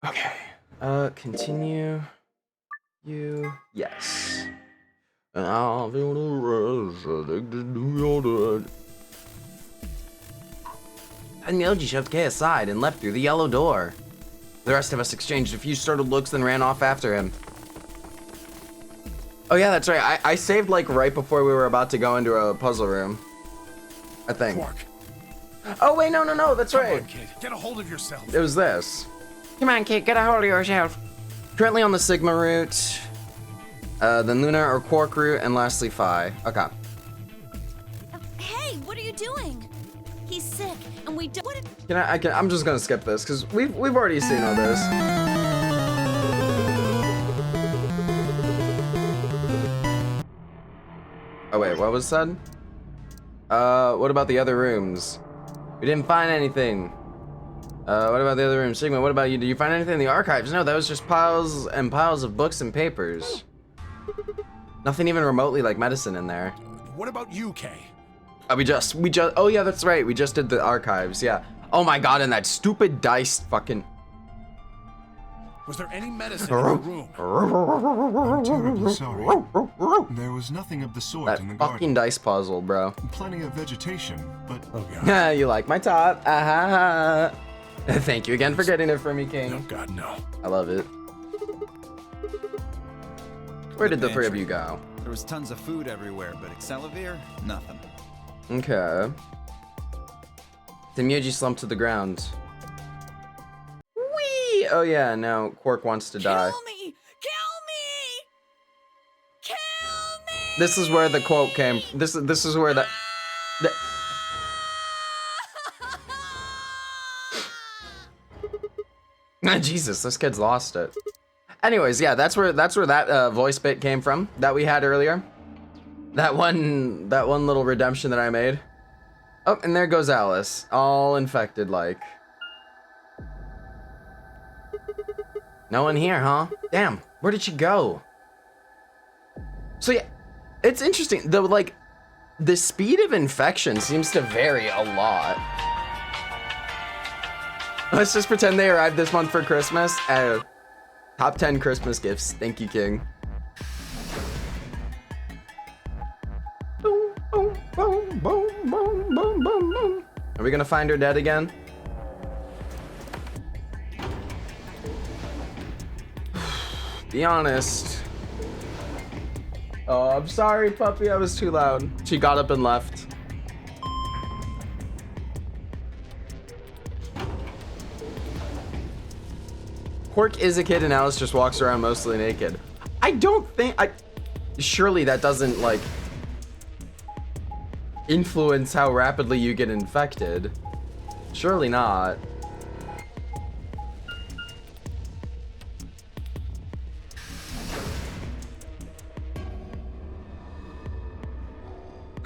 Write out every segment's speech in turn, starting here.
Okay. Continue. You. Yes. And I'll feel the rush, addicted to your touch. And Yoji shoved Kay aside and left through the yellow door. The rest of us exchanged a few startled looks, then ran off after him. Oh yeah, that's right. I saved like right before we were about to go into a puzzle room. I think. Quark. Oh wait, no, that's right. Come on, kid. Get a hold of yourself. It was this. Come on, kid, get a hold of yourself. Currently on the Sigma route, then Luna or Quark route, and lastly Phi. Okay. Hey, what are you doing? He's sick, and we don't. I'm just gonna skip this because we've already seen all this. Oh wait, what was said? What about the other rooms? We didn't find anything. What about the other room? Sigma, what about you? Did you find anything in the archives? No, that was just piles and piles of books and papers. Nothing even remotely like medicine in there. What about you, Kay? We just, oh yeah, that's right. We just did the archives, yeah. Oh my god, and that stupid dice fucking... Was there any medicine in the room? I'm terribly sorry. There was nothing of the sort in the That fucking garden. dice puzzle, bro. Plenty of vegetation, but Oh god. You like my top? Thank you again for getting it for me, King. Oh god, no. I love it. Where did the three of you go? There was tons of food everywhere, but Excelivir, nothing. Okay. Temyoji slumped to the ground. Whee! Oh yeah, no, Quark wants to die. Kill me! Kill me! Kill me! This is where the quote came. This is where the Jesus, this kid's lost it. Anyways, yeah, that's where that voice bit came from that we had earlier. That one little redemption that I made. Oh, and there goes Alice, all infected like. No one here, huh? Damn, where did she go? So yeah, it's interesting. The speed of infection seems to vary a lot. Let's just pretend they arrived this month for Christmas. Top 10 Christmas gifts. Thank you, King. Boom, boom, boom, boom, boom, boom, boom, boom. Are we gonna find her dead again? Be honest. Oh, I'm sorry, puppy. I was too loud. She got up and left. Quark is a kid and Alice just walks around mostly naked. I don't think surely that doesn't like influence how rapidly you get infected. Surely not.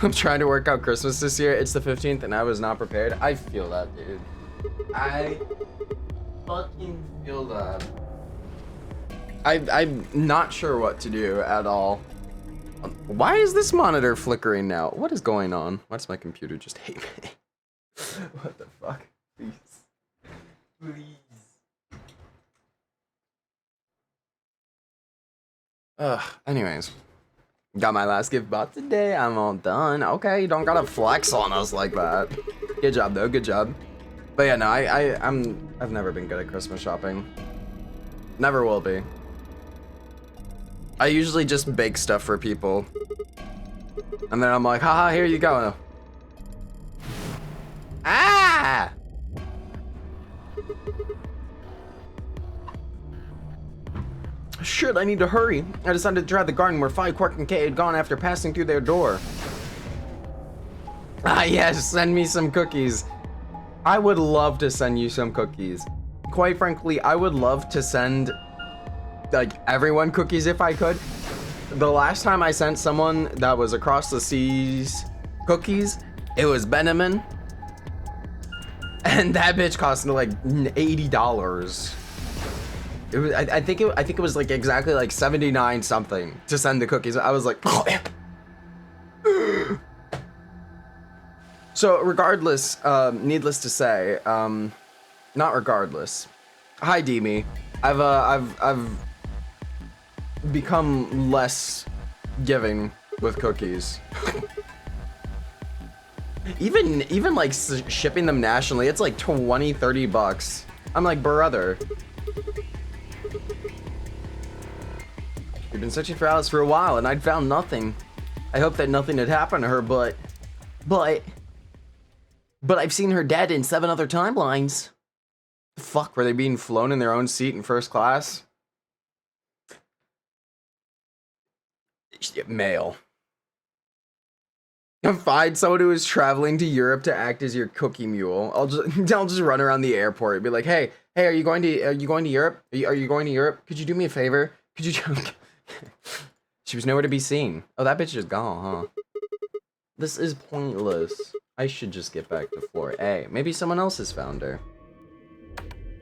I'm trying to work out Christmas this year. It's the 15th and I was not prepared. I feel that, dude. I fucking feel that. I'm not sure what to do at all. Why is this monitor flickering now? What is going on? Why does my computer just hate me? What the fuck? Please. Please. Anyways. Got my last gift bought today. I'm all done. Okay, you don't gotta flex on us like that. Good job though, good job. But yeah, no, I've never been good at Christmas shopping. Never will be. I usually just bake stuff for people. And then I'm like, haha, here you go. Ah! Shit, I need to hurry. I decided to try the garden where Phi, Quark, and Kay had gone after passing through their door. Ah yes, send me some cookies. I would love to send you some cookies. Quite frankly, I would love to send like everyone cookies if I could. The last time I sent someone that was across the seas cookies, it was Benjamin. And that bitch cost like $80. It was, I think it was like exactly like 79 something to send the cookies. I was like, so regardless, needless to say, not regardless, Hi, Demi. I've become less giving with cookies. even like shipping them nationally, it's like 20-30 bucks. I'm like, brother. You've been searching for Alice for a while and I'd found nothing. I hope that nothing had happened to her, but I've seen her dead in 7 other timelines. Fuck, were they being flown in their own seat in first class? Mail. Find someone who is traveling to Europe to act as your cookie mule. I'll just run around the airport and be like, hey, are you going to Europe? Are you going to Europe? Could you do me a favor? Could you? She was nowhere to be seen. Oh, that bitch is gone, huh? This is pointless. I should just get back to floor A. Maybe someone else has found her.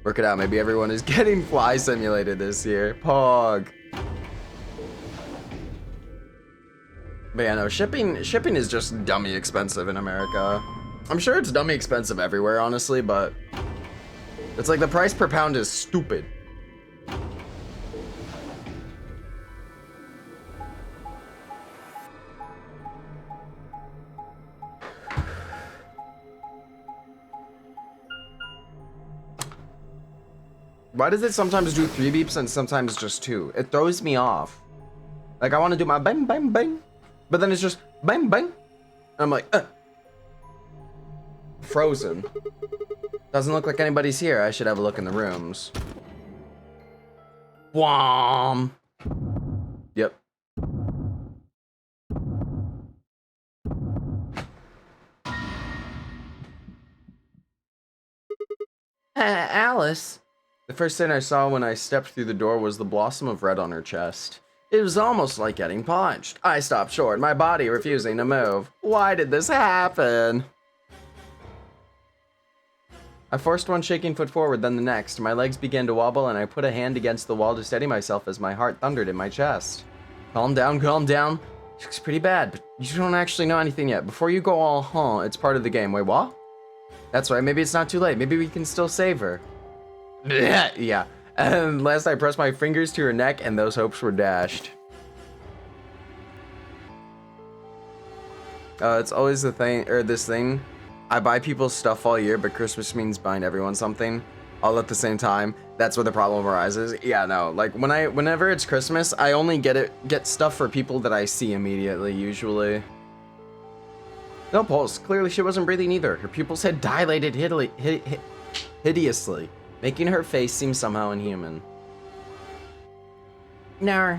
Work it out. Maybe everyone is getting fly simulated this year. Pog. But yeah, no, shipping is just dummy expensive in America. I'm sure it's dummy expensive everywhere, honestly, but it's like the price per pound is stupid. Why does it sometimes do 3 beeps and sometimes just 2? It throws me off. Like, I want to do my bang, bang, bang. But then it's just bang, bang. And I'm like, frozen. Doesn't look like anybody's here. I should have a look in the rooms. Wham. Yep. Alice. The first thing I saw when I stepped through the door was the blossom of red on her chest. It was almost like getting punched. I stopped short, my body refusing to move. Why did this happen? I forced one shaking foot forward, then the next. My legs began to wobble, and I put a hand against the wall to steady myself as my heart thundered in my chest. Calm down, calm down. It looks pretty bad, but you don't actually know anything yet. Before you go all, it's part of the game. Wait, what? That's right, maybe it's not too late. Maybe we can still save her. Yeah. And last I pressed my fingers to her neck, and those hopes were dashed. It's always the thing, or this thing. I buy people stuff all year, but Christmas means buying everyone something all at the same time. That's where the problem arises. Yeah, no, like whenever it's Christmas, I only get stuff for people that I see immediately, usually. No pulse. Clearly she wasn't breathing either. Her pupils had dilated hideously, making her face seem somehow inhuman. No.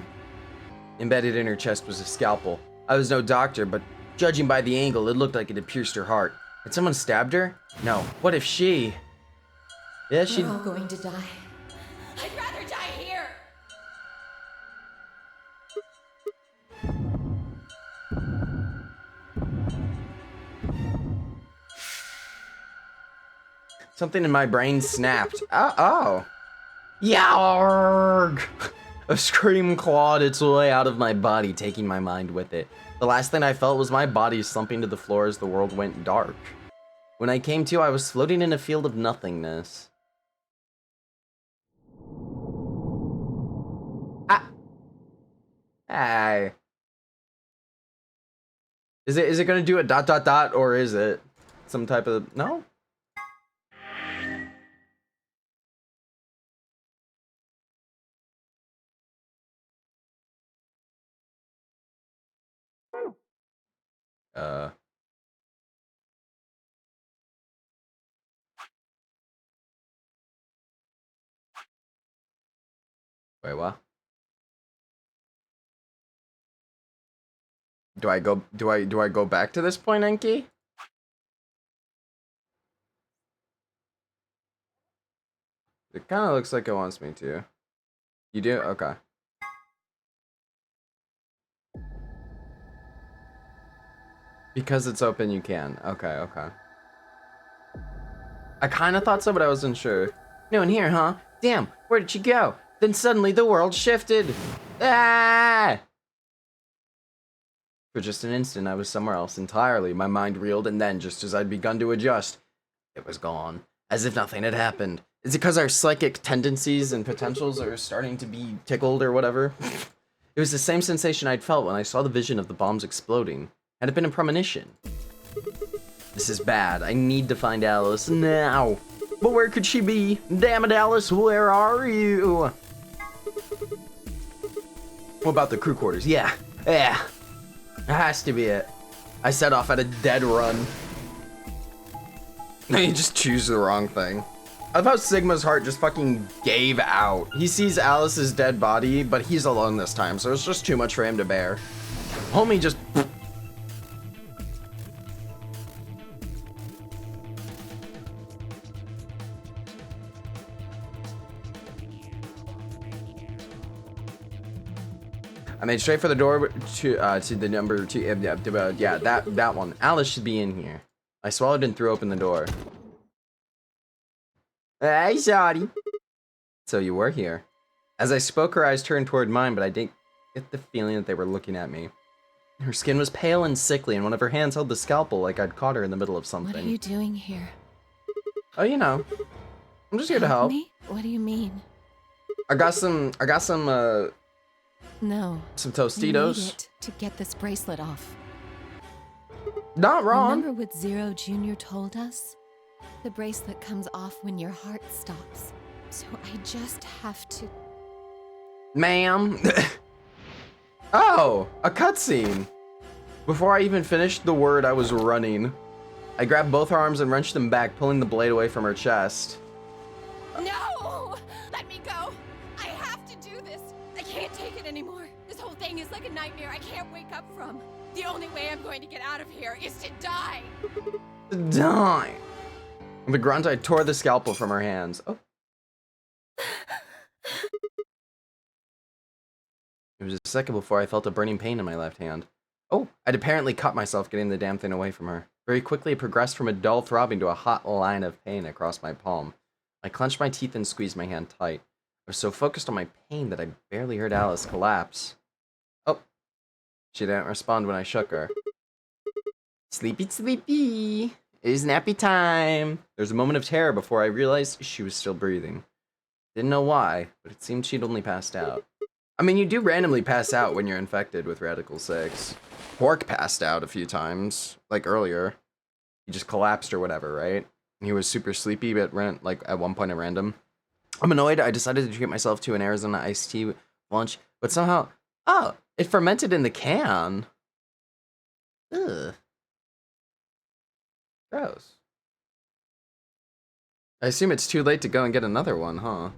Embedded in her chest was a scalpel. I was no doctor, but judging by the angle, it looked like it had pierced her heart. Had someone stabbed her? No. What if she... Yeah, she... We're all going to die. I'd rather die here. Something in my brain snapped. Oh. Yarg! A scream clawed its way out of my body, taking my mind with it. The last thing I felt was my body slumping to the floor as the world went dark. When I came to, I was floating in a field of nothingness. Hey. Is it gonna do a ... or is it some type of... No? Wait, what? Do I go back to this point, Enki? It kind of looks like it wants me to. You do? Okay. Because it's open, you can. Okay, okay. I kind of thought so, but I wasn't sure. No one here, huh? Damn, where did she go? Then suddenly the world shifted. Ah! For just an instant, I was somewhere else entirely. My mind reeled, and then, just as I'd begun to adjust, it was gone. As if nothing had happened. Is it because our psychic tendencies and potentials are starting to be tickled or whatever? It was the same sensation I'd felt when I saw the vision of the bombs exploding. Had it been a premonition? This is bad. I need to find Alice now. But where could she be? Damn it, Alice, where are you? What about the crew quarters? Yeah. That has to be it. I set off at a dead run. No, you just choose the wrong thing. I love how Sigma's heart just fucking gave out. He sees Alice's dead body, but he's alone this time, so it's just too much for him to bear. Homie just... I made straight for the door to the number 2. Yeah, that one. Alice should be in here. I swallowed and threw open the door. Hey, Shawty. So you were here. As I spoke, her eyes turned toward mine, but I didn't get the feeling that they were looking at me. Her skin was pale and sickly, and one of her hands held the scalpel like I'd caught her in the middle of something. What are you doing here? Oh, you know. I'm just here to help. Me? What do you mean? I got some No. some You Tostitos. need it to get this bracelet off. Not wrong. Remember what Zero Jr. told us? The bracelet comes off when your heart stops. So I just have to... Ma'am. Oh, a cutscene. Before I even finished the word, I was running. I grabbed both her arms and wrenched them back, pulling the blade away from her chest. No! Let me go! I have to do this! I can't take it anymore. This whole thing is like a nightmare I can't wake up from. The only way I'm going to get out of here is to die! Die! With a grunt, I tore the scalpel from her hands. Oh. It was a second before I felt a burning pain in my left hand. Oh, I'd apparently cut myself getting the damn thing away from her. Very quickly, it progressed from a dull throbbing to a hot line of pain across my palm. I clenched my teeth and squeezed my hand tight. I was so focused on my pain that I barely heard Alice collapse. Oh. She didn't respond when I shook her. Sleepy, sleepy. It is nappy time. There was a moment of terror before I realized she was still breathing. Didn't know why, but it seemed she'd only passed out. I mean, you do randomly pass out when you're infected with Radical 6. Pork passed out a few times, like earlier. He just collapsed or whatever, right? And he was super sleepy, but like at one point at random. I'm annoyed. I decided to treat myself to an Arizona iced tea lunch, but somehow, oh, it fermented in the can. Ugh. Gross. I assume it's too late to go and get another one, huh?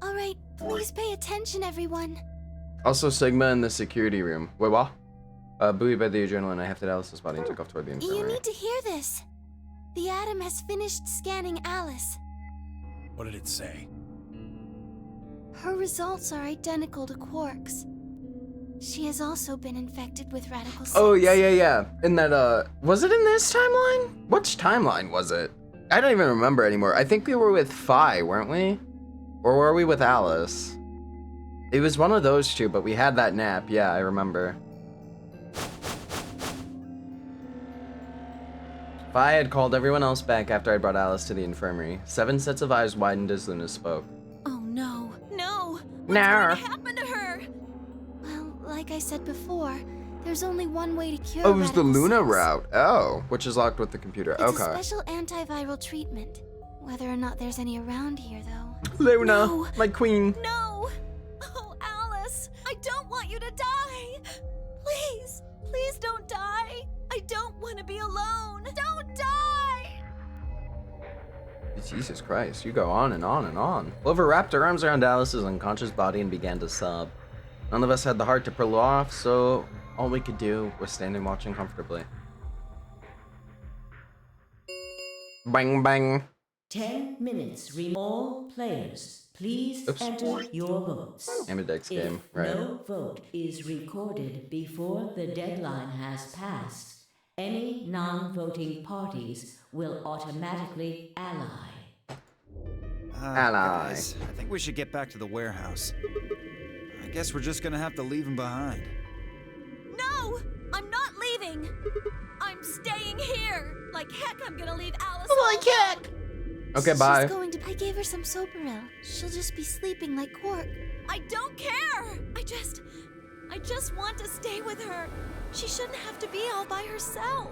Alright, please pay attention, everyone. Also, Sigma in the security room. Wait, what? Buoyed by the adrenaline, I hefted Alice's body and took off toward the infirmary. You need to hear this. The Atom has finished scanning Alice. What did it say? Her results are identical to Quark's. She has also been infected with Radical 6. Oh, yeah. In that, was it in this timeline? Which timeline was it? I don't even remember anymore. I think we were with Phi, weren't we? Or were we with Alice? It was one of those two, but we had that nap. Yeah, I remember. Phi had called everyone else back after I brought Alice to the infirmary. 7 sets of eyes widened as Luna spoke. Oh no. No! What's No. going to happen to her? Well, like I said before, there's only one way to cure Oh, it was the Radical Luna 6. route. Oh, which is locked with the computer. It's Okay. a special antiviral treatment. Whether or not there's any around here, though. Luna, No. my queen. No! Oh, Alice! I don't want you to die! Please! Please don't die! I don't want to be alone! Don't die! Jesus Christ, you go on and on and on. Clover wrapped her arms around Alice's unconscious body and began to sob. None of us had the heart to pull her off, so all we could do was stand and watch comfortably. Bang bang. 10 minutes. All players, please Oops. enter your votes. Ambidex If game, right. no vote is recorded before the deadline has passed, any non-voting parties will automatically ally. Ally. Guys, I think we should get back to the warehouse. I guess we're just gonna have to leave him behind. No! I'm not leaving! I'm I'm staying here. Like heck, I'm gonna leave Alice. Like heck. Okay, bye. She's going to. I gave her some Soberil. She'll just be sleeping like Quark. I don't care. I just want to stay with her. She shouldn't have to be all by herself.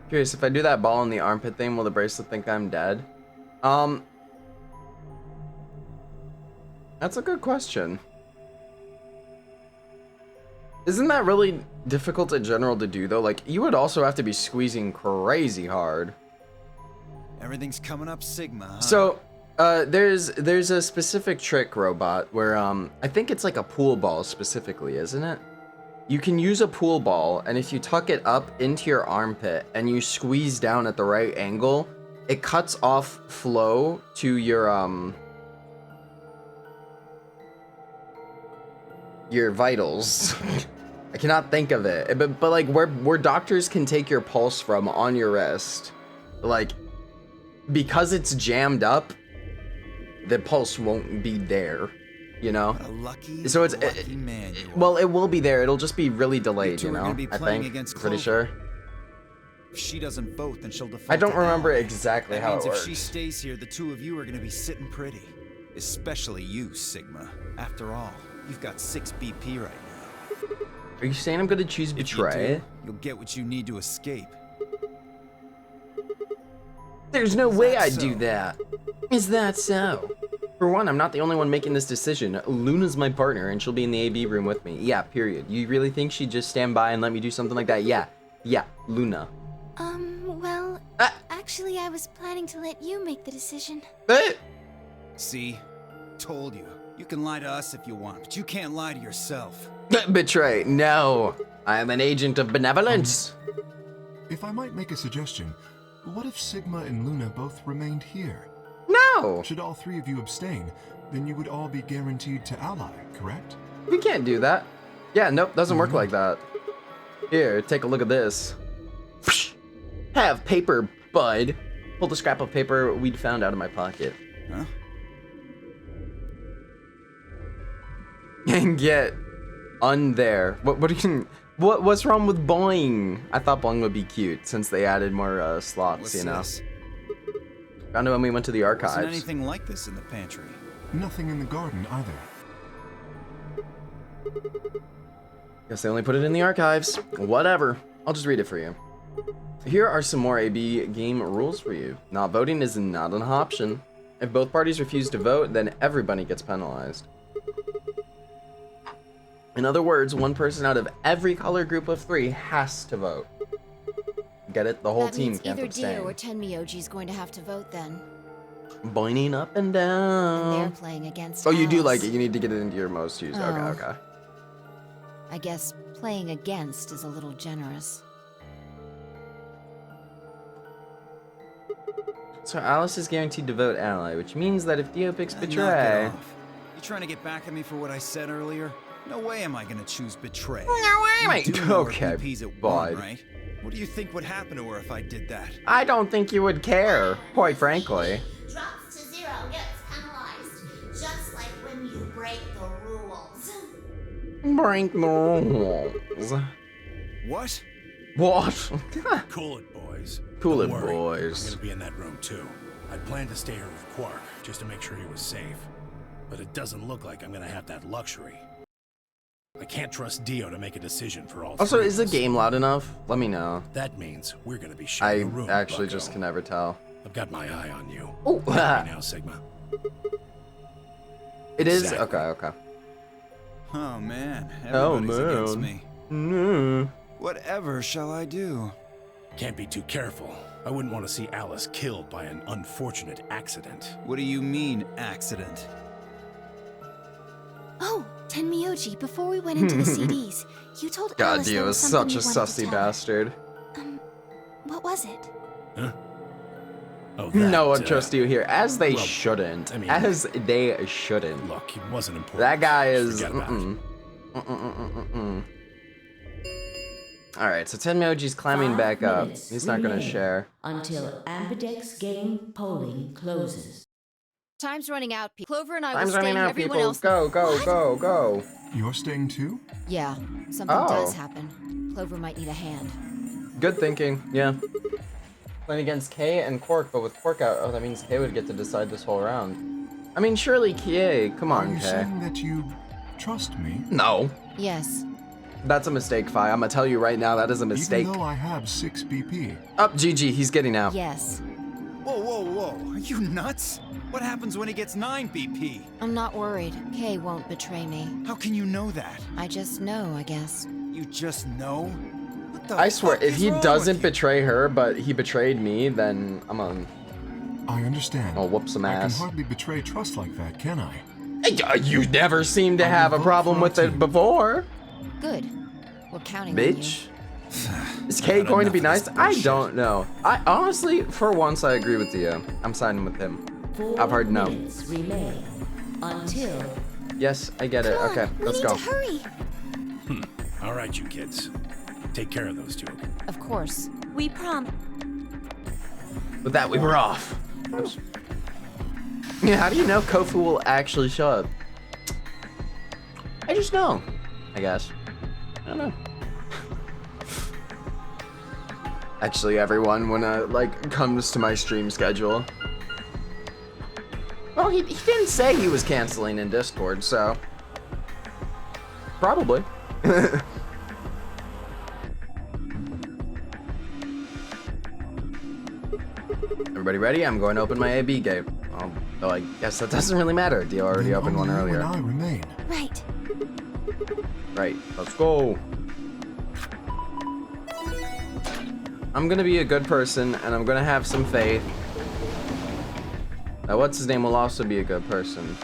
Curious, if I do that ball in the armpit thing, will the bracelet think I'm dead? That's a good question. Isn't that really difficult in general to do though? Like, you would also have to be squeezing crazy hard. Everything's coming up Sigma, huh? So, there's a specific trick, Robot, where I think it's like a pool ball specifically, isn't it? You can use a pool ball, and if you tuck it up into your armpit and you squeeze down at the right angle, it cuts off flow to your vitals. I cannot think of it, but like where doctors can take your pulse from on your wrist, like because it's jammed up, the pulse won't be there, you know. What a lucky, so it's lucky man you are. well, it will be there. It'll just be really delayed, you are know. gonna be I playing think. against Pretty Clover. sure. If she doesn't vote, then she'll default. I don't to remember Al. exactly That how means it if works. she stays here, the two of you are gonna be sitting pretty. Especially you, Sigma. After all, you've got 6 BP right now. Are you saying I'm gonna choose If you betray? do, you'll get what you need to escape. There's no Is way that I'd do so? that. Is that so? For one, I'm not the only one making this decision. Luna's my partner, and she'll be in the AB room with me. Yeah, period. You really think she'd just stand by and let me do something like that? Yeah. Yeah, Luna. Well, Ah. actually, I was planning to let you make the decision. See? Told you. You can lie to us if you want, but you can't lie to yourself. Betray. No. I'm an agent of benevolence. If I might make a suggestion, what if Sigma and Luna both remained here? No. Should all 3 of you abstain, then you would all be guaranteed to ally, correct? We can't do that. Yeah, nope, doesn't work like that. Here, take a look at this. Have paper, bud. Pull the scrap of paper we'd found out of my pocket. Huh? And get there. What's wrong with boing? I thought boing would be cute since they added more slots, What's you know. this? Found it when we went to the Wasn't archives. anything like this in the pantry. Nothing in the garden either. Guess they only put it in the archives. Whatever. I'll just read it for you. Here are some more AB game rules for you. Not voting is not an option. If both parties refuse to vote, then everybody gets penalized. In other words, one person out of every color group of 3 has to vote. Get it? The whole That team means can't either abstain. Dio or Tenmyoji's going to have to vote then. Boining up and And they're down. playing against Oh, you do Alice. like it. You need to get it into your most used. Okay, Oh. okay. I guess playing against is a little generous. So Alice is guaranteed to vote ally, which means that if Dio picks Knock it betray... off. You trying to get back at me for what I said earlier? No way am I gonna choose betray. No way, You mate. do know her Okay, BP's at bud. 1, right? What do you think would happen to her if I did that? I don't think you would care, quite frankly. Drops to 0, gets penalized. Just like when you break the rules. Break the rules. What? What? Cool it, boys. Cool Don't it, worry, boys. I'm gonna be in that room too. I'd planned to stay here with Quark, just to make sure he was safe. But it doesn't look like I'm gonna have that luxury. I can't trust Dio to make a decision for all Also, 3 is the of us. game loud enough? Let me know. That means we're gonna be I sharing a room, actually bucko. just can never tell. I've got my eye on you. Oh, Happy now, Sigma. it is? Exactly. Okay, okay. Oh man, Oh, everybody's against man. me. No. Whatever shall I do? Can't be too careful. I wouldn't want to see Alice killed by an unfortunate accident. What do you mean, accident? Oh, Tenmyoji, before we went into the CDs, you told God, Alice there Dio was is something such a you wanted to sussy tell her. bastard. What was it? Huh? Oh, No one that, trusts you here, as they well, shouldn't. I mean- As they shouldn't. Look, it wasn't important. That guy is. Forget about it. Alright, so Tenmyoji's climbing 5 back up. minutes He's not gonna remain share. until Ambidex game polling closes. Time's running out. Clover and I Time's will stay. running out, Everyone people. else. Go, go, go, go. You're staying too? Yeah, something Oh. does happen. Clover might need a hand. Good thinking, yeah. Playing against Kay and Quark, but with Quark out, oh, that means Kay would get to decide this whole round. I mean, surely Kay, come Are on, you Kay. saying that you trust me? No. Yes. That's a mistake, Fi. I'm gonna tell you right now, that is a mistake. Even though I have 6 BP. Up, GG, he's getting out. Yes. Whoa, whoa, whoa. Are you nuts? What happens when he gets 9 BP? I'm not worried. Kay won't betray me. How can you know that? I just know, I guess. You just know? What the I swear, fuck if is he wrong doesn't with you? betray her, but he betrayed me, then I'm on. I understand. I'll whoop some I can ass. hardly betray trust like that, can I? You never seemed to I have a will vote problem for with our it team. before, Good. We're counting bitch. on Is Kay Had going to be enough nice? of this I bullshit. don't know. I honestly, for once, I agree with you. I'm siding with him. 4 I've heard no. minutes remain until Yes, I get you. it. Come Okay, on, we let's need go. to hurry. All right, you kids. Take care of those two. Of course. We promise. With that, we were off. Yeah, how do you know Kofu will actually show up? I just know, I guess. I don't know. Actually, everyone, when like comes to my stream schedule. Well, he didn't say he was canceling in Discord, so probably. Everybody ready? I'm going to open my AB gate. Though I guess that doesn't really matter. Dio already Then opened one only you earlier. and I remain. Right. Right, let's go. I'm gonna be a good person, and I'm gonna have some faith. Now, what's his name will also be a good person.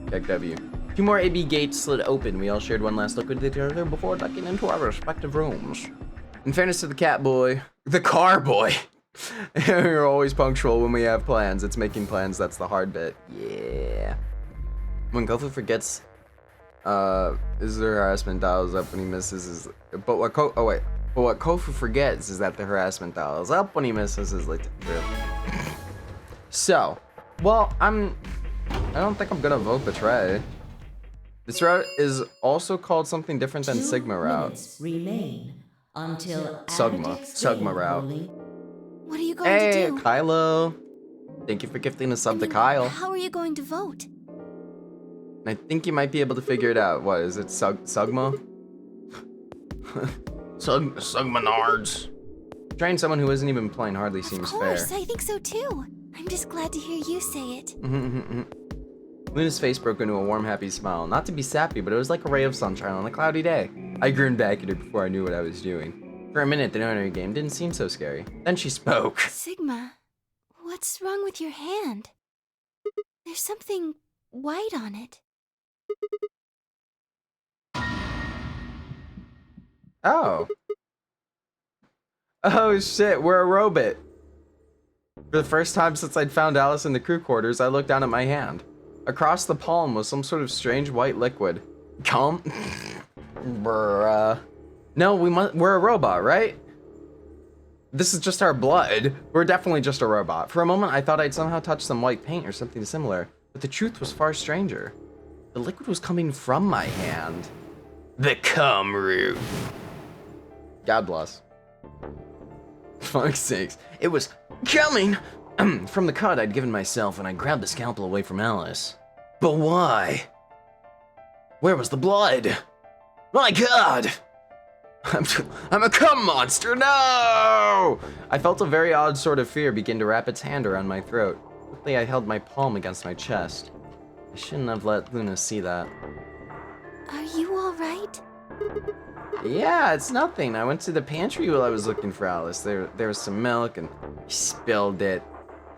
Check W. 2 more AB gates slid open. We all shared one last look at each other before ducking into our respective rooms. In fairness to the cat boy, the car boy. You're always punctual when we have plans. It's making plans that's the hard bit. Yeah. When Gofu forgets, is there harassment dials up when he misses his? But what Kofu forgets is that the harassment dial is up when he misses his like. So, well, I don't think I'm gonna vote betray. This route is also called something different than 2 Sigma route. minutes remain until Sugma. Avidix Sugma game route. ruling. What are you going Hey, to do? Kylo. Thank you for gifting a sub I to mean, Kyle. How are you going to vote? I think you might be able to figure it out. What is it, Sugma? Sugmanards. Trying someone who isn't even playing hardly Of seems fair. course, I think so too. I'm just glad to hear you say it. Luna's face broke into a warm, happy smile. Not to be sappy, but it was like a ray of sunshine on a cloudy day. I grinned back at her before I knew what I was doing. For a minute, the owner game didn't seem so scary. Then she spoke. Sigma, what's wrong with your hand? There's something white on it. Oh. Oh shit, we're a robot. For the first time since I'd found Alice in the crew quarters, I looked down at my hand. Across the palm was some sort of strange white liquid. Cum? Bruh. No, we're a robot, right? This is just our blood. We're definitely just a robot. For a moment, I thought I'd somehow touched some white paint or something similar, but the truth was far stranger. The liquid was coming from my hand. The cum root. God bless. Fuck's sakes. It was coming from the cut I'd given myself, and I grabbed the scalpel away from Alice. But why? Where was the blood? My God! I'm a cum monster, no! I felt a very odd sort of fear begin to wrap its hand around my throat. Quickly, I held my palm against my chest. I shouldn't have let Luna see that. Are you alright? Yeah, it's nothing. I went to the pantry while I was looking for Alice. There was some milk, and I spilled it.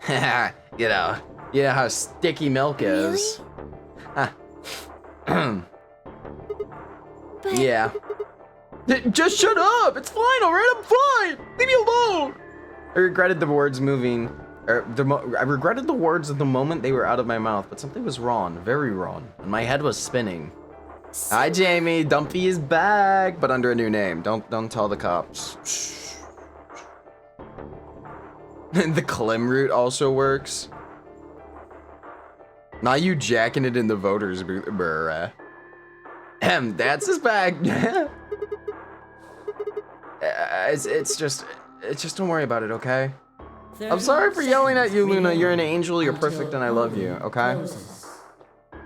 you know how sticky milk is. But Yeah. Just shut up! It's fine, alright? I'm fine! Leave me alone! I regretted the words moving. I regretted the words at the moment they were out of my mouth, but something was wrong, very wrong, and my head was spinning. Hi, Jamie. Dumpy is back, but under a new name. Don't tell the cops. The Clem route also works. Not you jacking it in the voters booth, bruh. That's his bag. it's just don't worry about it, okay? I'm sorry for yelling at you, Luna. You're an angel, you're perfect, and I love you, okay?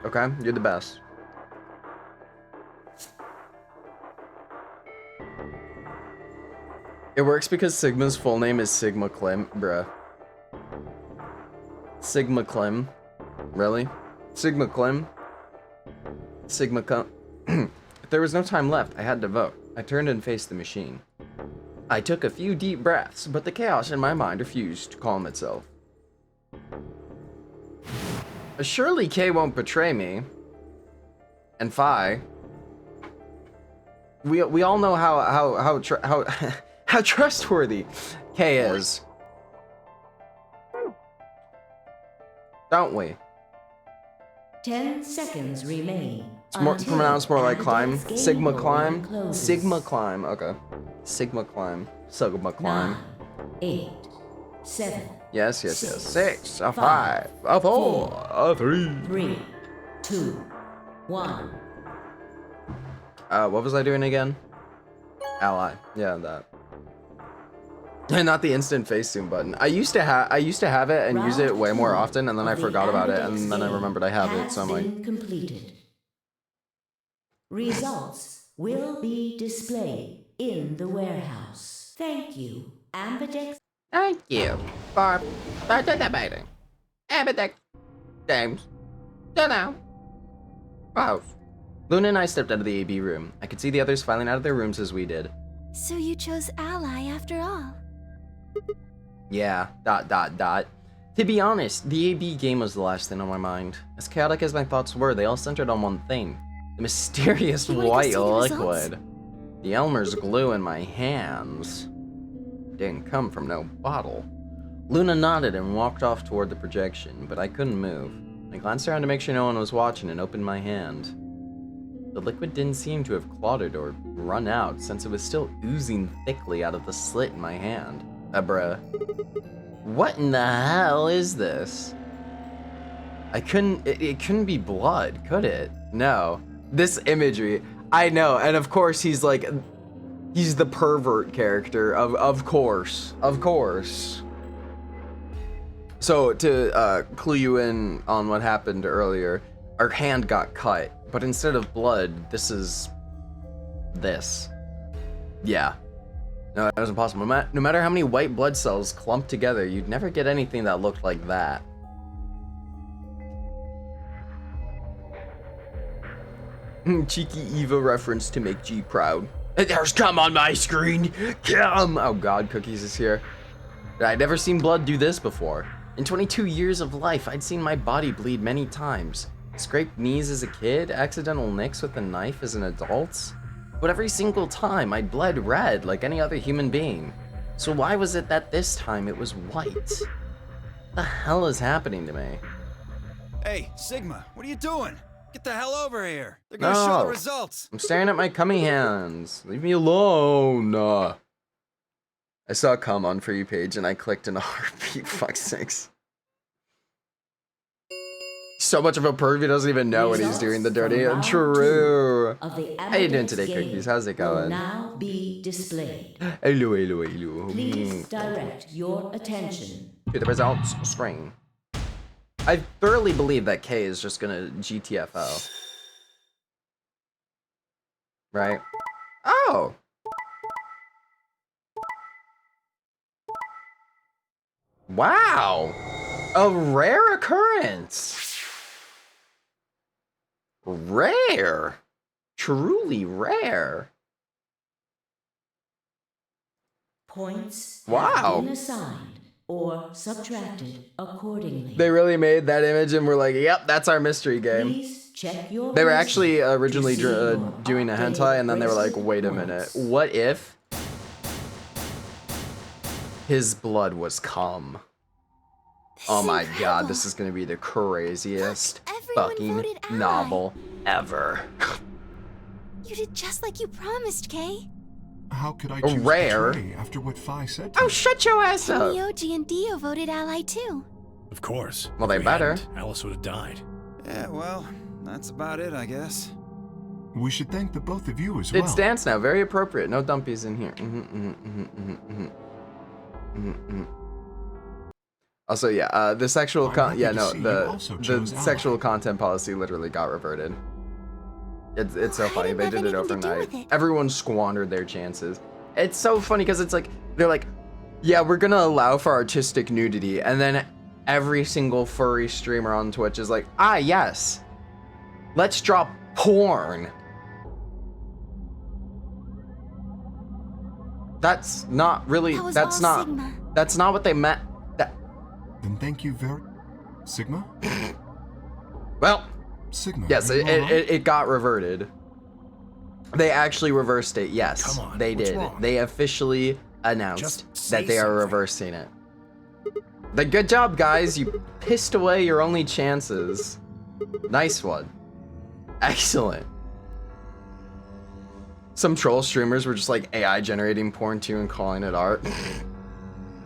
Okay? You're the best. It works because Sigma's full name is Sigma Clem, bruh. Sigma Clem. Really? Sigma Clem? Sigma Clem. If there was no time left, I had to vote. I turned and faced the machine. I took a few deep breaths, but the chaos in my mind refused to calm itself. Surely Kay won't betray me. And Phi. We all know how how trustworthy Kay is. Don't we? 10 seconds remain. It's more pronounced more like climb. Sigma climb. Sigma climb. Okay. Sigma climb. Sigma climb. 9, 8, 7. Yes. 6, a 5, a 4, a 3. 3, 2, 1. What was I doing again? Ally. Yeah, that. And not the instant face zoom button. I used to have it and use it way more often, and then I forgot about it, and then I remembered I have it, so I'm like. Completed. Results will be displayed in the warehouse. Thank you, Ambidex. Thank you for participating. Ambidex James. Dunno. Wow. Luna and I stepped out of the AB room. I could see the others filing out of their rooms as we did. So you chose Ally after all. Yeah, ... To be honest, the AB game was the last thing on my mind. As chaotic as my thoughts were, they all centered on one thing. The mysterious white liquid. The Elmer's glue in my hands. Didn't come from no bottle. Luna nodded and walked off toward the projection, but I couldn't move. I glanced around to make sure no one was watching and opened my hand. The liquid didn't seem to have clotted or run out, since it was still oozing thickly out of the slit in my hand. Bruh. What in the hell is this? It couldn't be blood, could it? No. This imagery, I know, and of course he's like, he's the pervert character, of course. So, to clue you in on what happened earlier, our hand got cut, but instead of blood, this is this. Yeah. No, that was impossible. No matter how many white blood cells clumped together, you'd never get anything that looked like that. Cheeky Eva reference to make G proud. There's cum on my screen! Cum! Oh god, Cookies is here. I'd never seen blood do this before. In 22 years of life, I'd seen my body bleed many times. Scraped knees as a kid, accidental nicks with a knife as an adult. But every single time, I'd bled red like any other human being. So why was it that this time it was white? What the hell is happening to me? Hey, Sigma, what are you doing? Get the hell over here. They're gonna show the results. I'm staring at my cummy hands. Leave me alone. I saw a cum on For You page and I clicked in a heartbeat. Fuck sakes. So much of a perv, he doesn't even know when he's doing the dirty. True. How you doing today, Cookies? How's it going? Now be displayed. Hello. Please direct your attention to the results screen. I thoroughly believe that Kay is just gonna GTFO. Right? Oh! Wow! A rare occurrence! Rare! Truly rare! Points wow. have been assigned or subtracted accordingly. They really made that image and were like, yep, that's our mystery game. Please check your they were actually originally doing a hentai and then they were like, wait a minute, what if his blood was cum? Oh my god, this is gonna be the craziest fucking novel ever. You did just like you promised, Kay. How could I choose rare betray after what Phi said to me? Oh, shut your ass up! Yoji and Dio voted Ally too. Of course. Well, they better. Alice would have died. Yeah, well, that's about it, I guess. We should thank the both of you as well. It's dance now. Very appropriate. No dumpies in here. Also, yeah, the sexual the sexual content policy literally got reverted. It's so funny. They did it overnight. Everyone squandered their chances. It's so funny because it's like they're like, yeah, we're gonna allow for artistic nudity, and then every single furry streamer on Twitch is like, ah, yes, let's drop porn. That's not really. That's not. Sigma. That's not what they meant. Then thank you very, Sigma. Well, Sigma. Yes, it got reverted. They actually reversed it. Yes, they did. Wrong? They officially announced that they are reversing it. Good job, guys. You pissed away your only chances. Nice one. Excellent. Some troll streamers were just like AI generating porn too and calling it art.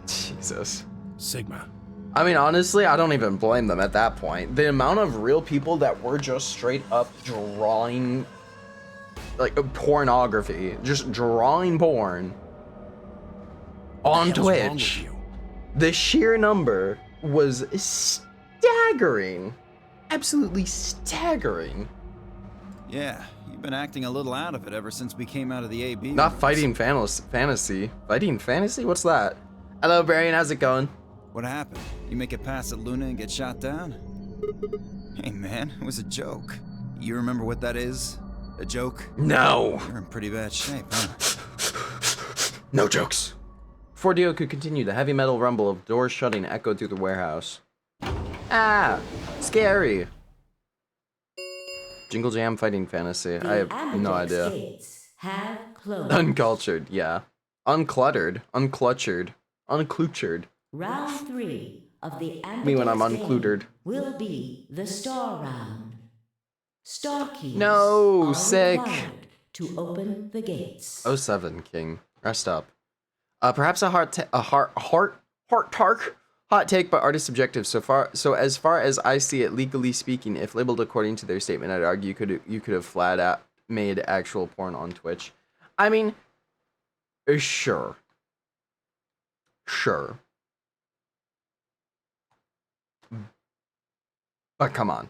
Jesus. Sigma. I mean, honestly, I don't even blame them at that point. The amount of real people that were just straight up drawing, like, pornography, just drawing porn on Twitch, the sheer number was staggering. Absolutely staggering. Yeah, you've been acting a little out of it ever since we came out of the AB. Not fighting fantasy. Fighting fantasy? What's that? Hello, Brian. How's it going? What happened? You make it past at Luna and get shot down? Hey man, it was a joke. You remember what that is? A joke? No. You're in pretty bad shape, huh? No jokes. Before Dio could continue, the heavy metal rumble of doors shutting echoed through the warehouse. Ah, scary. Jingle Jam fighting fantasy. I have no idea. Uncultured, yeah. Uncluttered. Unclutured. Round 3 of the Me when I'm unclutered. Will be the star round. Star keys No, are sick. required to open the gates. 07 King. Rest up. Perhaps a hot take, but artist subjective. So as far as I see it, legally speaking, if labeled according to their statement, I'd argue you could have flat out made actual porn on Twitch. I mean, sure. But come on.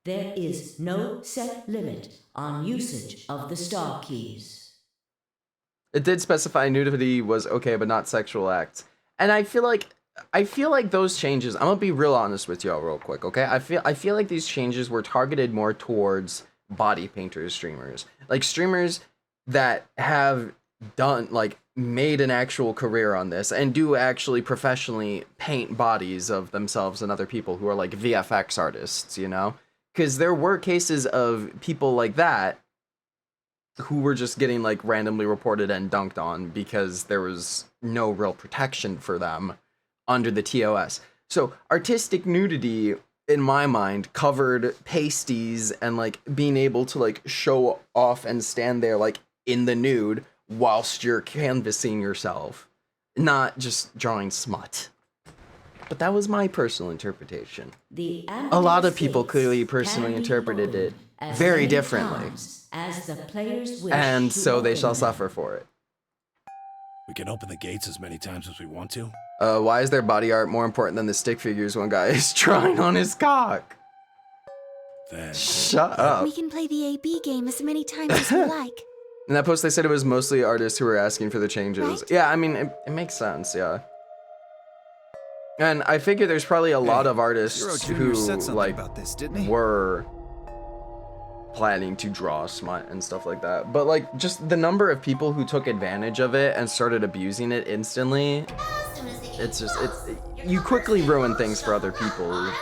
There is no set limit on usage of the star keys. It did specify nudity was okay, but not sexual acts. And I feel like those changes, I'm gonna be real honest with y'all real quick, okay? I feel like these changes were targeted more towards body painters streamers. Like streamers that have done, like, made an actual career on this and do actually professionally paint bodies of themselves and other people who are like VFX artists, you know? Because there were cases of people like that who were just getting like randomly reported and dunked on because there was no real protection for them under the TOS. So artistic nudity, in my mind, covered pasties and like being able to like show off and stand there like in the nude whilst you're canvassing yourself, not just drawing smut. But that was my personal interpretation. A lot of people clearly personally interpreted it very differently. As the players wish, and so they shall suffer for it. We can open the gates as many times as we want to. Why is their body art more important than the stick figures one guy is drawing on his cock? Shut up. We can play the AB game as many times as we like. In that post, they said it was mostly artists who were asking for the changes. Right? Yeah, I mean, it makes sense, yeah. And I figure there's probably a lot of artists who, like, about this, didn't he? were planning to draw smut and stuff like that. But, like, just the number of people who took advantage of it and started abusing it instantly, it's just, you quickly ruin things for other people.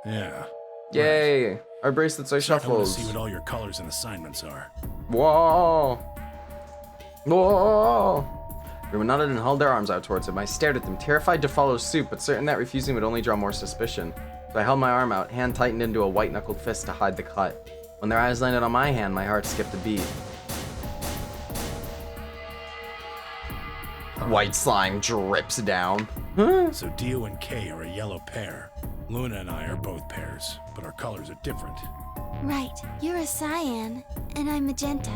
Yeah. Yay! Our bracelets are I want shuffles. to see what all your colors and assignments are. Whoa! Whoa! Everyone nodded and held their arms out towards him. I stared at them, terrified to follow suit, but certain that refusing would only draw more suspicion. So I held my arm out, hand tightened into a white-knuckled fist to hide the cut. When their eyes landed on my hand, my heart skipped a beat. White slime drips down. So Dio and Kay are a yellow pair. Luna and I are both pairs, but our colors are different. Right. You're a cyan, and I'm magenta.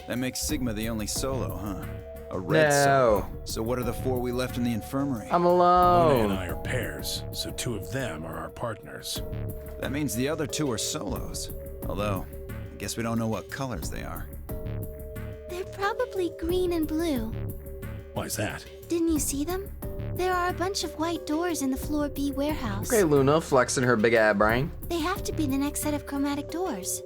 That makes Sigma the only solo, huh? A red No. solo. So what are the 4 we left in the infirmary? I'm Luna and alone. I are pairs, so 2 of them are our partners. That means the other 2 are solos. Although, I guess we don't know what colors they are. They're probably green and blue. Why's that? Didn't you see them? There are a bunch of white doors in the Floor B warehouse. Okay, Luna flexing her big ad brain. They have to be the next set of chromatic doors.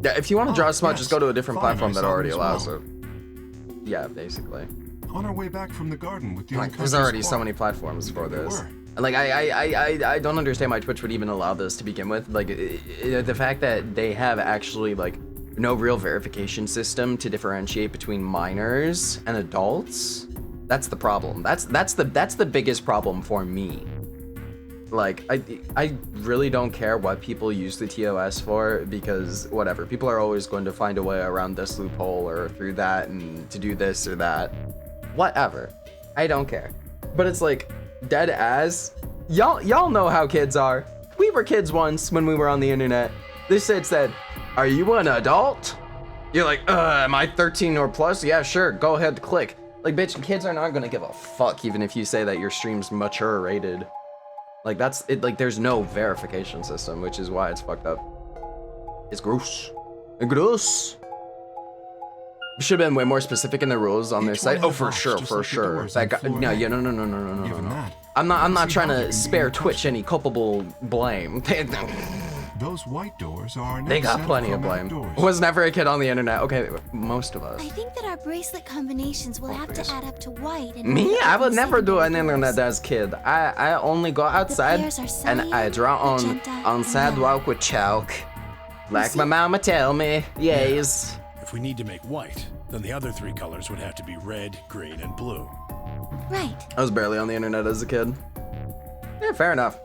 Yeah, if you want to draw smut, yes. just go to a different Fine, platform I that saw already them as allows well. it. Yeah, basically. On our way back from the garden with the Like, there's unconscious already so Quark. many platforms for There this. were. And like, I don't understand why Twitch would even allow this to begin with. Like, the fact that they have actually, like, no real verification system to differentiate between minors and adults. That's the problem. That's the biggest problem for me. Like, I really don't care what people use the TOS for, because whatever, people are always going to find a way around this loophole or through that and to do this or that. Whatever. I don't care. But it's like, dead ass. Y'all know how kids are. We were kids once when we were on the internet. This shit said, "Are you an adult?" You're like, am I 13 or plus? Yeah, sure, go ahead, click. Like, bitch, kids are not gonna give a fuck even if you say that your stream's mature rated. Like, that's it. Like, there's no verification system, which is why it's fucked up. It's gross. Gross. Should have been way more specific in the rules on their Each site. one Oh, had for box, sure, just for like the sure. doors That on guy, floor no, A. yeah, no. Given that, I'm not see trying how they to can be spare Twitch encrusted. any culpable blame. Those white doors are They next got set plenty of chromatic blame. doors. Was never a kid on the internet. Okay, most of us. I think that our bracelet combinations will have please. to add up to white. In Me? order to I would open never do an secondary internet doors. as kid. I only go outside pairs are and I cyan, draw on magenta, and sidewalk with chalk. Like my mama tell me. Yes. If we need to make white, then the other 3 colors would have to be red, green, and blue. Right. I was barely on the internet as a kid. Yeah, fair enough.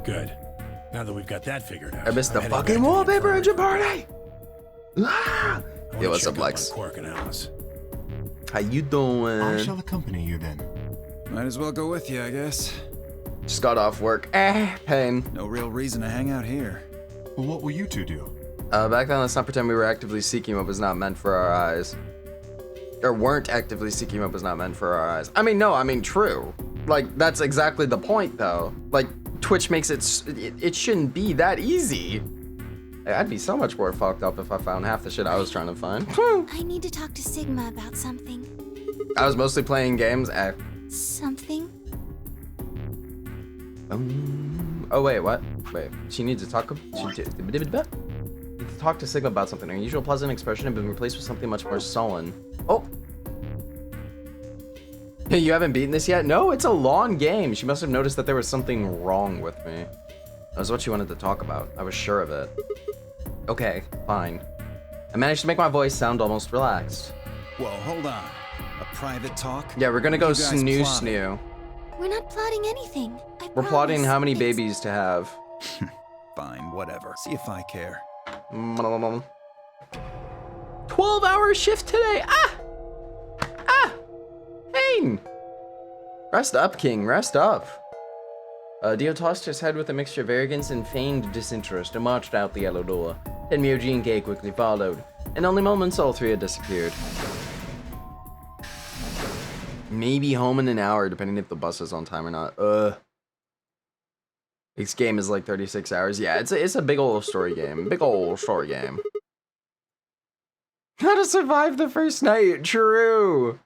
Good. Now that we've got that figured out, I missed the I'm heading back fucking to the wallpaper infirmary. engine party. Ah! I wanna Yo, what's check up, up on Lex? Quark and Alice. How you I doing? shall accompany you then. Might as well go with you, I guess. Just got off work. Pain. No real reason to hang out here. Well, what will you 2 do? Back then, let's not pretend we were actively seeking what was not meant for our eyes. Or weren't actively seeking what was not meant for our eyes. I mean, no, I mean, true. Like, that's exactly the point, though. Like, Twitch makes it shouldn't be that easy. I'd be so much more fucked up if I found half the shit I was trying to find. I need to talk to Sigma about something. I was mostly playing games. Something? Oh, wait, what? Wait, she needs to talk to Sigma about something. Her usual pleasant expression had been replaced with something much more sullen. Oh. Hey, you haven't beaten this yet? No, it's a long game. She must have noticed that there was something wrong with me. That was what she wanted to talk about. I was sure of it. Okay, fine. I managed to make my voice sound almost relaxed. Whoa, hold on. A private talk? Yeah, we're gonna What go are you guys snoo plotting? snoo. We're not plotting anything. We're plotting promise. how many It's- babies to have. Fine, whatever. See if I care. 12-hour shift today. Pain. Rest up, King. Rest up. Dio tossed his head with a mixture of arrogance and feigned disinterest and marched out the yellow door. Then Myoji and Gay quickly followed. In only moments, all 3 had disappeared. Maybe home in an hour, depending if the bus is on time or not. This game is like 36 hours. Yeah, it's a big old story game. Big old story game. How to survive the first night? True.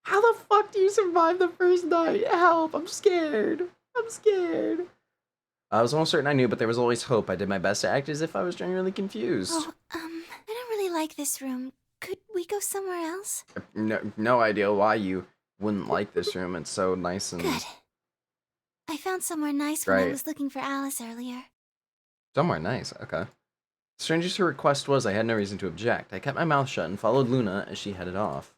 How the fuck do you survive the first night? Help, I'm scared. I'm scared. I was almost certain I knew, but there was always hope. I did my best to act as if I was genuinely confused. Oh, I don't really like this room. Could we go somewhere else? No idea why you wouldn't like this room. It's so nice and... Good. I found somewhere nice when I Right. was looking for Alice earlier. Somewhere nice, okay. Strange as her request was, I had no reason to object. I kept my mouth shut and followed Luna as she headed off.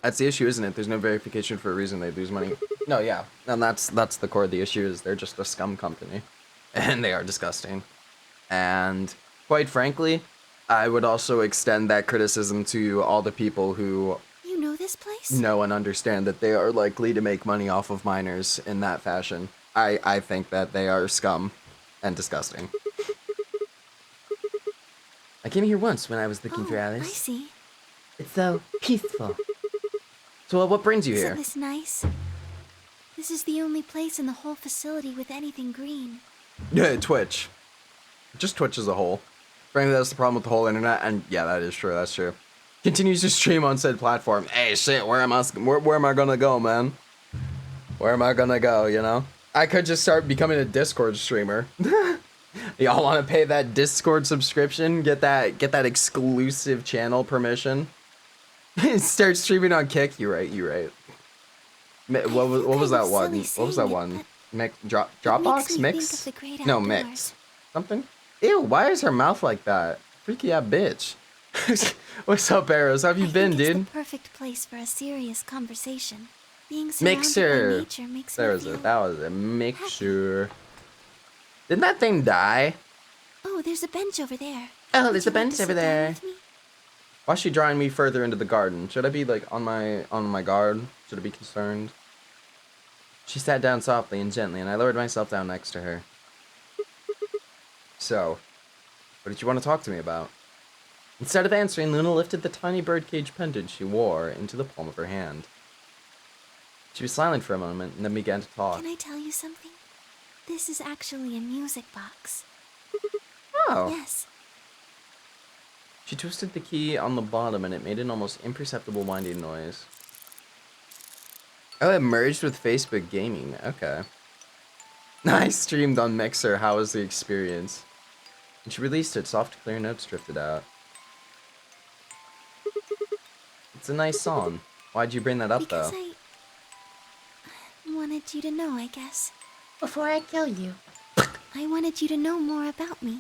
That's the issue, isn't it? There's no verification for a reason they lose money. No, yeah. And that's the core of the issue, is they're just a scum company. And they are disgusting. And quite frankly, I would also extend that criticism to all the people who You know this place? know and understand that they are likely to make money off of minors in that fashion. I think that they are scum and disgusting. I came here once when I was looking for I Alice. see. It's so peaceful. So what brings you Isn't here? this nice? This is the only place in the whole facility with anything green. Yeah, Twitch. Just Twitch as a whole. Frankly, that's the problem with the whole internet, and yeah, that is true, that's true. Continues to stream on said platform. Hey, shit, where am I gonna go, man? Where am I gonna go, you know? I could just start becoming a Discord streamer. Y'all want to pay that Discord subscription? Get that exclusive channel permission? Start streaming on Kick. You're right. What was that one? What was that one? Dropbox? Mix? No, Mix. Something? Ew, why is her mouth like that? Freaky ass bitch. What's up, Arrows? How have you been, dude? It's the perfect place for a serious conversation. Being surrounded Mixer. by nature makes That me was feel... that was a mixer. Didn't that thing die? Oh, there's a bench over there. Oh, Would there's you a like to bench sit over down there. with me? Why is she drawing me further into the garden? Should I be like on my guard? Should I be concerned? She sat down softly and gently, and I lowered myself down next to her. So, what did you want to talk to me about? Instead of answering, Luna lifted the tiny birdcage pendant she wore into the palm of her hand. She was silent for a moment and then began to talk. Can I tell you something? This is actually a music box. Oh. Yes. She twisted the key on the bottom and it made an almost imperceptible winding noise. Oh, it merged with Facebook Gaming. Okay. I streamed on Mixer. How was the experience? When she released it, soft, clear notes drifted out. It's a nice song. Why'd you bring that up, Because though? I wanted you to know, I guess. Before I kill you. I wanted you to know more about me.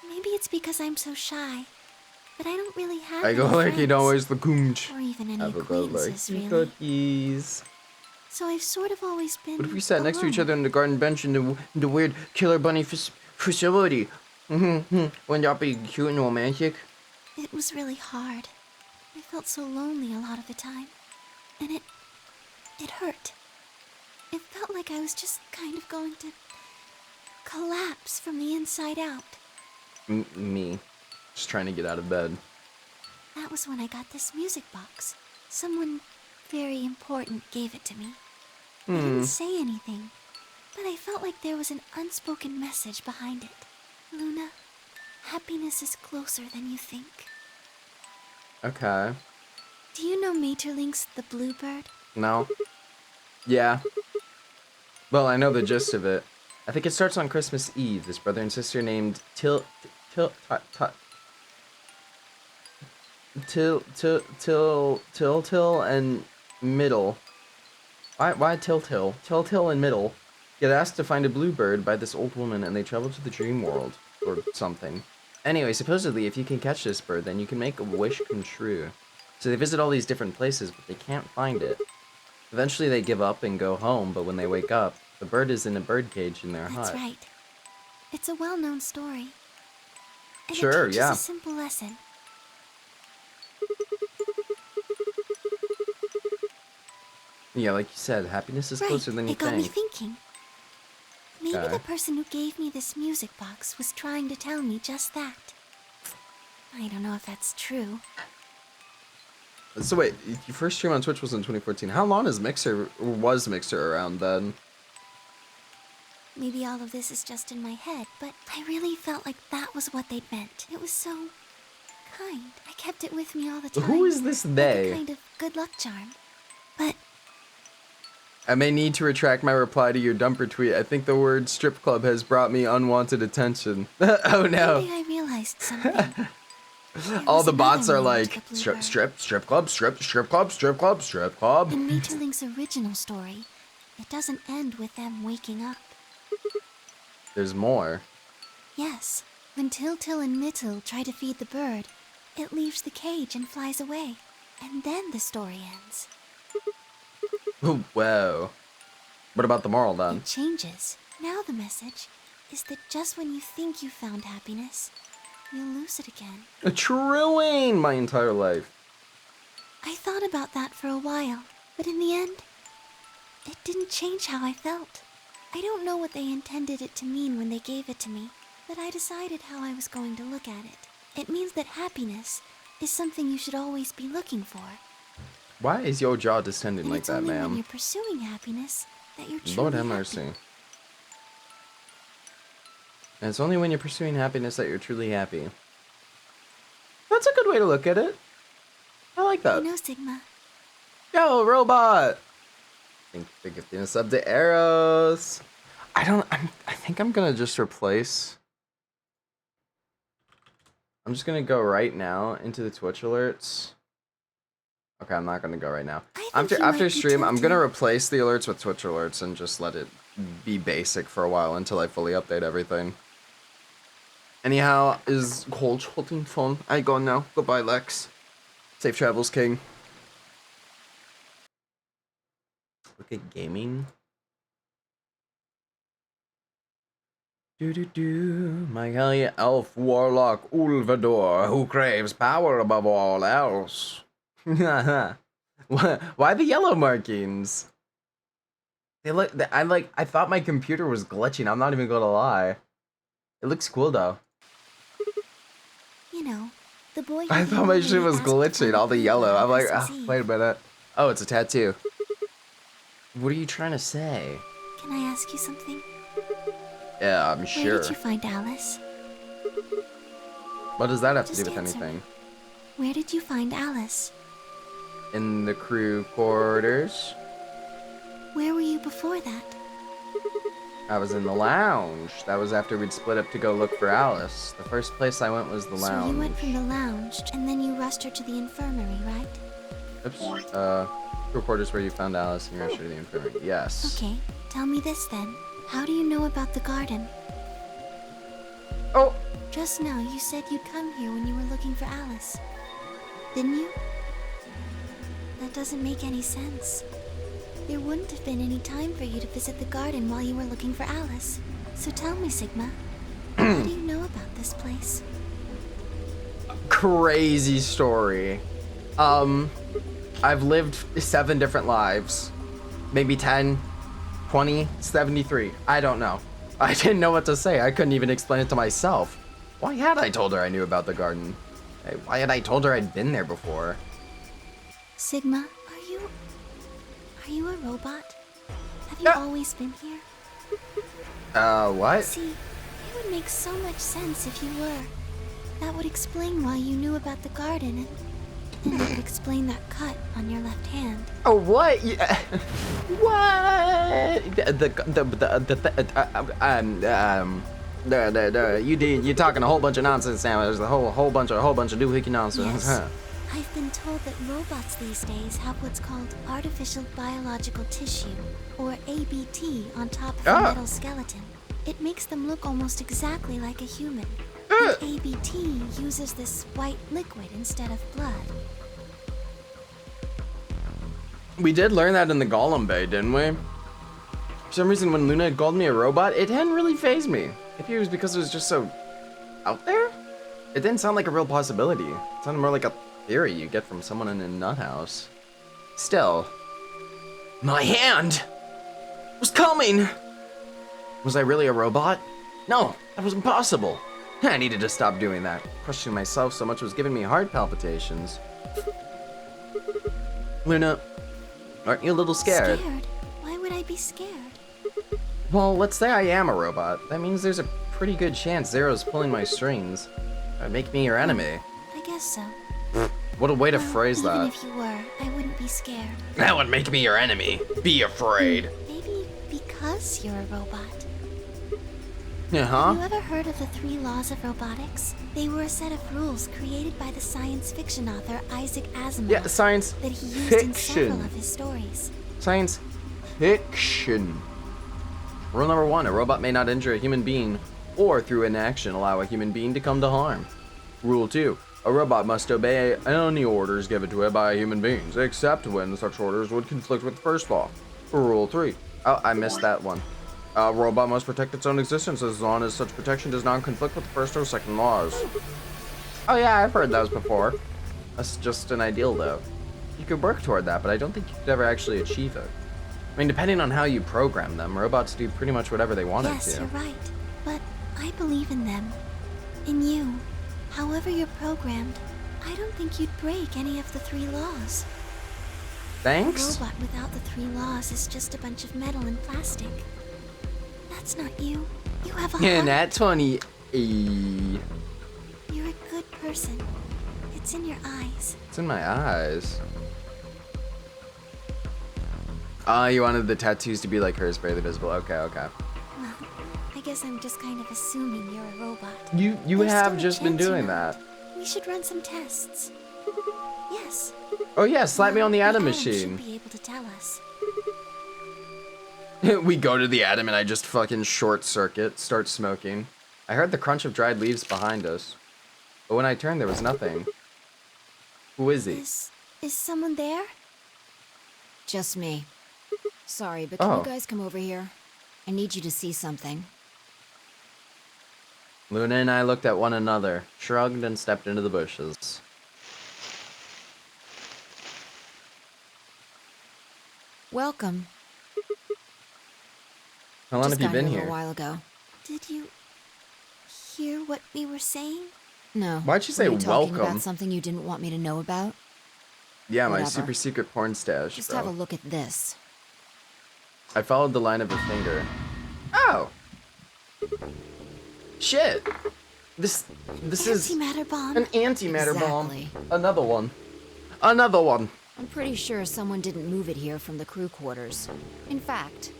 Maybe it's because I'm so shy, but I don't really have I any go like you friends, always the coonch. or even any I go like acquaintances, really. cookies. So I've sort of always been What if we sat next to each alone. other on the garden bench in the weird killer bunny facility? Wouldn't that be cute and romantic? It was really hard. I felt so lonely a lot of the time. And it hurt. It felt like I was just kind of going to collapse from the inside out. Me. Just trying to get out of bed. That was when I got this music box. Someone very important gave it to me. I didn't say anything, but I felt like there was an unspoken message behind it. Luna, happiness is closer than you think. Okay. Do you know Maeterlinck's The Bluebird? No. Yeah. Well, I know the gist of it. I think it starts on Christmas Eve. This brother and sister named Till and Middle. Why Till and Middle get asked to find a bluebird by this old woman, and they travel to the dream world or something. Anyway, supposedly if you can catch this bird, then you can make a wish come true. So they visit all these different places, but they can't find it. Eventually they give up and go home, but when they wake up, the bird is in a birdcage in their That's hut. right. It's a well-known story. And Sure, it teaches yeah. a simple lesson. Yeah, like you said, happiness is closer than you It got me think. thinking. Maybe Okay. the person who gave me this music box was trying to tell me just that. I don't know if that's true. So wait, your first stream on Twitch was in 2014. How long was Mixer around then? Maybe all of this is just in my head, but I really felt like that was what they'd meant. It was so kind. I kept it with me all the time. Who is this like they? a kind of good luck charm. But I may need to retract my reply to your dumper tweet. I think the word strip club has brought me unwanted attention. Oh no. maybe I realized something. There All was the bots another are meaning like to the strip Bluebird. club. In Maeterlinck's original story, it doesn't end with them waking up. There's more. Yes, when Till and Mittel try to feed the bird, it leaves the cage and flies away. And then the story ends. Whoa. What about the moral then? It changes. Now the message is that just when you think you found happiness, you lose it again. Truing my entire life. I thought about that for a while, but in the end, it didn't change how I felt. I don't know what they intended it to mean when they gave it to me, but I decided how I was going to look at it. It means that happiness is something you should always be looking for. Why is your jaw distended And like it's that, only when ma'am? you're pursuing happiness that you're truly Lord have happy. mercy. And it's only when you're pursuing happiness that you're truly happy. That's a good way to look at it. I like that. You know, Sigma, Yo, robot! Thank you for gifting us up to arrows. I think I'm gonna just replace. I'm just gonna go right now into the Twitch alerts. Okay, I'm not gonna go right now. After stream, I'm gonna replace the alerts with Twitch alerts and just let it be basic for a while until I fully update everything. Anyhow, is Cold holding phone? I go now. Goodbye, Lex. Safe travels, King. Look at gaming. My Hellion Elf Warlock Ulvador, who craves power above all else. Why the yellow markings? They look. I thought my computer was glitching. I'm not even gonna lie. It looks cool though. you know, the boy who I thought my shit was asked for glitching. All the yellow. I'm like, Christmas oh, Eve. wait a minute. Oh, it's a tattoo. What are you trying to say? Can I ask you something? Yeah, I'm Where sure. did you find Alice? What does that have to Just do with answer anything? me. Where did you find Alice? In the crew quarters. Where were you before that? I was in the lounge. That was after we'd split up to go look for Alice. The first place I went was the lounge. So you went from the lounge, and then you rushed her to the infirmary, right? Oops. Crew quarters where you found Alice and rushed her to the infirmary. Yes. Okay, tell me this then. How do you know about the garden? Oh! Just now you said you'd come here when you were looking for Alice. Didn't you? That doesn't make any sense. There wouldn't have been any time for you to visit the garden while you were looking for Alice. So tell me, Sigma, what do you know about this place? Crazy story. I've lived 7 different lives. Maybe 10, 20, 73. I don't know. I didn't know what to say. I couldn't even explain it to myself. Why had I told her I knew about the garden? Hey, why had I told her I'd been there before? Sigma, are you a robot? Have you always been here? What? See, it would make so much sense if you were. That would explain why you knew about the garden, and it would explain that cut on your left hand. Oh, what? Yeah. What? You're talking a whole bunch of nonsense, Sam. There's a whole bunch of doohickey nonsense. Yes. I've been told that robots these days have what's called artificial biological tissue, or ABT, on top of a metal skeleton. It makes them look almost exactly like a human. And ABT uses this white liquid instead of blood. We did learn that in the Golem Bay, didn't we? For some reason, when Luna had called me a robot, it hadn't really fazed me. Maybe it was because it was just so out there? It didn't sound like a real possibility. It sounded more like a theory you get from someone in a nut house. Still, my hand was coming. Was I really a robot? No, that was impossible. I needed to stop doing that. Questioning myself so much was giving me heart palpitations. Luna, aren't you a little scared? Scared? Why would I be scared? Well, let's say I am a robot. That means there's a pretty good chance Zero's pulling my strings. That'd make me your enemy. I guess so. What a way to phrase Even that. if you were, I wouldn't be scared. That would make me your enemy. Be afraid. Maybe because you're a robot. Uh-huh. Have you ever heard of the 3 laws of robotics? They were a set of rules created by the science fiction author Isaac Asimov. Yeah, science that he used in several fiction. of his stories. Science fiction. Rule number 1, a robot may not injure a human being or through inaction allow a human being to come to harm. Rule 2, a robot must obey any orders given to it by human beings, except when such orders would conflict with the first law. Rule 3, oh, I missed that one. A robot must protect its own existence as long as such protection does not conflict with the first or second laws. Oh yeah, I've heard those before. That's just an ideal though. You could work toward that, but I don't think you could ever actually achieve it. I mean, depending on how you program them, robots do pretty much whatever they wanted to. Yes, you're right. But I believe in them. In you. However you're programmed, I don't think you'd break any of the 3 laws. Thanks? A robot without the 3 laws is just a bunch of metal and plastic. That's not you. You have a Yeah, heart. Nat 20. You're a good person. It's in your eyes. It's in my eyes. Ah, you wanted the tattoos to be like hers, barely visible. Okay, okay. Well, I guess I'm just kind of assuming you're a robot. You There's have still a just been chance, you doing know. that. We should run some tests. Yes. Oh yeah, slap me on the Atom Atom machine. should be able to tell us. We go to the Atom and I just fucking short circuit, start smoking. I heard the crunch of dried leaves behind us. But when I turned, there was nothing. Who is he? Is someone there? Just me. Sorry, but can Oh. you guys come over here? I need you to see something. Luna and I looked at one another, shrugged, and stepped into the bushes. Welcome. How long Just have you got been here a here? little while ago. Did you hear what we were saying? No. Why'd you say Were you talking welcome? about something you didn't want me to know about? Yeah, my Whatever. super secret porn stash, Just bro. have a look at this. I followed the line of her finger. Oh! Shit! This is Antimatter bomb. an antimatter bomb. Exactly. Another one. Another one. I'm pretty sure someone didn't move it here from the crew quarters. In fact,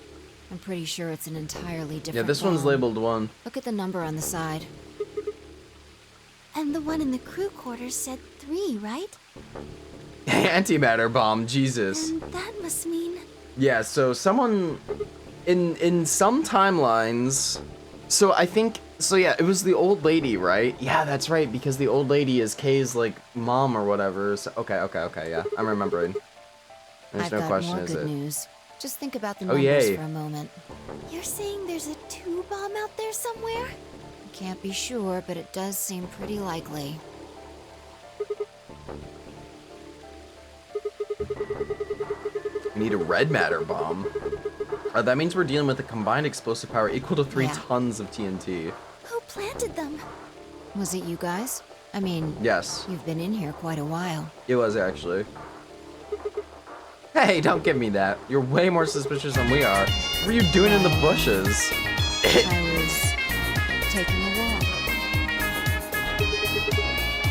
I'm pretty sure it's an entirely different Yeah, this one's bomb. labeled 1. Look at the number on the side. And the one in the crew quarters said 3, right? Antimatter bomb, Jesus. And that must mean... Yeah, so someone in some timelines, so I think, so yeah, it was the old lady, right? Yeah, that's right, because the old lady is Kay's like mom or whatever. So, okay, yeah, I'm remembering. There's I've no got question, more is good it? news. Just think about the Oh, numbers yay. for a moment. You're saying there's a 2 bomb out there somewhere? Can't be sure, but it does seem pretty likely. We need a red matter bomb. That means we're dealing with a combined explosive power equal to 3 Yeah. tons of TNT. Who planted them? Was it you guys? I mean, Yes, you've been in here quite a while. it was actually. Hey, don't give me that. You're way more suspicious than we are. What were you doing in the bushes? I was taking a walk.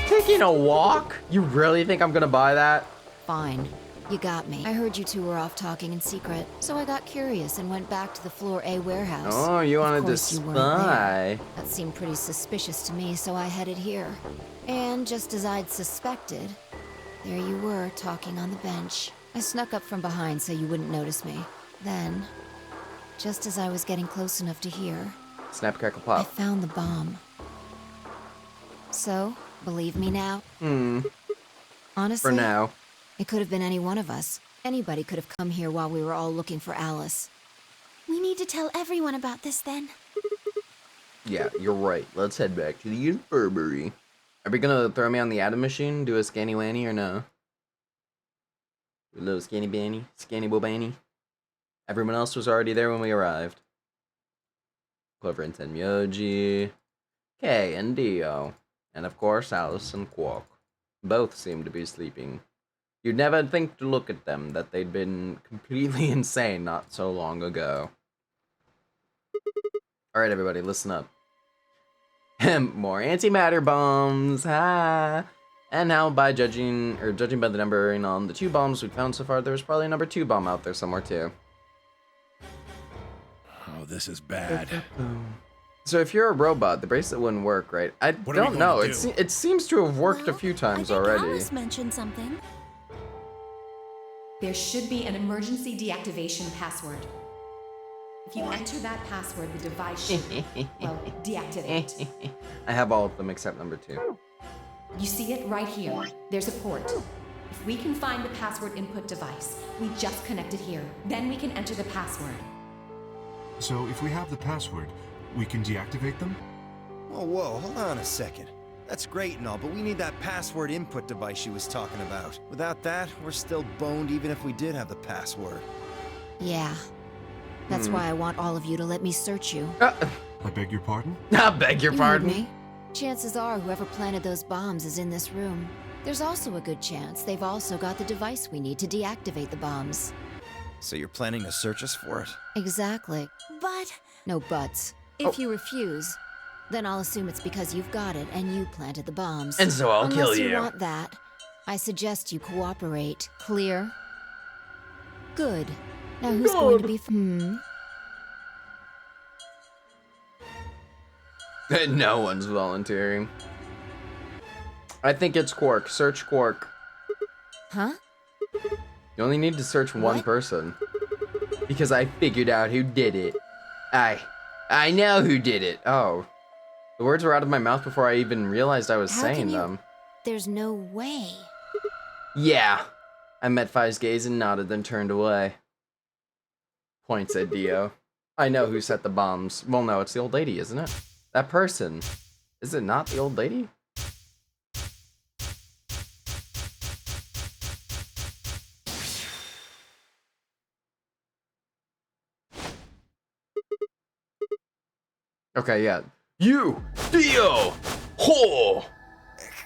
Taking a walk? You really think I'm gonna buy that? Fine. You got me. I heard you two were off talking in secret, so I got curious and went back to the Floor A warehouse. Oh, you Of wanted to course you weren't there. spy. That seemed pretty suspicious to me, so I headed here. And just as I'd suspected, there you were, talking on the bench. I snuck up from behind so you wouldn't notice me. Then, just as I was getting close enough to hear, Snap, crackle, I pop. found the bomb. So, believe me now? Honestly, For now. it could have been any one of us. Anybody could have come here while we were all looking for Alice. We need to tell everyone about this then. Yeah, you're right. Let's head back to the infirmary. Are we gonna throw me on the Atom machine, do a scanny lanny, or no? Do a little scanny banny, scanny bobanny. Everyone else was already there when we arrived. Clover and Tenmyoji, Kay and Dio, and of course Alice and Quark. Both seemed to be sleeping. You'd never think to look at them that they'd been completely insane not so long ago. Alright everybody, listen up. More antimatter bombs, ha! And now by judging by the numbering on the 2 bombs we found so far, there's probably a number 2 bomb out there somewhere too. Oh, this is bad. So if you're a robot, the bracelet wouldn't work, right? I What are we don't know. going It, to do? it seems to have worked a Well, few times I think already. Alice mentioned something. There should be an emergency deactivation password. If you enter that password, the device should, well, deactivate. I have all of them except number 2. You see it right here. There's a port. If we can find the password input device, we just connect it here. Then we can enter the password. So if we have the password, we can deactivate them? Oh, whoa, hold on a second. That's great and all, but we need that password input device she was talking about. Without that, we're still boned even if we did have the password. Yeah. That's why I want all of you to let me search you. I beg your pardon? I beg your You heard pardon. me. Chances are whoever planted those bombs is in this room. There's also a good chance they've also got the device we need to deactivate the bombs. So you're planning to search us for it? Exactly. But No buts. If you refuse, then I'll assume it's because you've got it and you planted the bombs. And so I'll Unless kill you you. want that, I suggest you cooperate. Clear? Good. Now who's going to be No one's volunteering. I think it's Quark. Search Quark. Huh? You only need to search one What? person. Because I figured out who did it. I know who did it. Oh. The words were out of my mouth before I even realized I was How saying can you- them. There's no way. Yeah. I met Fi's gaze and nodded, then turned away. Points at Dio. I know who set the bombs. Well, no, it's the old lady, isn't it? That person. Is it not the old lady? Okay, yeah. You! Dio! Ho!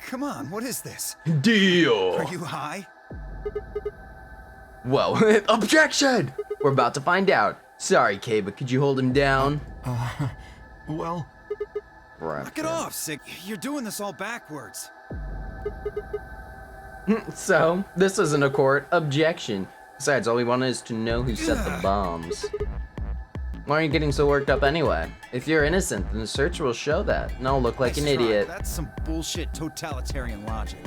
Come on, what is this? Dio! Are you high? Well, objection! We're about to find out. Sorry, Kay, but could you hold him down? Well, Knock it off, Sig. You're doing this all backwards. So, this isn't a court. Objection. Besides, all we want is to know who set the bombs. Why are you getting so worked up anyway? If you're innocent, then the search will show that, and I'll look like an Nice try. idiot. That's some bullshit totalitarian logic.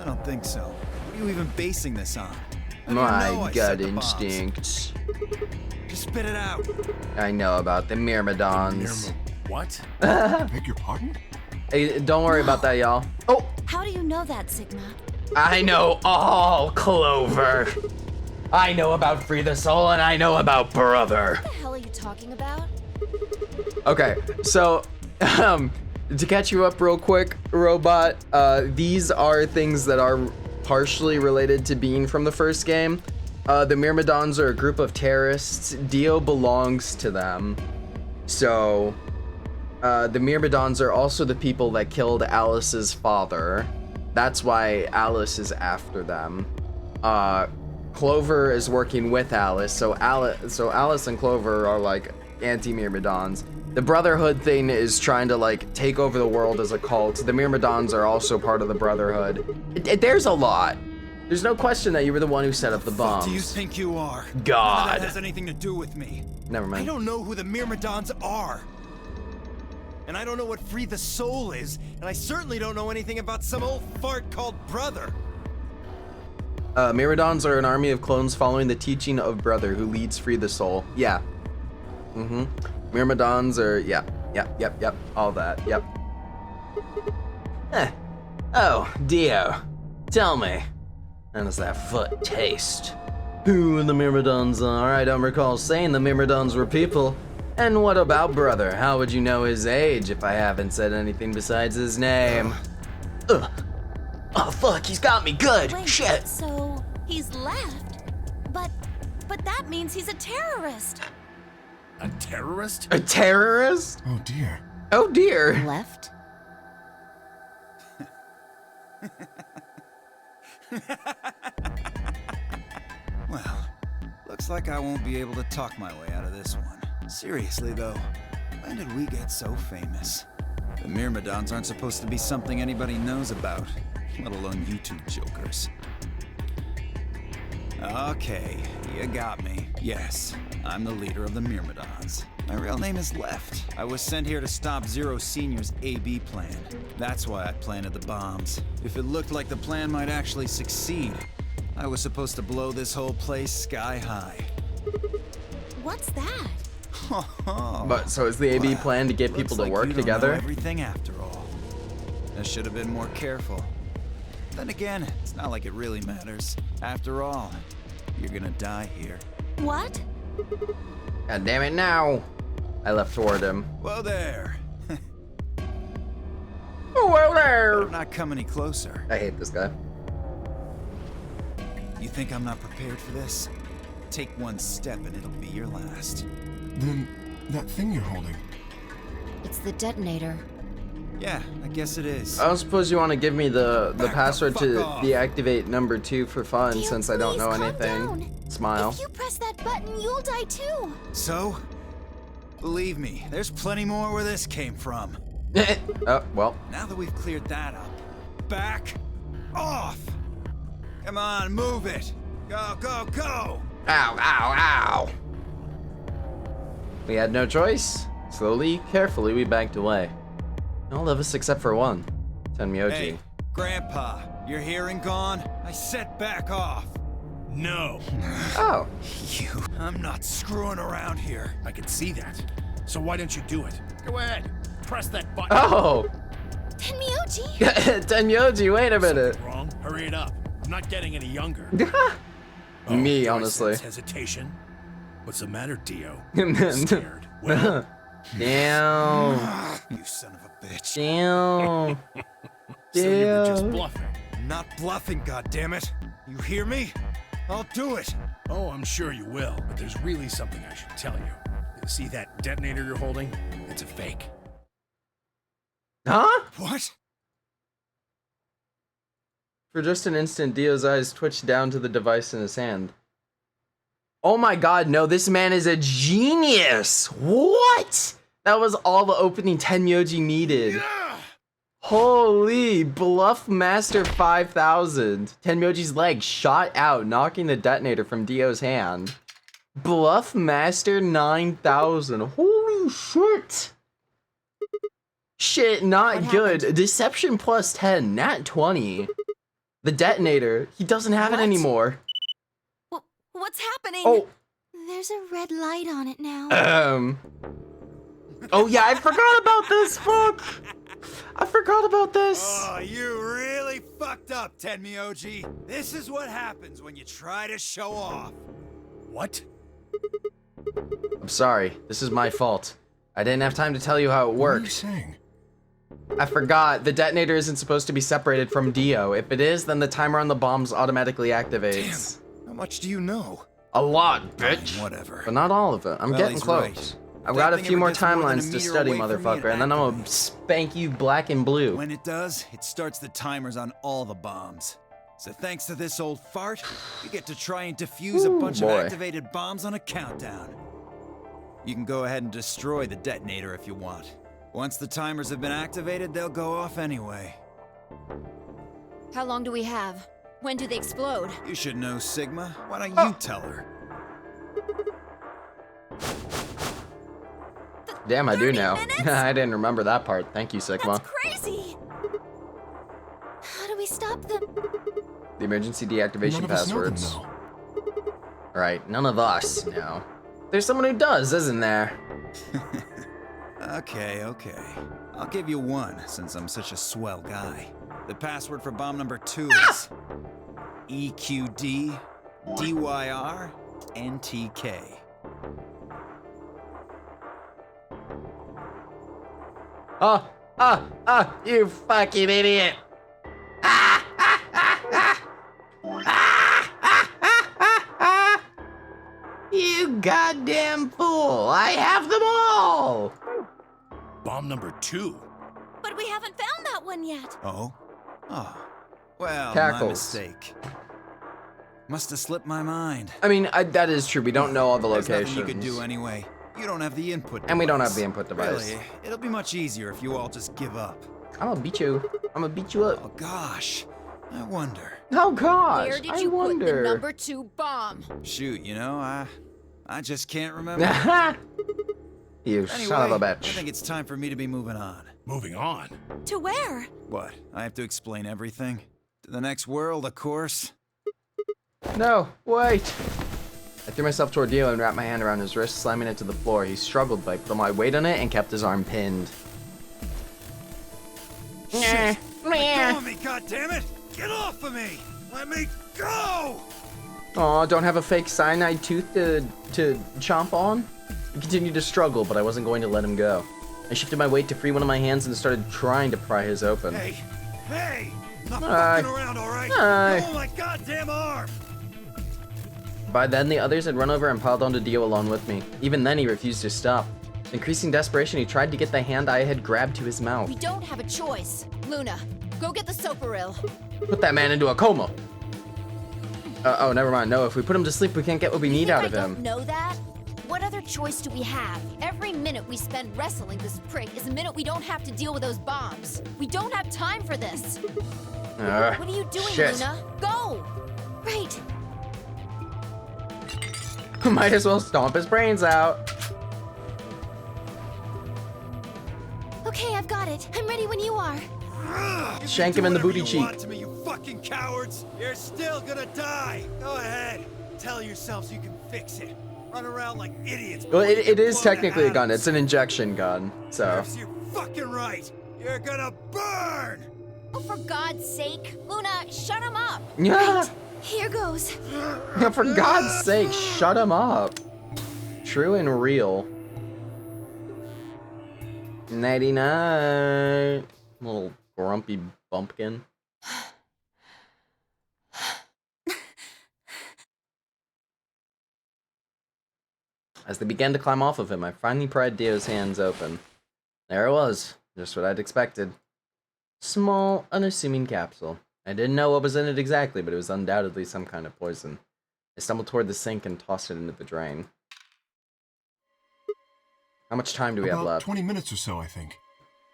I don't think so. What are you even basing this on? How do you know My I set gut the bombs? instincts. Just spit it out. I know about the Myrmidons. What? beg your pardon? Hey, don't worry about that, y'all. Oh, how do you know that, Sigma? I know all, Clover. I know about Free the Soul, and I know about Brother. What the hell are you talking about? Okay, so, to catch you up real quick, Robot, these are things that are partially related to being from the first game. The Myrmidons are a group of terrorists. Dio belongs to them. So, the Myrmidons are also the people that killed Alice's father. That's why Alice is after them. Clover is working with Alice, so Alice and Clover are like anti-Myrmidons. The Brotherhood thing is trying to like take over the world as a cult. The Myrmidons are also part of the Brotherhood. There's a lot. There's no question that you were the one who set up the bombs. What do you think you are? None of God. that has anything to do with me. Never I mind. don't know who the Myrmidons are. And I don't know what Free the Soul is, and I certainly don't know anything about some old fart called Brother. Myrmidons are an army of clones following the teaching of Brother, who leads Free the Soul. Yeah. Myrmidons are, yep, all that, yep. Oh, Dio, tell me, how does that foot taste? Who the Myrmidons are? I don't recall saying the Myrmidons were people. And what about Brother? How would you know his age if I haven't said anything besides his name? Ugh. Oh, fuck, he's got me good. Wait, Shit. so he's left? But that means he's a terrorist. A terrorist? A terrorist? Oh dear. Oh dear. Left? Well, looks like I won't be able to talk my way out of this one. Seriously though, when did we get so famous? The Myrmidons aren't supposed to be something anybody knows about, let alone you two jokers. Okay, you got me. Yes, I'm the leader of the Myrmidons. My real name is Left. I was sent here to stop Zero Senior's AB plan. That's why I planted the bombs. If it looked like the plan might actually succeed, I was supposed to blow this whole place sky high. What's that? But so is the AB Well, plan to get looks people to like work you don't together? know everything after all. I should have been more careful. Then again, it's not like it really matters. After all, you're gonna die here. What? God damn it now. I left toward him. Whoa there. Well there. Better not come any closer. I hate this guy. You think I'm not prepared for this? Take one step and it'll be your last. Then, that thing you're holding. It's the detonator. Yeah, I guess it is. I don't suppose you want to give me the Back password the to fuck off. deactivate number 2 for fun, Dio, since I don't know please calm anything. down. Smile. If you press that button, you'll die too. So? Believe me, there's plenty more where this came from. Oh, well. Now that we've cleared that up, back off! Come on, move it! Go, go, go! Ow, ow, ow! We had no choice. Slowly, carefully, we backed away. All of us except for one. Tenmyoji. Hey, Grandpa, your hearing gone? I said back off! No. Oh. You, I'm not screwing around here. I can see that. So why don't you do it? Go ahead. Press that button. Oh! Tenmyoji! Tenmyoji, wait a minute. Something wrong? Hurry it up. I'm not getting any younger. Me, do I honestly. sense hesitation. What's the matter, Dio? Damn. Scared. Well, Damn. You son of a bitch. Damn. so you were just Damn. bluffing. Not bluffing, goddammit. You hear me? I'll do it. Oh, I'm sure you will, but there's really something I should tell you. See that detonator you're holding? It's a fake. Huh? What? For just an instant, Dio's eyes twitched down to the device in his hand. Oh my god, no, this man is a genius! What? That was all the opening Tenmyoji needed. Yeah! Holy, Bluff Master 5000. Tenmyoji's leg shot out, knocking the detonator from Dio's hand. Bluff Master 9000. Holy shit! Shit, not What good. happened? Deception plus 10, nat 20. The detonator, he doesn't have it What? anymore. What's happening? Oh, There's a red light on it now. Oh yeah, I forgot about this, fuck! I forgot about this. Oh, you really fucked up, Tenmyoji. This is what happens when you try to show off. What? I'm sorry, this is my fault. I didn't have time to tell you how it What are you works. saying? I forgot, the detonator isn't supposed to be separated from Dio. If it is, then the timer on the bombs automatically activates. How much do you know? A lot, bitch. Whatever. But not all of it. I'm Well, getting he's close. right. I've That got a thing few ever more gets more than a timelines to meter study, away from me, it motherfucker, and then I'm gonna activates. spank you black and blue. When it does, it starts the timers on all the bombs. So thanks to this old fart, you get to try and defuse a Ooh, bunch boy. of activated bombs on a countdown. You can go ahead and destroy the detonator if you want. Once the timers have been activated, they'll go off anyway. How long do we have? When do they explode? You should know, Sigma. Why don't you tell her? Damn, I do 30 know. minutes? I didn't remember that part. Thank you, Sigma. That's crazy! How do we stop them? The emergency deactivation None of us know them, passwords. though. Alright, none of us know. There's someone who does, isn't there? Okay, okay. I'll give you one, since I'm such a swell guy. The password for bomb number 2 is EQD DYR NTK. You fucking idiot! You goddamn fool! I have them all! Bomb number 2? But we haven't found that one yet. Oh? Oh. Well, my Cackles. mistake. Must have slipped my mind. I mean, that is true. We don't know all the There's locations. nothing you can do anyway. You don't have the input device. And we don't have the input device. Really, it'll be much easier if you all just give up. I'm gonna beat you. I'm gonna beat you up. Oh gosh, I wonder. Oh gosh, Where did I you put the wonder. number 2 bomb? Shoot, you know, I just can't remember. You Anyway, son of a I bitch. think it's time for me to be moving on. Moving on. To where? What? I have to explain everything? To the next world, of course. No, wait. I threw myself toward Dio and wrapped my hand around his wrist, slamming it to the floor. He struggled, but I put my weight on it and kept his arm pinned. Shit! Let go of me, goddammit! Get off of me! Let me go! Aw, don't have a fake cyanide tooth to chomp on? He continued to struggle, but I wasn't going to let him go. I shifted my weight to free one of my hands and started trying to pry his open. Hey! Hey! Not Hi. fucking around, alright? Hi. Oh my goddamn arm! By then, the others had run over and piled onto Dio along with me. Even then, he refused to stop. With increasing desperation, he tried to get the hand I had grabbed to his mouth. We don't have a choice. Luna, go get the Soparil. Put that man into a coma. Oh, never mind. No, if we put him to sleep, we can't get what we need out of I him. don't know that. What other choice do we have? Every minute we spend wrestling this prick is a minute we don't have to deal with those bombs. We don't have time for this. What are you doing, shit. Luna? Go! Right. Might as well stomp his brains out. Okay, I've got it. I'm ready when you are. Shank him in the booty cheek. To me, you fucking cowards! You're still gonna die! Go ahead! Tell yourselves you can fix it. Run around like idiots. Well, it before you is blow technically to a gun. atoms. It's an injection gun, so. You're fucking right! You're gonna burn! Oh, for God's sake. Luna, shut him up. Yeah. Right. Here goes. For God's sake, shut him up. True and real. 99. Little grumpy bumpkin. As they began to climb off of him, I finally pried Dio's hands open. There it was, just what I'd expected. Small, unassuming capsule. I didn't know what was in it exactly, but it was undoubtedly some kind of poison. I stumbled toward the sink and tossed it into the drain. How much time do we have About left? 20 minutes or so, I think.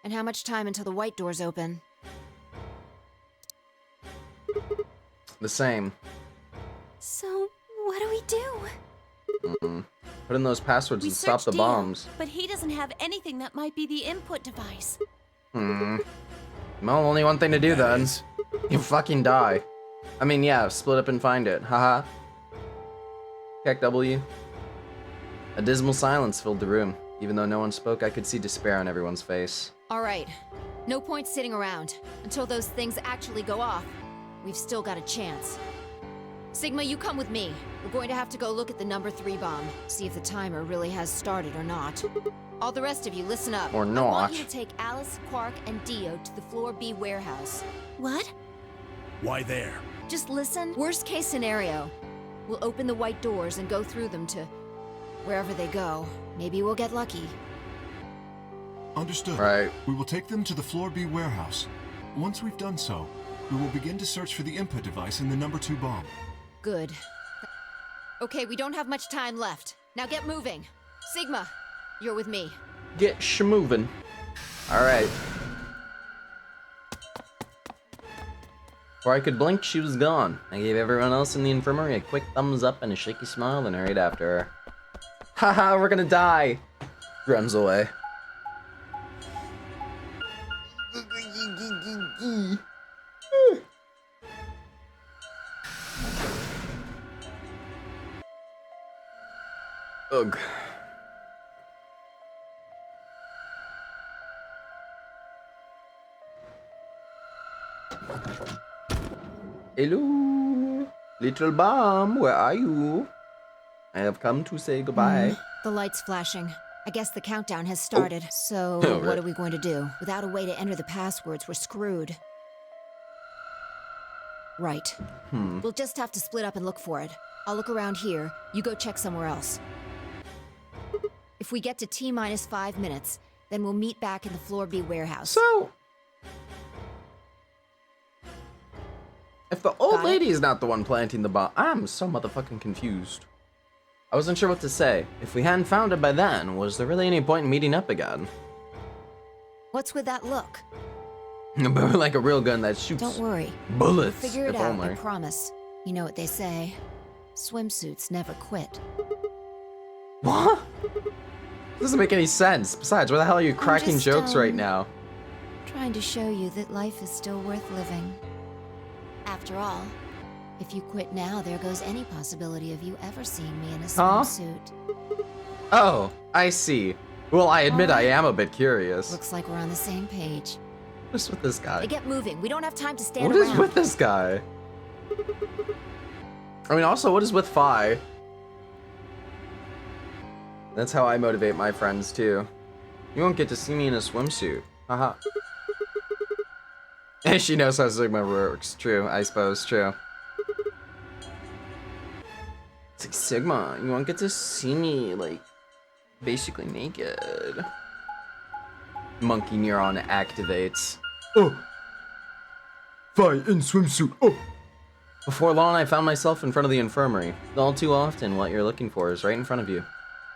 And how much time until the white doors open? The same. So, what do we do? Put in those passwords We and stop the searched Dio, bombs. but he doesn't have anything that might be the input device. Well, only one thing to do then. You fucking die. I mean, yeah, split up and find it. Haha. Check W. A dismal silence filled the room. Even though no one spoke, I could see despair on everyone's face. All right. No point sitting around. Until those things actually go off, we've still got a chance. Sigma, you come with me. We're going to have to go look at the number 3 bomb, see if the timer really has started or not. All the rest of you, listen up. Or I not. want you to take Alice, Quark, and Dio to the Floor B warehouse. What? Why there? Just listen. Worst case scenario. We'll open the white doors and go through them to wherever they go. Maybe we'll get lucky. Understood. Right. We will take them to the Floor B warehouse. Once we've done so, we will begin to search for the input device in the number 2 bomb. Good. Okay, we don't have much time left. Now get moving. Sigma, you're with me. Get schmovin'. Alright. Before I could blink, she was gone. I gave everyone else in the infirmary a quick thumbs up and a shaky smile and hurried after her. Haha, we're gonna die! Runs away. Ugh. Hello, little bomb, where are you? I have come to say goodbye. The light's flashing. I guess the countdown has started. So, Oh, right. what are we going to do? Without a way to enter the passwords, we're screwed. Right. We'll just have to split up and look for it. I'll look around here. You go check somewhere else. If we get to T-minus 5 minutes, then we'll meet back in the Floor B warehouse. So, if the old Got it? lady is not the one planting the bomb, I'm so motherfucking confused. I wasn't sure what to say. If we hadn't found it by then, was there really any point in meeting up again? What's with that look? But like a real gun that shoots Don't worry. bullets, Figure it if out, only. I promise. You know what they say. Swimsuits never quit. What? Doesn't make any sense. Besides, where the hell are you cracking just, jokes right now? Trying to show you that life is still worth living. After all, if you quit now, there goes any possibility of you ever seeing me in a Huh? swimsuit. Oh, I see. Well, I admit I am a bit curious. Looks like we're on the same page. What's with this guy? Hey, get moving. We don't have time to stand What around. is with this guy? I mean, also, what is with Phi? That's how I motivate my friends too. You won't get to see me in a swimsuit. Haha. She knows how Sigma works. True, I suppose. True. It's like, Sigma, you won't get to see me, like, basically naked. Monkey neuron activates. Oh! Fight in swimsuit. Oh! Before long, I found myself in front of the infirmary. All too often, what you're looking for is right in front of you.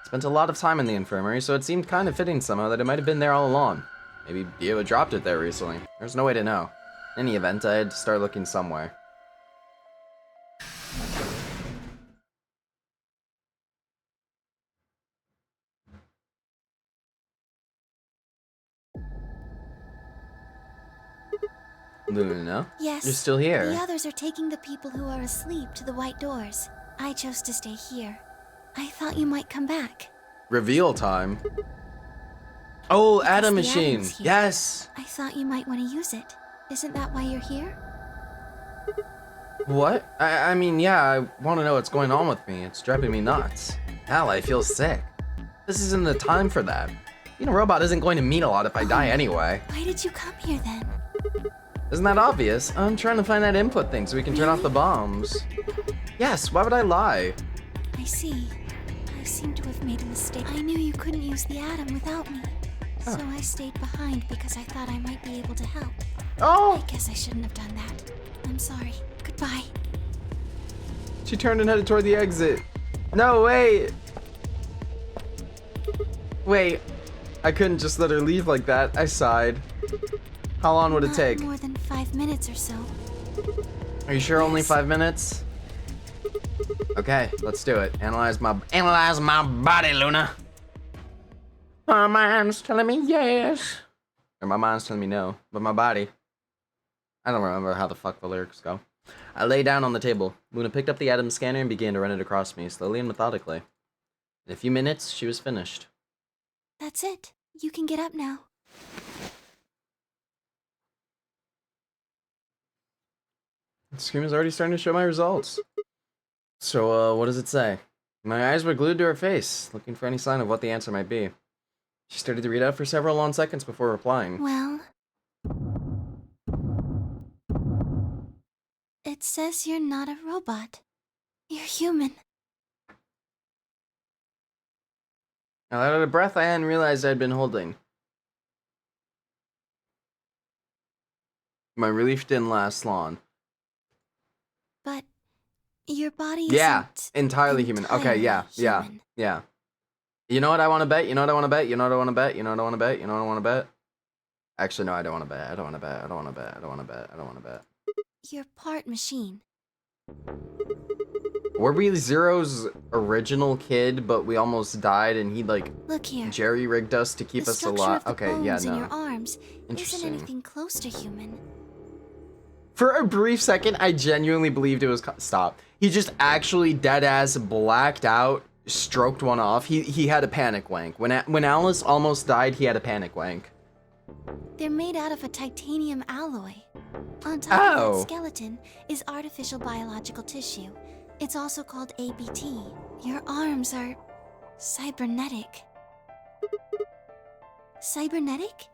Spent a lot of time in the infirmary, so it seemed kind of fitting somehow that it might have been there all along. Maybe Dio dropped it there recently. There's no way to know. In any event, I had to start looking somewhere. Luna? Yes. You're still here. The others are taking the people who are asleep to the white doors. I chose to stay here. I thought you might come back. Reveal time. Oh, Because Atom the Machine. Atom's here. Yes. I thought you might want to use it. Isn't that why you're here? What? I mean, yeah, I want to know what's going on with me. It's driving me nuts. Hell, I feel sick. This isn't the time for that. Being a robot isn't going to mean a lot if I die anyway. Why did you come here then? Isn't that obvious? I'm trying to find that input thing so we can turn off the bombs. Yes, why would I lie? I see. I seem to have made a mistake. I knew you couldn't use the atom without me. Oh. So I stayed behind because I thought I might be able to help. Oh! I guess I shouldn't have done that. I'm sorry. Goodbye. She turned and headed toward the exit. No, wait! Wait. I couldn't just let her leave like that. I sighed. How long would it take? Not more than 5 minutes or so. Are you sure only 5 minutes? Okay, let's do it. Analyze my body, Luna. My mind's telling me yes. Or my mind's telling me no, but my body. I don't remember how the fuck the lyrics go. I lay down on the table. Luna picked up the atom scanner and began to run it across me, slowly and methodically. In a few minutes, she was finished. That's it. You can get up now. The screen is already starting to show my results. So, what does it say? My eyes were glued to her face, looking for any sign of what the answer might be. She started to read out for several long seconds before replying. Well... It says you're not a robot. You're human. I let out a breath I hadn't realized I'd been holding. My relief didn't last long. But your body Yeah, isn't entirely human. Okay, yeah. You know what I want to bet? You know what I want to bet? You know what I want to bet? You know what I want to bet? You know what I want to bet? Actually, no, I don't want to bet. I don't want to bet. I don't want to bet. I don't want to bet. I don't want to bet. You're part machine. Were we Zero's original kid, but we almost died and he, like, Look here. jerry-rigged us to keep The us structure alive? of the Okay, yeah, bones in no. your arms isn't Interesting. anything close to human. For a brief second, I genuinely believed it was... Stop. He just actually dead-ass blacked out, stroked one off. He had a panic wank. When Alice almost died, he had a panic wank. They're made out of a titanium alloy. On top of that skeleton is artificial biological tissue. It's also called ABT. Your arms are... cybernetic. Cybernetic?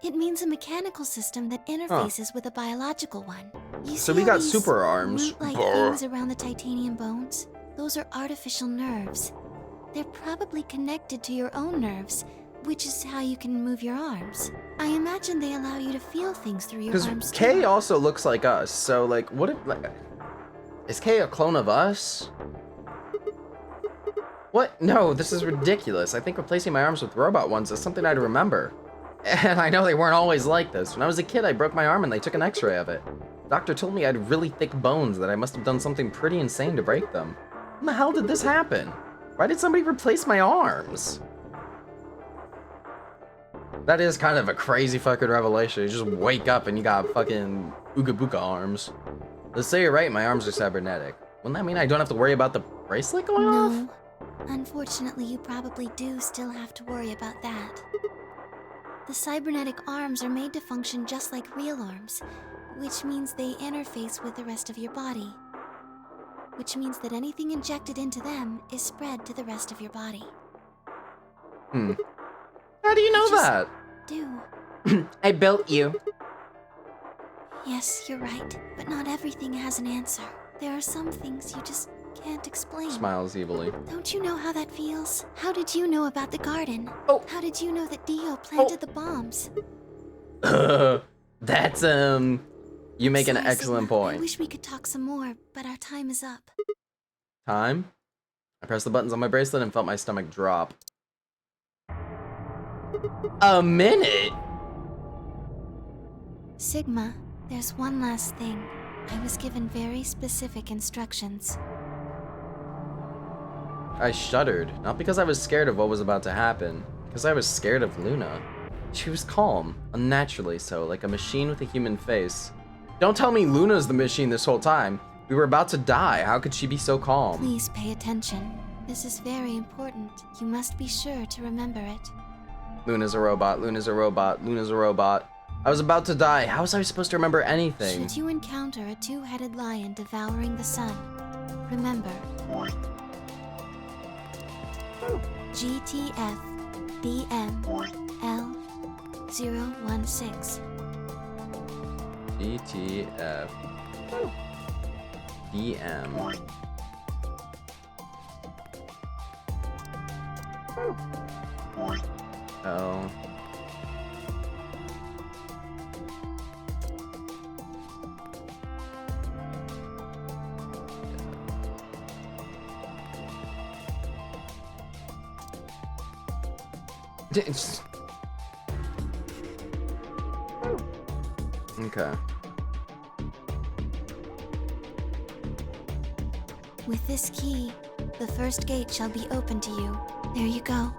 It means a mechanical system that interfaces with a biological one. You So see we got all these super arms. root-like things around the titanium bones? Those are artificial nerves. They're probably connected to your own nerves, which is how you can move your arms. I imagine they allow you to feel things through your arms. Because Kay also looks like us, so, like, what if, like... Is Kay a clone of us? What? No, this is ridiculous. I think replacing my arms with robot ones is something I'd remember. And I know they weren't always like this. When I was a kid, I broke my arm and they took an x-ray of it. The doctor told me I had really thick bones, that I must have done something pretty insane to break them. When the hell did this happen? Why did somebody replace my arms? That is kind of a crazy fucking revelation. You just wake up and you got fucking Ooga Booga arms. Let's say you're right, my arms are cybernetic. Wouldn't that mean I don't have to worry about the bracelet going off? No. Unfortunately, you probably do still have to worry about that. The cybernetic arms are made to function just like real arms, which means they interface with the rest of your body. Which means that anything injected into them is spread to the rest of your body. How do you know that? Do. I built you. Yes, you're right. But not everything has an answer. There are some things you just can't explain. Smiles evilly. Don't you know how that feels? How did you know about the garden? Oh. How did you know that Dio planted the bombs? That's, you make an Sorry, excellent Sigma. point. I wish we could talk some more, but our time is up. Time? I pressed the buttons on my bracelet and felt my stomach drop. A minute? Sigma, there's one last thing. I was given very specific instructions. I shuddered, not because I was scared of what was about to happen, because I was scared of Luna. She was calm, unnaturally so, like a machine with a human face. Don't tell me Luna's the machine this whole time. We were about to die. How could she be so calm? Please pay attention. This is very important. You must be sure to remember it. Luna's a robot, Luna's a robot, Luna's a robot. I was about to die. How was I supposed to remember anything? Should you encounter a two-headed lion devouring the sun, remember. GTF BM L016. GTF BM. Oh. Okay. With this key, the first gate shall be open to you. There you go.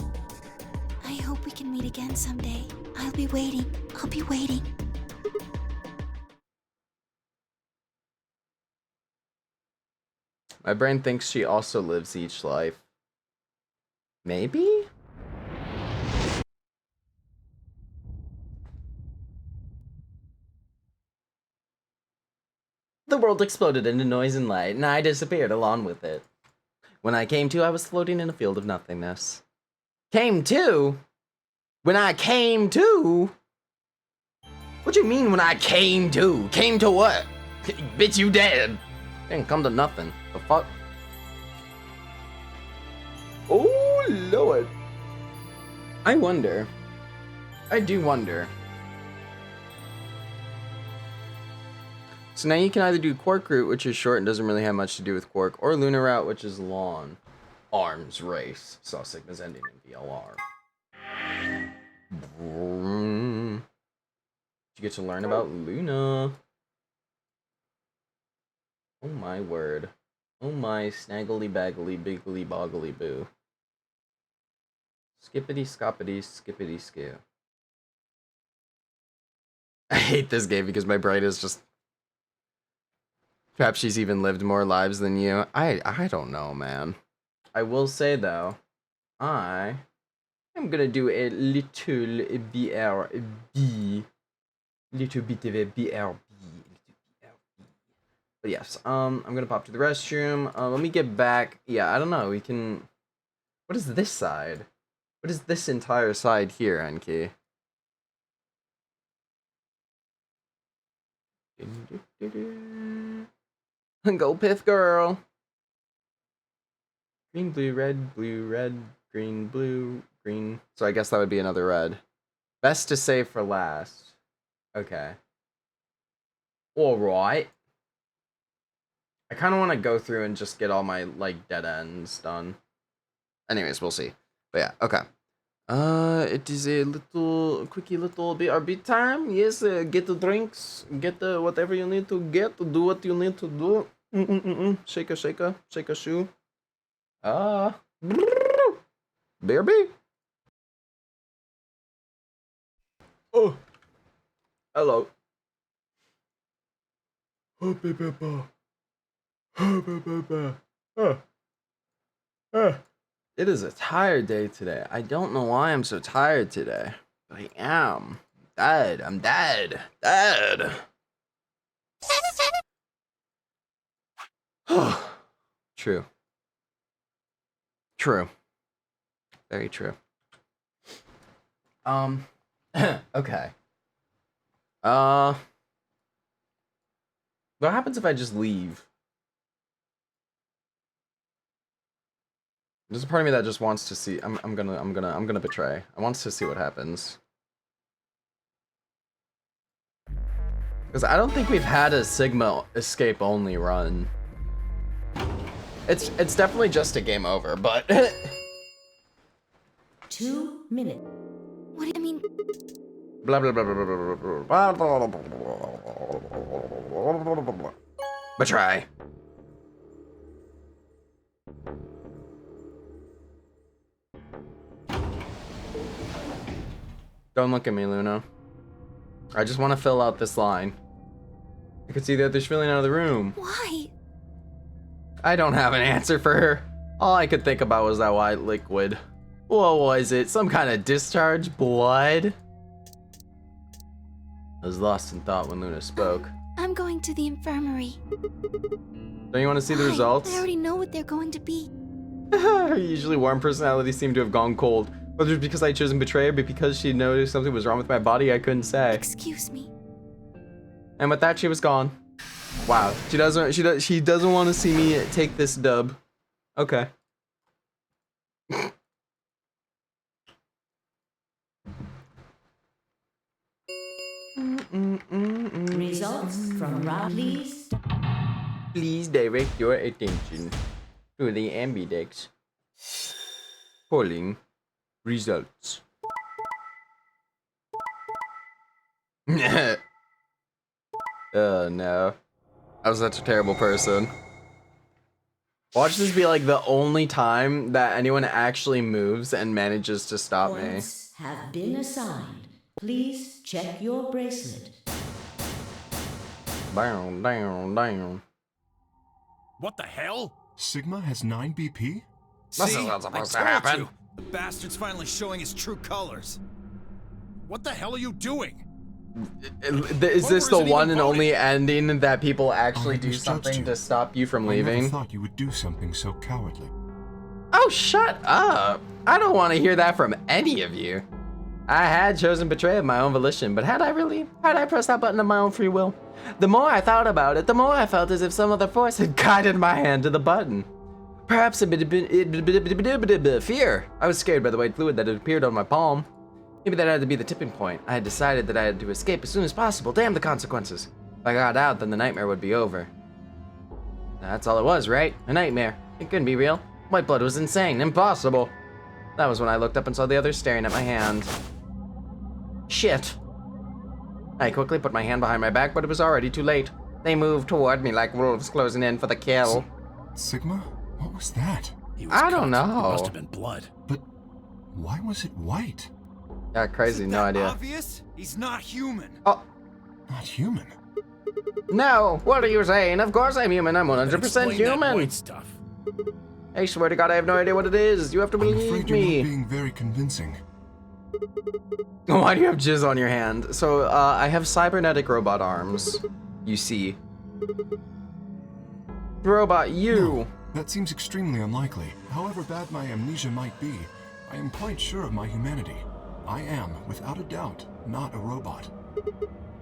I hope we can meet again someday. I'll be waiting. I'll be waiting. My brain thinks she also lives each life. Maybe? The world exploded into noise and light, and I disappeared along with it. When I came to, I was floating in a field of nothingness. Came to? When I came to? What you mean when I came to? Came to what? Bitch, you dead. Didn't come to nothing. The fuck? Oh, Lord. I wonder. I do wonder. So now you can either do Quark route, which is short and doesn't really have much to do with Quark, or Luna route, which is long. Arms race. Saw Sigma's ending in VLR. You get to learn about Luna. Oh my word. Oh my snaggly baggly biggly boggly boo. Skippity scoppity skippity skew. I hate this game because my brain is just... Perhaps she's even lived more lives than you. I don't know, man. I will say, though, I am gonna do a little BRB. Little bit of a BRB. But yes, I'm gonna pop to the restroom. Let me get back. Yeah, I don't know. We can... What is this side? What is this entire side here, Enki? Go Pith Girl. Green, blue, red, green, blue, green. So I guess that would be another red. Best to save for last. Okay. Alright. I kind of want to go through and just get all my, like, dead ends done. Anyways, we'll see. But yeah, okay. It is a quickie little BRB time. Yes, get the drinks, get the whatever you need to get, do what you need to do. Shake a shoe. BRB. Oh, hello. It is a tired day today. I don't know why I'm so tired today, but I am. Dead. I'm dead. Dead. True. True. Very true. Okay. What happens if I just leave? There's a part of me that just wants to see. I'm gonna betray. I want to see what happens. Because I don't think we've had a Sigma escape only run. It's definitely just a game over, but 2 minutes. What do you mean? blah blah blah blah blah blah blah blah blah. Betray. Don't look at me, Luna. I just want to fill out this line. I could see the others filling out of the room. Why? I don't have an answer for her. All I could think about was that white liquid. What was it? Some kind of discharge? Blood? I was lost in thought when Luna spoke. I'm going to the infirmary. Don't you want to see the Why? results? I already know what they're going to be. Her usually warm personality seemed to have gone cold. Whether it's because I chose to betray her, but because she noticed something was wrong with my body, I couldn't say. Excuse me. And with that, she was gone. Wow, she doesn't want to see me take this dub. Okay. Results from round, please. Please direct your attention to the ambidex. Polling results. Oh no. I was such a terrible person. Watch this be like the only time that anyone actually moves and manages to stop me. Points have been assigned. Please check your bracelet. Down, down, down. What the hell? Sigma has 9 BP? That's See? not supposed to I told happen. you. The bastard's finally showing his true colors. What the hell are you doing? Is this the one and only ending that people actually I do misjudged something you. to stop you from I never leaving? thought you would do something so cowardly. Oh, shut up. I don't want to hear that from any of you. I had chosen betrayal of my own volition, but had I really? Had I pressed that button of my own free will? The more I thought about it, the more I felt as if some other force had guided my hand to the button. Perhaps it had been fear. I was scared by the white fluid that had appeared on my palm. Maybe that had to be the tipping point. I had decided that I had to escape as soon as possible. Damn the consequences. If I got out, then the nightmare would be over. That's all it was, right? A nightmare. It couldn't be real. White blood was insane. Impossible. That was when I looked up and saw the others staring at my hand. Shit. I quickly put my hand behind my back, but it was already too late. They moved toward me like wolves closing in for the kill. Sigma? What was that? He was I don't cut. It know. must have been blood. But why was it white? Yeah, crazy, Isn't no that idea. obvious? He's not human. Oh, Not human. no, what are you saying? Of course I'm human, I'm 100% Explain that human. white stuff. I swear to God, I have no idea what it is. You have to I'm believe afraid you're not me. being very convincing. Why do you have jizz on your hand? So, I have cybernetic robot arms. You see. Robot, you! No, that seems extremely unlikely. However bad my amnesia might be, I am quite sure of my humanity. I am, without a doubt, not a robot.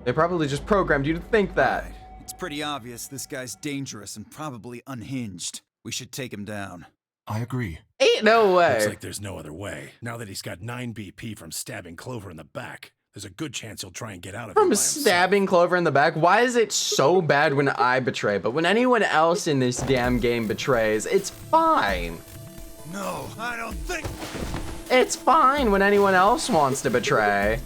They probably just programmed you to think that. Right. It's pretty obvious this guy's dangerous and probably unhinged. We should take him down. I agree. Ain't no way. Looks like there's no other way. Now that he's got 9 BP from stabbing Clover in the back, there's a good chance he'll try and get out of it From by himself. stabbing Clover in the back? Why is it so bad when I betray, but when anyone else in this damn game betrays, it's fine. No, I don't think... It's fine when anyone else wants to betray.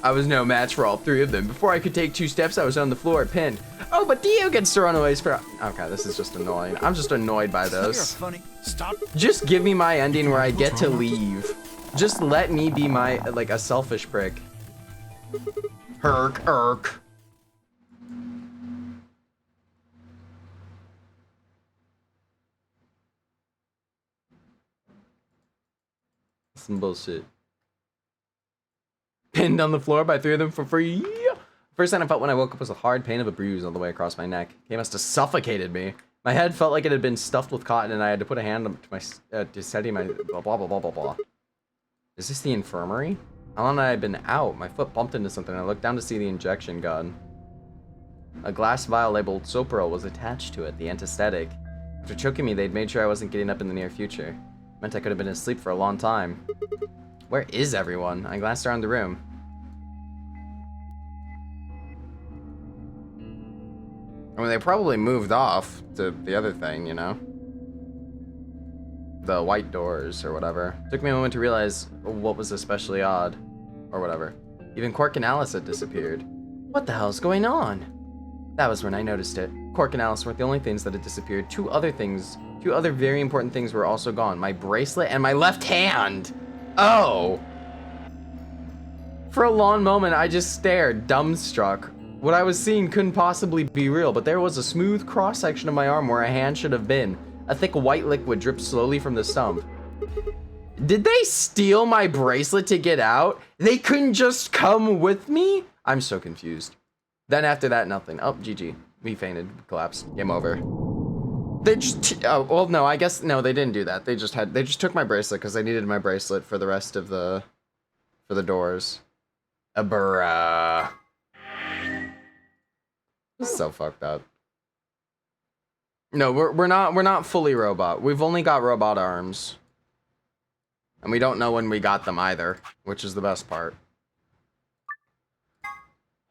I was no match for all 3 of them. Before I could take 2 steps, I was on the floor, pinned. Oh, but Dio gets to run away for... Okay, this is just annoying. I'm just annoyed by You're this. funny. Stop. Just give me my ending where I get to leave. Just let me be my, like, a selfish prick. Irk. Some bullshit. Pinned on the floor by 3 of them for free. First time I felt when I woke up was a hard pain of a bruise all the way across my neck. It must have suffocated me. My head felt like it had been stuffed with cotton, and I had to put a hand up to my to steady my blah blah blah blah blah blah. Is this the infirmary? How long had I been out? My foot bumped into something. I looked down to see the injection gun. A glass vial labeled Sopril was attached to it, the anesthetic. After choking me, they'd made sure I wasn't getting up in the near future. It meant I could have been asleep for a long time. Where is everyone? I glanced around the room. I mean, they probably moved off to the other thing, you know? The white doors or whatever. It took me a moment to realize what was especially odd. Or whatever. Even Quark and Alice had disappeared. What the hell's going on? That was when I noticed it. Quark and Alice weren't the only things that had disappeared. Two other very important things were also gone. My bracelet and my left hand! Oh! For a long moment, I just stared, dumbstruck. What I was seeing couldn't possibly be real, but there was a smooth cross-section of my arm where a hand should have been. A thick white liquid dripped slowly from the stump. Did they steal my bracelet to get out? They couldn't just come with me? I'm so confused. Then after that, nothing. Oh, GG. We fainted. Collapsed. Game over. They just... Oh, well, no, I guess... No, they didn't do that. They just took my bracelet because they needed my bracelet for the rest of the... For the doors. Bruh. This is so fucked up. No, we're not fully robot. We've only got robot arms. And we don't know when we got them either, which is the best part.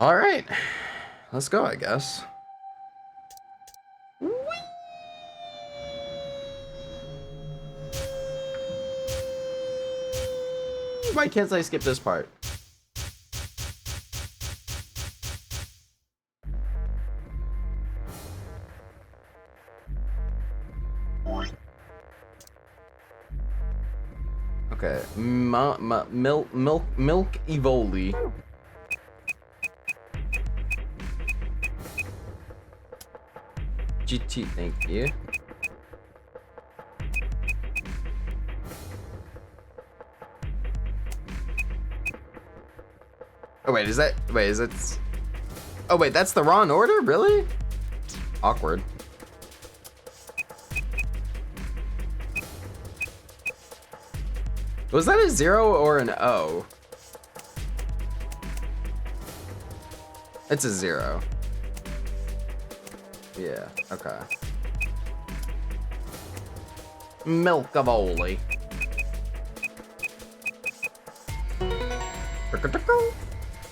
All right. Let's go, I guess. Whee! Why can't I skip this part? Okay, milk Evoli. GT, thank you. Oh wait, is it? Oh wait, that's the wrong order? Really? Awkward. Was that a 0 or an O? It's a 0. Yeah, okay. Milkavoli.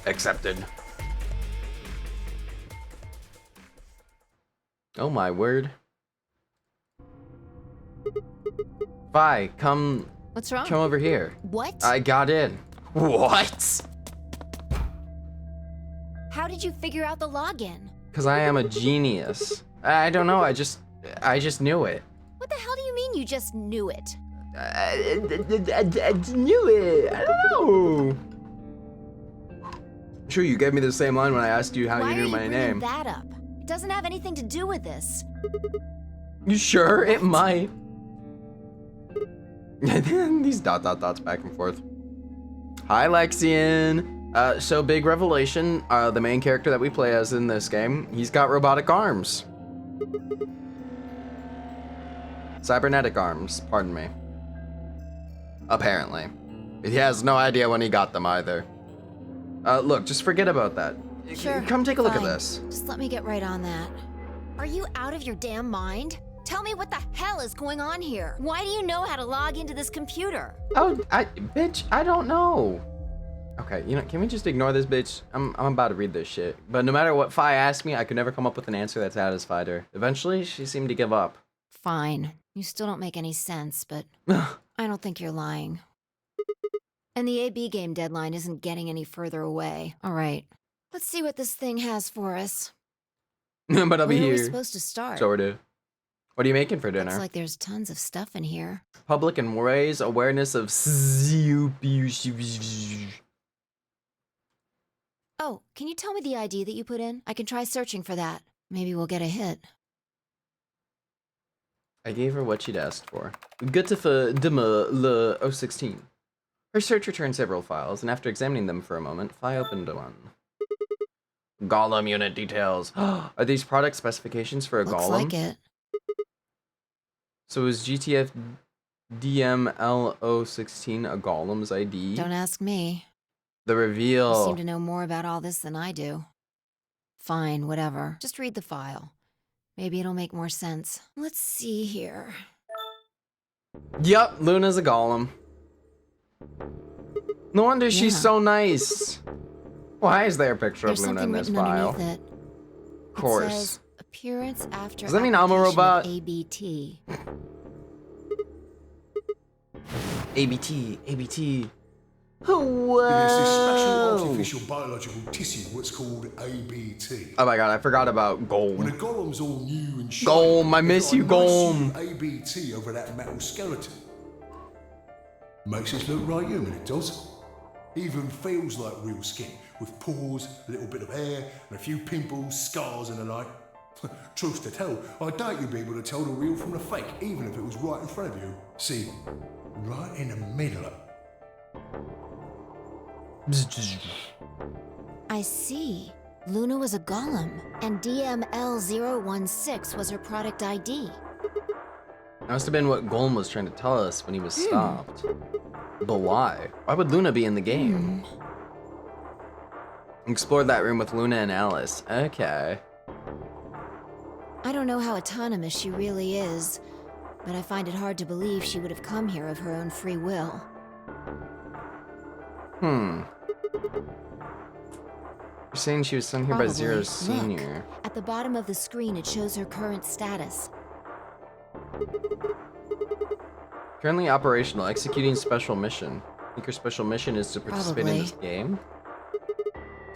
Accepted. Oh my word. Vi, come. What's wrong? Come over here. What? I got in. What? How did you figure out the login? Because I am a genius. I don't know, I just knew it. What the hell do you mean you just knew it? I knew it. I don't know. Sure, you gave me the same line when I asked you how you knew my name. Why are you bringing that up? It doesn't have anything to do with this. You sure? It might. These dots back and forth. Hi, Lexian. So big revelation. The main character that we play as in this game, he's got robotic arms. Cybernetic arms, pardon me. Apparently. He has no idea when he got them either. Look, just forget about that. Sure. Come take a look at fine. this. Just let me get right on that. Are you out of your damn mind? Tell me what the hell is going on here. Why do you know how to log into this computer? Oh, bitch, I don't know. Okay, you know, can we just ignore this bitch? I'm about to read this shit. But no matter what Fi asked me, I could never come up with an answer that satisfied her. Eventually, she seemed to give up. Fine. You still don't make any sense, but I don't think you're lying. And the AB game deadline isn't getting any further away. All right, let's see what this thing has for us. But I'll be Where here. are we supposed to start? Sorta. What are you making for dinner? Looks like there's tons of stuff in here. Public and raise awareness of Oh, can you tell me the ID that you put in? I can try searching for that. Maybe we'll get a hit. I gave her what she'd asked for. Good for Dimmer le 016. Her search returned several files, and after examining them for a moment, Fi opened one. Golem unit details. Are these product specifications for a Looks golem? like it. So is GTF DML016, a Golem's ID. Don't ask me. The You reveal. seem to know more about all this than I do. Fine, whatever. Just read the file. Maybe it'll make more sense. Let's see here. Yep, Luna's a Golem. No wonder she's so nice. Why is there a picture There's of Luna in something this written file? underneath it. Of course. It says, appearance after Does that mean I'm a application robot? of ABT. ABT, ABT. There's this special Whoa! artificial biological tissue, what's called ABT. Oh my god, I forgot about When a Golem. golem's all new and shiny, Golem, I they've miss got a you, nice Golem. ABT over that metal skeleton. Makes us look right human, it does. Even feels like real skin, with pores, a little bit of hair, and a few pimples, scars and the like. Truth to tell, I doubt you'd be able to tell the real from the fake, even if it was right in front of you. See, right in the middle. I see. Luna was a golem, and DML016 was her product ID. That must have been what Golem was trying to tell us when he was stopped. But why? Why would Luna be in the game? Explored that room with Luna and Alice. Okay. I don't know how autonomous she really is, but I find it hard to believe she would have come here of her own free will. You're saying she was sent here by Probably. Zero Look, Senior. at the bottom of the screen, it shows her current status. Currently operational, executing special mission. I think your special mission is to participate in this game?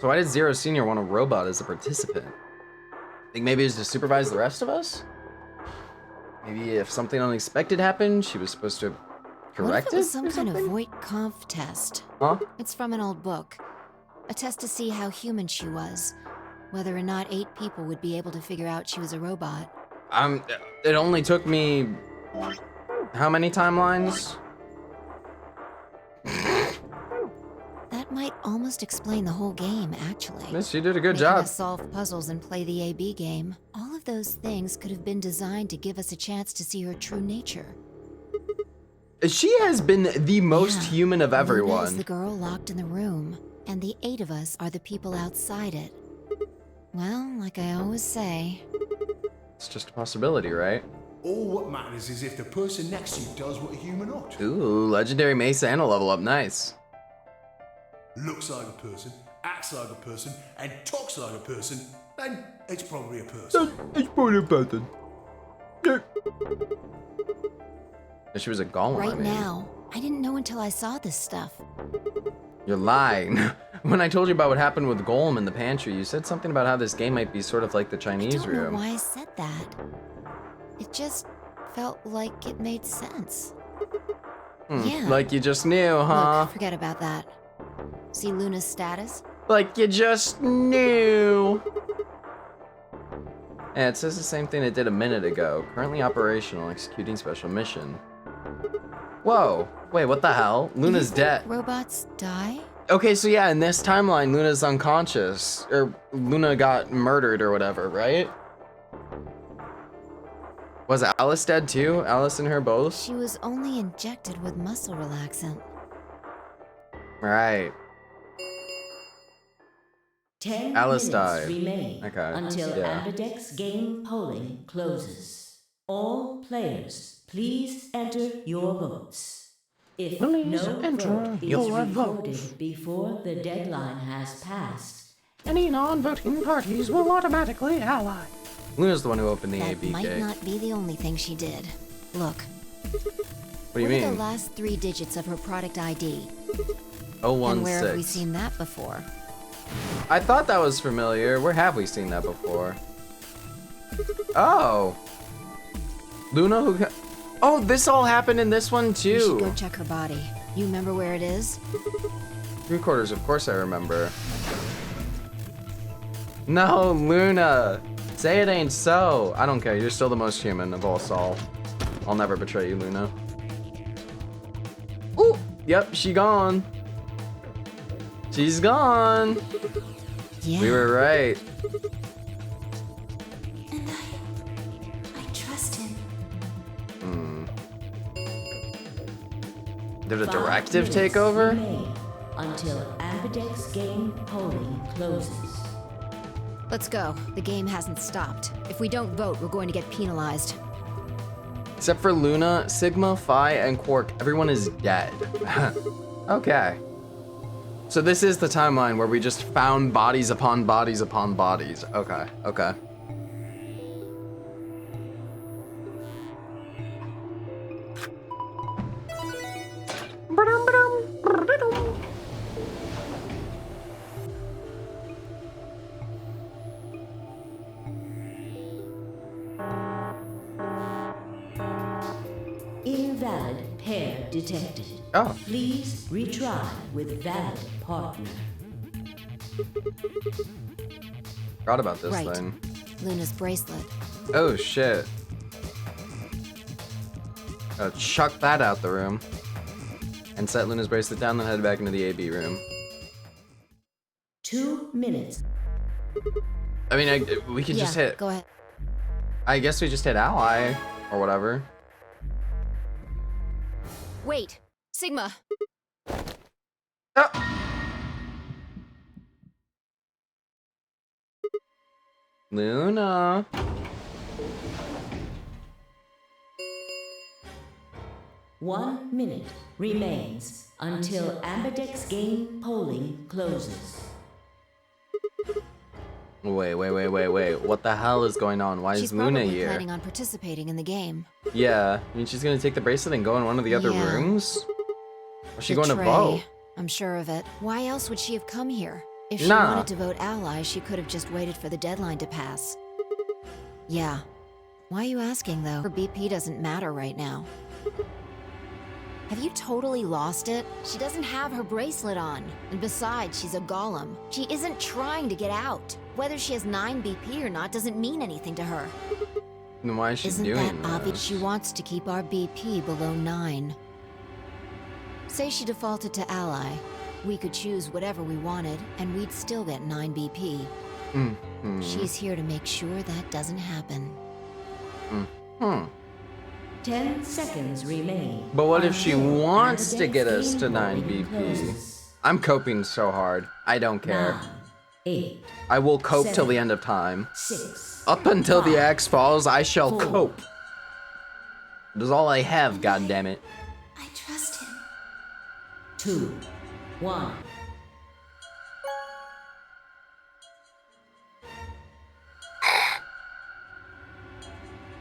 So why did Zero Senior want a robot as a participant? Think maybe it was to supervise the rest of us? Maybe if something unexpected happened, she was supposed to correct What if it was some or kind of something? Voight-Kampf test? Huh? It's from an old book. A test to see how human she was. Whether or not 8 people would be able to figure out she was a robot. It only took me... how many timelines? That might almost explain the whole game, actually. Miss, you did a good Making job. us solve puzzles and play the AB game. All of those things could have been designed to give us a chance to see her true nature. She has been the most human of Luna is everyone. the girl locked in the room, and the 8 of us are the people outside it. Well, like I always say, It's just a possibility, right? All what matters is if the person next to you does what a human ought. Ooh, legendary Mesa and a level up, nice. Looks like a person, acts like a person, and talks like a person, then it's probably a person. It's probably a person. She was a golem, right I mean. now, I didn't know until I saw this stuff. You're lying. When I told you about what happened with Golem in the pantry, you said something about how this game might be sort of like the I Chinese don't know room. why I said that. It just felt like it made sense. Yeah. Like you just knew, huh? Look, forget about that. See Luna's status? Like you just knew. Yeah, it says the same thing it did a minute ago. Currently operational, executing special mission. Whoa, wait, what the hell? Luna's dead. Robots die? Okay, so yeah, in this timeline, Luna's unconscious. Or Luna got murdered or whatever, right? Was Alice dead too? Alice and her both? She was only injected with muscle relaxant. Right. 10 Alice minutes died. remain Okay, until yeah. Ambidex game polling closes. All players, please enter your votes. If Please no enter vote is your recorded votes. before the deadline has passed, Any non-voting parties will automatically ally. Luna's the one who opened the That AB might gate. not be the only thing she did. Look. What do you What are the mean? last 3 digits of her product ID? 016. And where have we seen that before? I thought that was familiar. Where have we seen that before? Oh. Luna who... Oh, this all happened in this one We should go too. check her body. You remember where it is? 3/4, of course I remember. No, Luna. Say it ain't so. I don't care. You're still the most human of us all. I'll never betray you, Luna. Ooh. Yep, she gone. She's gone. Yeah. We were right. And I trust him. Did a 5 directive minutes take over? remain until Ambidex game polling closes. Let's go. The game hasn't stopped. If we don't vote, we're going to get penalized. Except for Luna, Sigma, Phi, and Quark, everyone is dead. Okay. So this is the timeline where we just found bodies upon bodies upon bodies. Okay, okay. Invalid pair detected. Oh. Please retry with valid partner. Forgot about this Right. thing. Luna's bracelet. Oh shit. Chuck that out the room. And set Luna's bracelet down, then head back into the AB room. 2 minutes. I mean, we could just hit. Go ahead. I guess we just hit ally or whatever. Wait, Sigma. Oh. Luna. One minute remains until Ambidex game polling closes. Wait. What the hell is going on? Why She's is Luna probably here? planning on participating in the game. Yeah, I mean, she's gonna take the bracelet and go in one of the other Yeah. rooms? Or is she The going to tray. vote? I'm sure of it. Why else would she have come here? If she Nah. wanted to vote ally, she could have just waited for the deadline to pass. Yeah. Why are you asking, though? Her BP doesn't matter right now. Have you totally lost it? She doesn't have her bracelet on. And besides, she's a golem. She isn't trying to get out. Whether she has 9 BP or not doesn't mean anything to her. Then why is she Isn't doing that obvious? this? She wants to keep our BP below 9. Say she defaulted to ally. We could choose whatever we wanted, and we'd still get 9 BP. Mm-hmm. She's here to make sure that doesn't happen. 10 seconds remain. But what if she until wants to Ambidex get us to game 9 polling BP? closes. I'm coping so hard. I don't care. 9, 8, I will cope till 7, the end of time. 6. Up until the 5, axe falls, I shall 4. cope. It is all I have, goddammit. I trust him. 2, 1.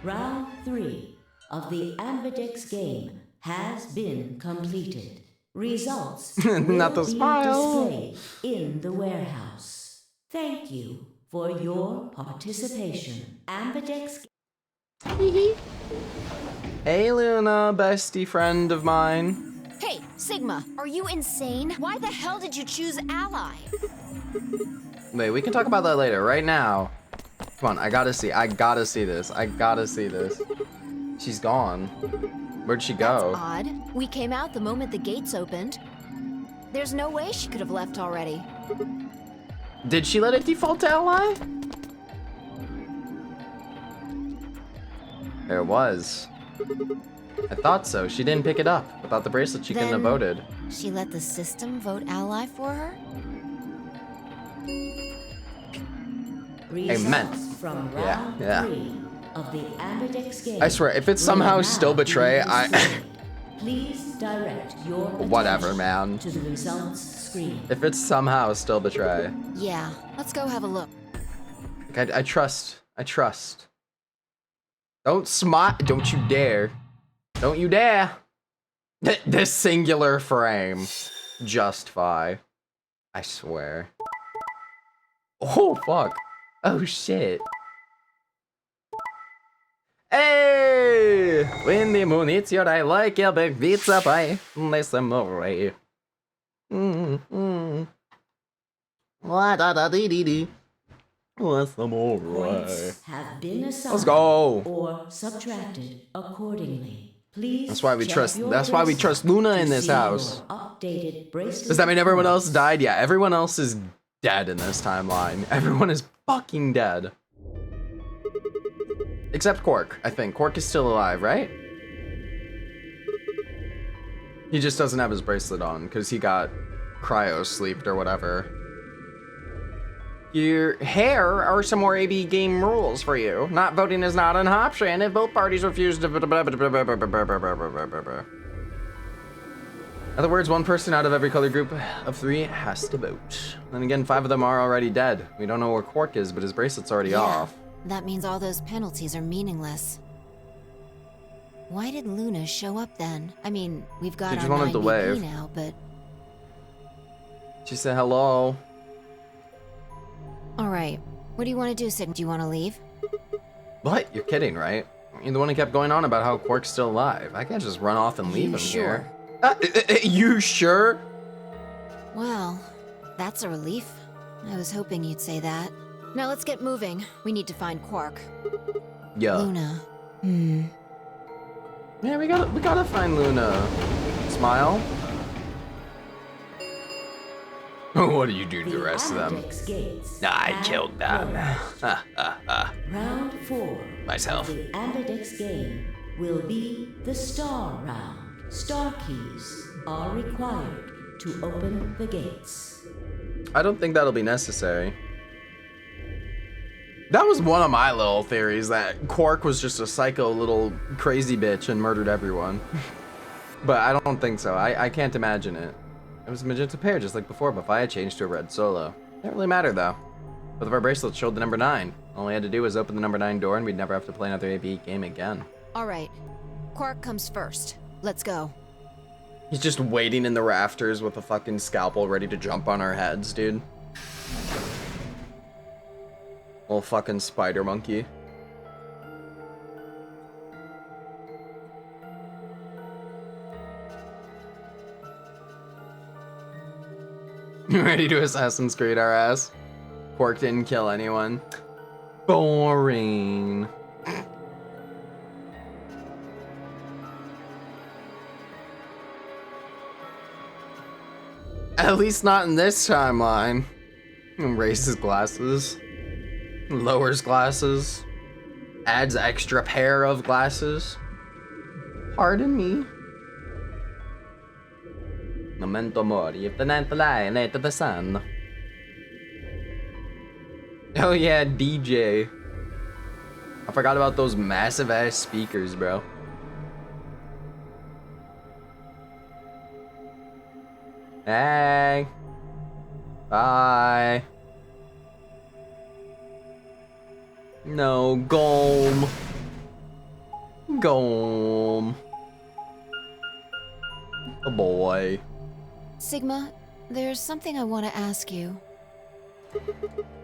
Round 3 of the Ambidex game has been completed. Results Not will the be smile. displayed in the warehouse. Thank you for your participation. Ambidex. Hey Luna, bestie friend of mine. Hey, Sigma, are you insane? Why the hell did you choose ally? Wait, we can talk about that later. Right now. Come on, I gotta see this. I gotta see this. She's gone. Where'd she go? That's odd. We came out the moment the gates opened. There's no way she could have left already. Did she let it default to ally? There it was. I thought so. She didn't pick it up. Without the bracelet, she couldn't have Then- voted. She let the system vote ally for her? Results meant. from Yeah, round yeah. 3 of the Ambidex game. I swear, if it's will somehow now still be betray, displayed. Please direct your Whatever, attention man. to the results screen. If it's somehow still betray. Yeah, let's go have a look. Like, I trust. I trust. Don't smile. Don't you dare. Don't you dare. This singular frame. Justify. I swear. Oh, fuck. Oh, shit. Hey! Windy munizio, I like your big pizza pie. Listen more. La-da-da-dee-dee-dee. What's the more? Points have been assigned Let's go. or subtracted accordingly. Please. That's why we check trust. your That's why we bracelet trust Luna to in this see your house. Updated bracelet. Does that mean everyone else points. died? Yeah, everyone else is dead in this timeline. Everyone is fucking dead. Except Quark, I think. Quark is still alive, right? He just doesn't have his bracelet on because he got cryo-sleeped or whatever. Here are some more AB game rules for you. Not voting is not an option if both parties refuse to... In other words, one person out of every color group of 3 has to vote. Then again, 5 of them are already dead. We don't know where Quark is, but his bracelet's already off. That means all those penalties are meaningless. Why did Luna show up then? I mean, we've got She just our wanted to 9BP wave. now, but... She said hello. Alright, what do you want to do, Sig? Do you want to leave? What? You're kidding, right? You're the one who kept going on about how Quark's still alive. I can't just run off and leave him here. You sure? Well, that's a relief. I was hoping you'd say that. Now let's get moving. We need to find Quark. Yeah. Luna. Yeah, we gotta find Luna. Smile. What do you do to the rest of them? I killed them. Round 4 Myself. of the Amberdex game will be the Star Round. Star keys are required to open the gates. I don't think that'll be necessary. That was one of my little theories, that Quark was just a psycho little crazy bitch and murdered everyone. But I don't think so. I can't imagine it. It was a magenta pair just like before, but Faya changed to a red solo. Didn't really matter though. Both of our bracelets showed the number 9. All we had to do was open the number 9 door and we'd never have to play another AB game again. Alright, Quark comes first. Let's go. He's just waiting in the rafters with a fucking scalpel ready to jump on our heads, dude. Little fucking spider monkey. Ready to Assassin's Creed our ass? Quark didn't kill anyone. Boring. At least not in this timeline. Raises glasses. Lowers glasses. Adds extra pair of glasses. Pardon me. Memento mori, if the ninth line ain't the sun. Oh yeah, DJ. I forgot about those massive ass speakers, bro. Hey. Bye. No, Golm. Golm. Oh boy. Sigma, there's something I want to ask you.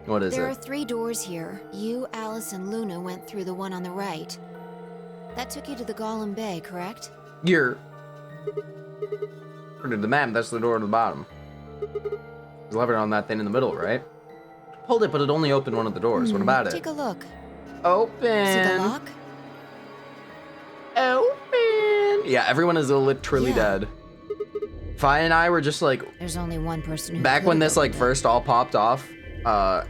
What is There it? are 3 doors here. You, Alice, and Luna went through the one on the right. That took you to the Golem Bay, correct? Here. According to the map, that's the door at the bottom. There's a lever on that thing in the middle, right? Pulled it, but it only opened one of the doors. What about it? Take a look. Open. See the lock? Open. Yeah, everyone is literally dead. Fi and I were just like, There's only one person who back could when have this like opened it. first all popped off,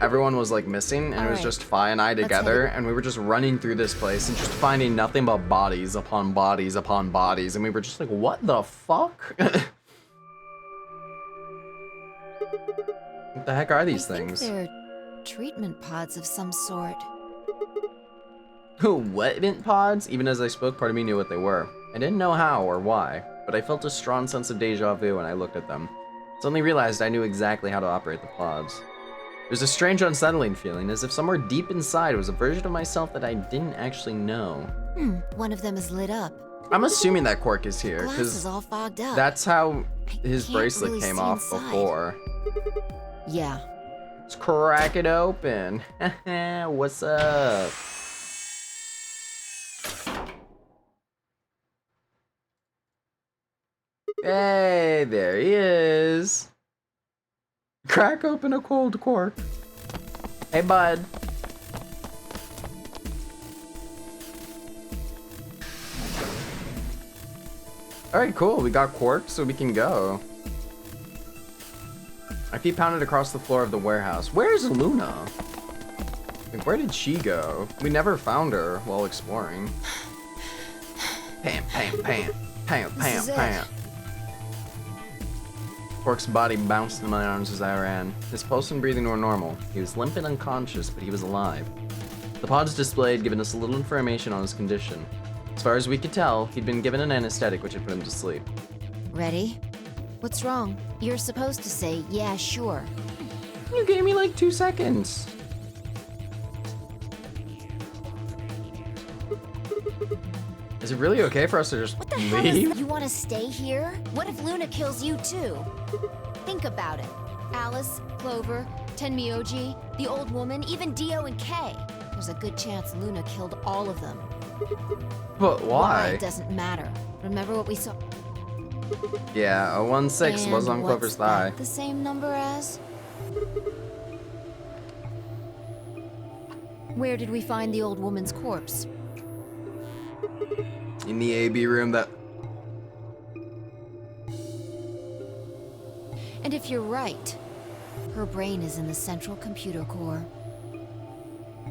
everyone was like missing, and it was Alright. just Fi and I together, and we were just running through this place and just finding nothing but bodies upon bodies upon bodies, and we were just like, what the fuck? What the heck are these things? They're treatment pods of some sort. Wetment pods? Even as I spoke, part of me knew what they were. I didn't know how or why, but I felt a strong sense of deja vu when I looked at them. Suddenly realized I knew exactly how to operate the pods. It was a strange, unsettling feeling, as if somewhere deep inside was a version of myself that I didn't actually know. One of them is lit up. I'm assuming that Quark is here, Glass because is all fogged up. that's how his can't bracelet really came see off inside. before. Yeah. Let's crack it open. What's up? Hey, there he is. Crack open a cold Quark. Hey, bud. Alright, cool. We got Quark, so we can go. My feet pounded across the floor of the warehouse. Where's Luna? Like, where did she go? We never found her while exploring. Pam, pam, pam. Pam, This pam, is it. pam. Quark's body bounced in my arms as I ran. His pulse and breathing were normal. He was limp and unconscious, but he was alive. The pods display had given us a little information on his condition. As far as we could tell, he'd been given an anesthetic which had put him to sleep. Ready? What's wrong? You're supposed to say, yeah, sure. You gave me like 2 seconds. Is it really okay for us to just What the hell leave? is... You want to stay here? What if Luna kills you too? Think about it. Alice, Clover, Tenmyoji, the old woman, even Dio and Kay. There's a good chance Luna killed all of them. But why? Doesn't matter. Remember what we saw? Yeah, a 1-6 was on Clover's thigh. The same number as? Where did we find the old woman's corpse? In the AB room that... And if you're right, her brain is in the central computer core.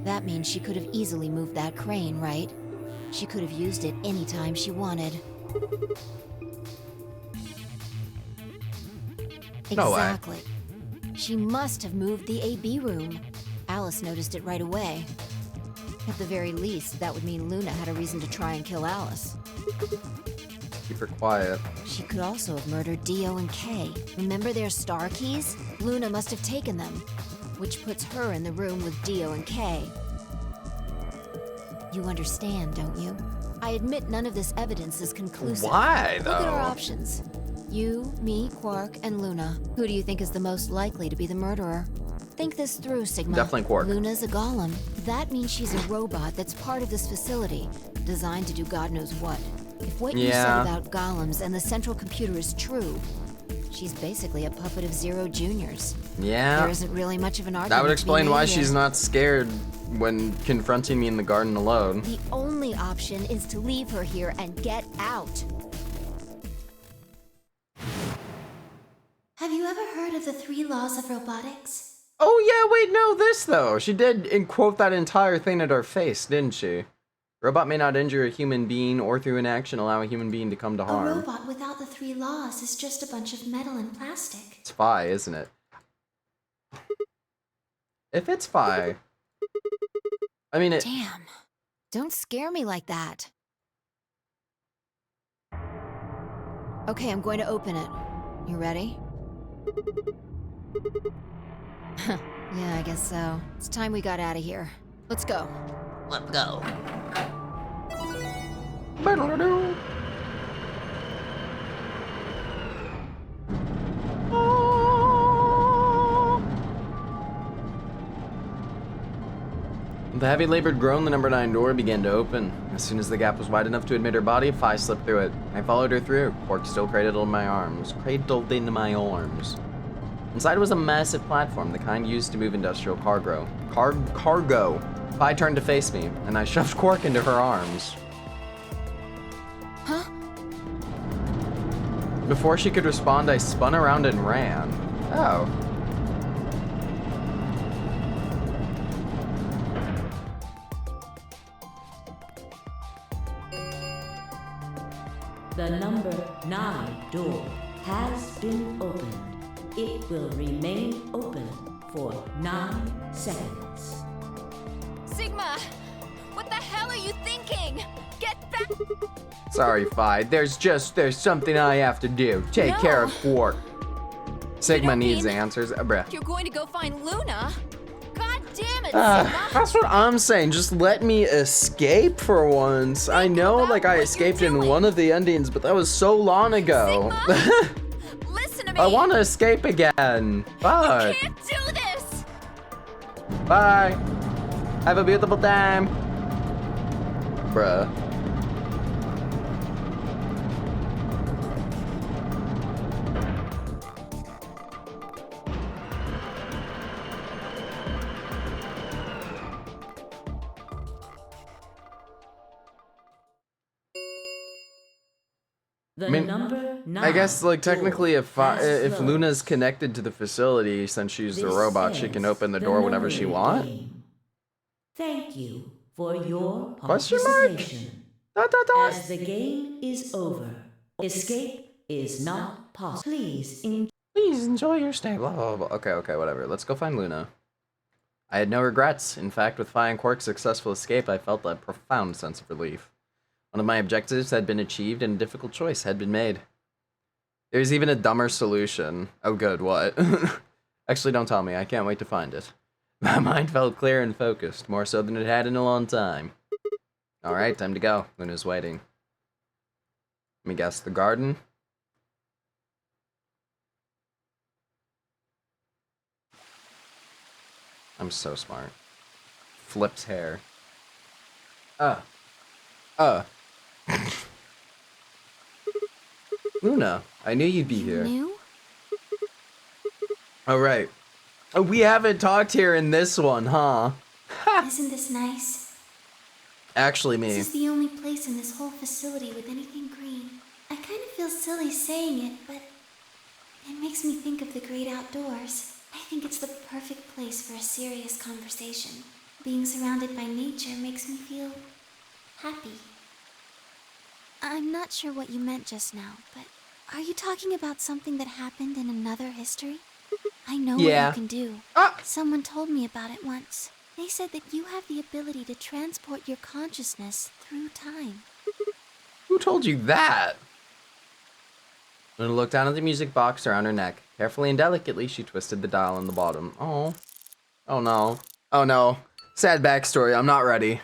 That means she could have easily moved that crane, right? She could have used it anytime she wanted. No way. Exactly. She must have moved the AB room. Alice noticed it right away. At the very least, that would mean Luna had a reason to try and kill Alice. Keep her quiet. She could also have murdered Dio and Kay. Remember their star keys? Luna must have taken them, which puts her in the room with Dio and Kay. You understand, don't you? I admit none of this evidence is conclusive. Why, though? Look at our options. You, me, Quark, and Luna. Who do you think is the most likely to be the murderer? Think this through, Sigma. Definitely Quark. Luna's a golem. That means she's a robot that's part of this facility, designed to do God knows what. If what you said about golems and the central computer is true, she's basically a puppet of Zero Junior's. Yeah. There isn't really much of an argument. That would explain why here. she's not scared when confronting me in the garden alone. The only option is to leave her here and get out. Have you ever heard of the 3 laws of robotics? Oh yeah, wait, no, this though. She did quote that entire thing at our face, didn't she? Robot may not injure a human being or through inaction allow a human being to come to harm. A robot without the 3 laws is just a bunch of metal and plastic. It's Phi, isn't it? If it's Phi... I mean it... Damn. Don't scare me like that. Okay, I'm going to open it. You ready? Yeah, I guess so. It's time we got out of here. Let's go. Let's go. With a heavy labored groan, the number 9 door began to open. As soon as the gap was wide enough to admit her body, Phi slipped through it. I followed her through, Quark still cradled in my arms. Inside was a massive platform, the kind used to move industrial cargo. Cargo. Phi turned to face me, and I shoved Quark into her arms. Huh? Before she could respond, I spun around and ran. Oh. The number 9 door has been opened. It will remain open for 9 seconds. Sigma! What the hell are you thinking? Get back! Sorry, Phi. There's something I have to do. Take care of Quark. Sigma needs answers. Bruh. You're going to go find Luna? God damn it, Sigma! That's what I'm saying. Just let me escape for once. I know, like, I escaped in one of the endings, but that was so long ago. Listen to me! I want to escape again. Fuck. You can't do this! Bye. Have a beautiful time. Bruh. The I mean, number 9 I guess, like, technically, if closed. Luna's connected to the facility, since she's a This robot, she can open the door whenever she wants. Thank you for your Question mark? participation. Dot, dot, dot. As the game is over, escape is not possible. Please enjoy. Please enjoy your stay, blah, blah, blah. Okay, whatever. Let's go find Luna. I had no regrets. In fact, with Fi and Quark's successful escape, I felt a profound sense of relief. One of my objectives had been achieved and a difficult choice had been made. There's even a dumber solution. Oh good, what? Actually, don't tell me. I can't wait to find it. My mind felt clear and focused, more so than it had in a long time. Alright, time to go. Luna's waiting. Let me guess, the garden? I'm so smart. Flips hair. Luna, I knew you'd be here. New? Oh, right. Oh, we haven't talked here in this one, huh? Isn't this nice? Actually, me. This is the only place in this whole facility with anything green. I kind of feel silly saying it, but it makes me think of the great outdoors. I think it's the perfect place for a serious conversation. Being surrounded by nature makes me feel happy. I'm not sure what you meant just now, but are you talking about something that happened in another history? I know what you can do. Someone told me about it once. They said that you have the ability to transport your consciousness through time. Who told you that? Luna looked down at the music box around her neck. Carefully and delicately, she twisted the dial on the bottom. Oh. Oh no. Oh no. Sad backstory. I'm not ready.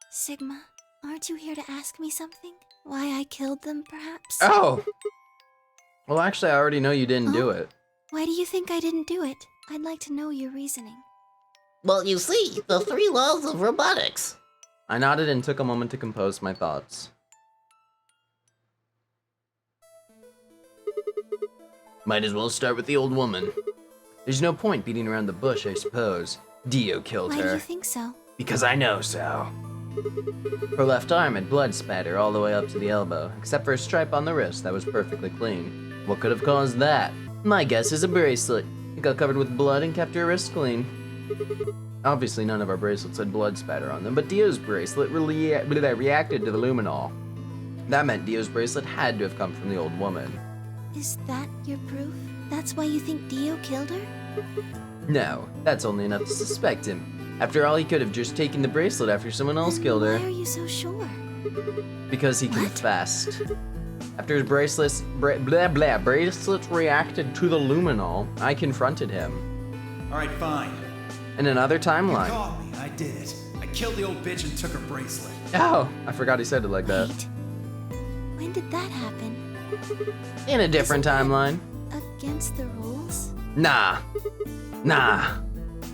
Sigma, aren't you here to ask me something? Why I killed them, perhaps? Oh! Well, actually, I already know you didn't do it. Why do you think I didn't do it? I'd like to know your reasoning. Well, you see, the 3 laws of robotics. I nodded and took a moment to compose my thoughts. Might as well start with the old woman. There's no point beating around the bush, I suppose. Dio killed her. Why do you think so? Because I know so. Her left arm had blood spatter all the way up to the elbow, except for a stripe on the wrist that was perfectly clean. What could have caused that? My guess is a bracelet. It got covered with blood and kept her wrist clean. Obviously, none of our bracelets had blood spatter on them, but Dio's bracelet reacted to the luminol. That meant Dio's bracelet had to have come from the old woman. Is that your proof? That's why you think Dio killed her? No, that's only enough to suspect him. After all, he could have just taken the bracelet after someone else killed her. Why are you so sure? Because he confessed. After his bracelet reacted to the luminol, I confronted him. Alright, fine. In another timeline. You caught me, I did it. I killed the old bitch and took her bracelet. Oh, I forgot he said it like that. When did that happen? In a different timeline. Against the rules? Nah.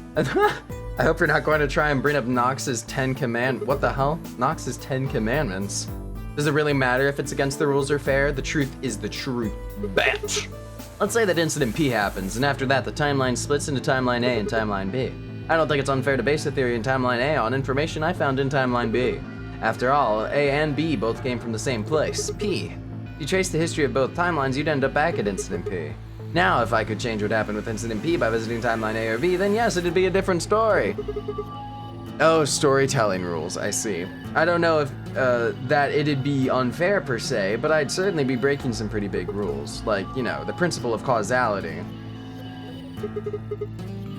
I hope you're not going to try and bring up Nox's 10 command. What the hell? Nox's 10 commandments. Does it really matter if it's against the rules or fair? The truth is the truth, bitch. Let's say that Incident P happens, and after that the timeline splits into Timeline A and Timeline B. I don't think it's unfair to base a theory in Timeline A on information I found in Timeline B. After all, A and B both came from the same place, P. If you trace the history of both timelines, you'd end up back at Incident P. Now, if I could change what happened with Incident P by visiting Timeline A or B, then yes, it'd be a different story. Oh, storytelling rules, I see. I don't know if that it'd be unfair per se, but I'd certainly be breaking some pretty big rules. Like, you know, the principle of causality.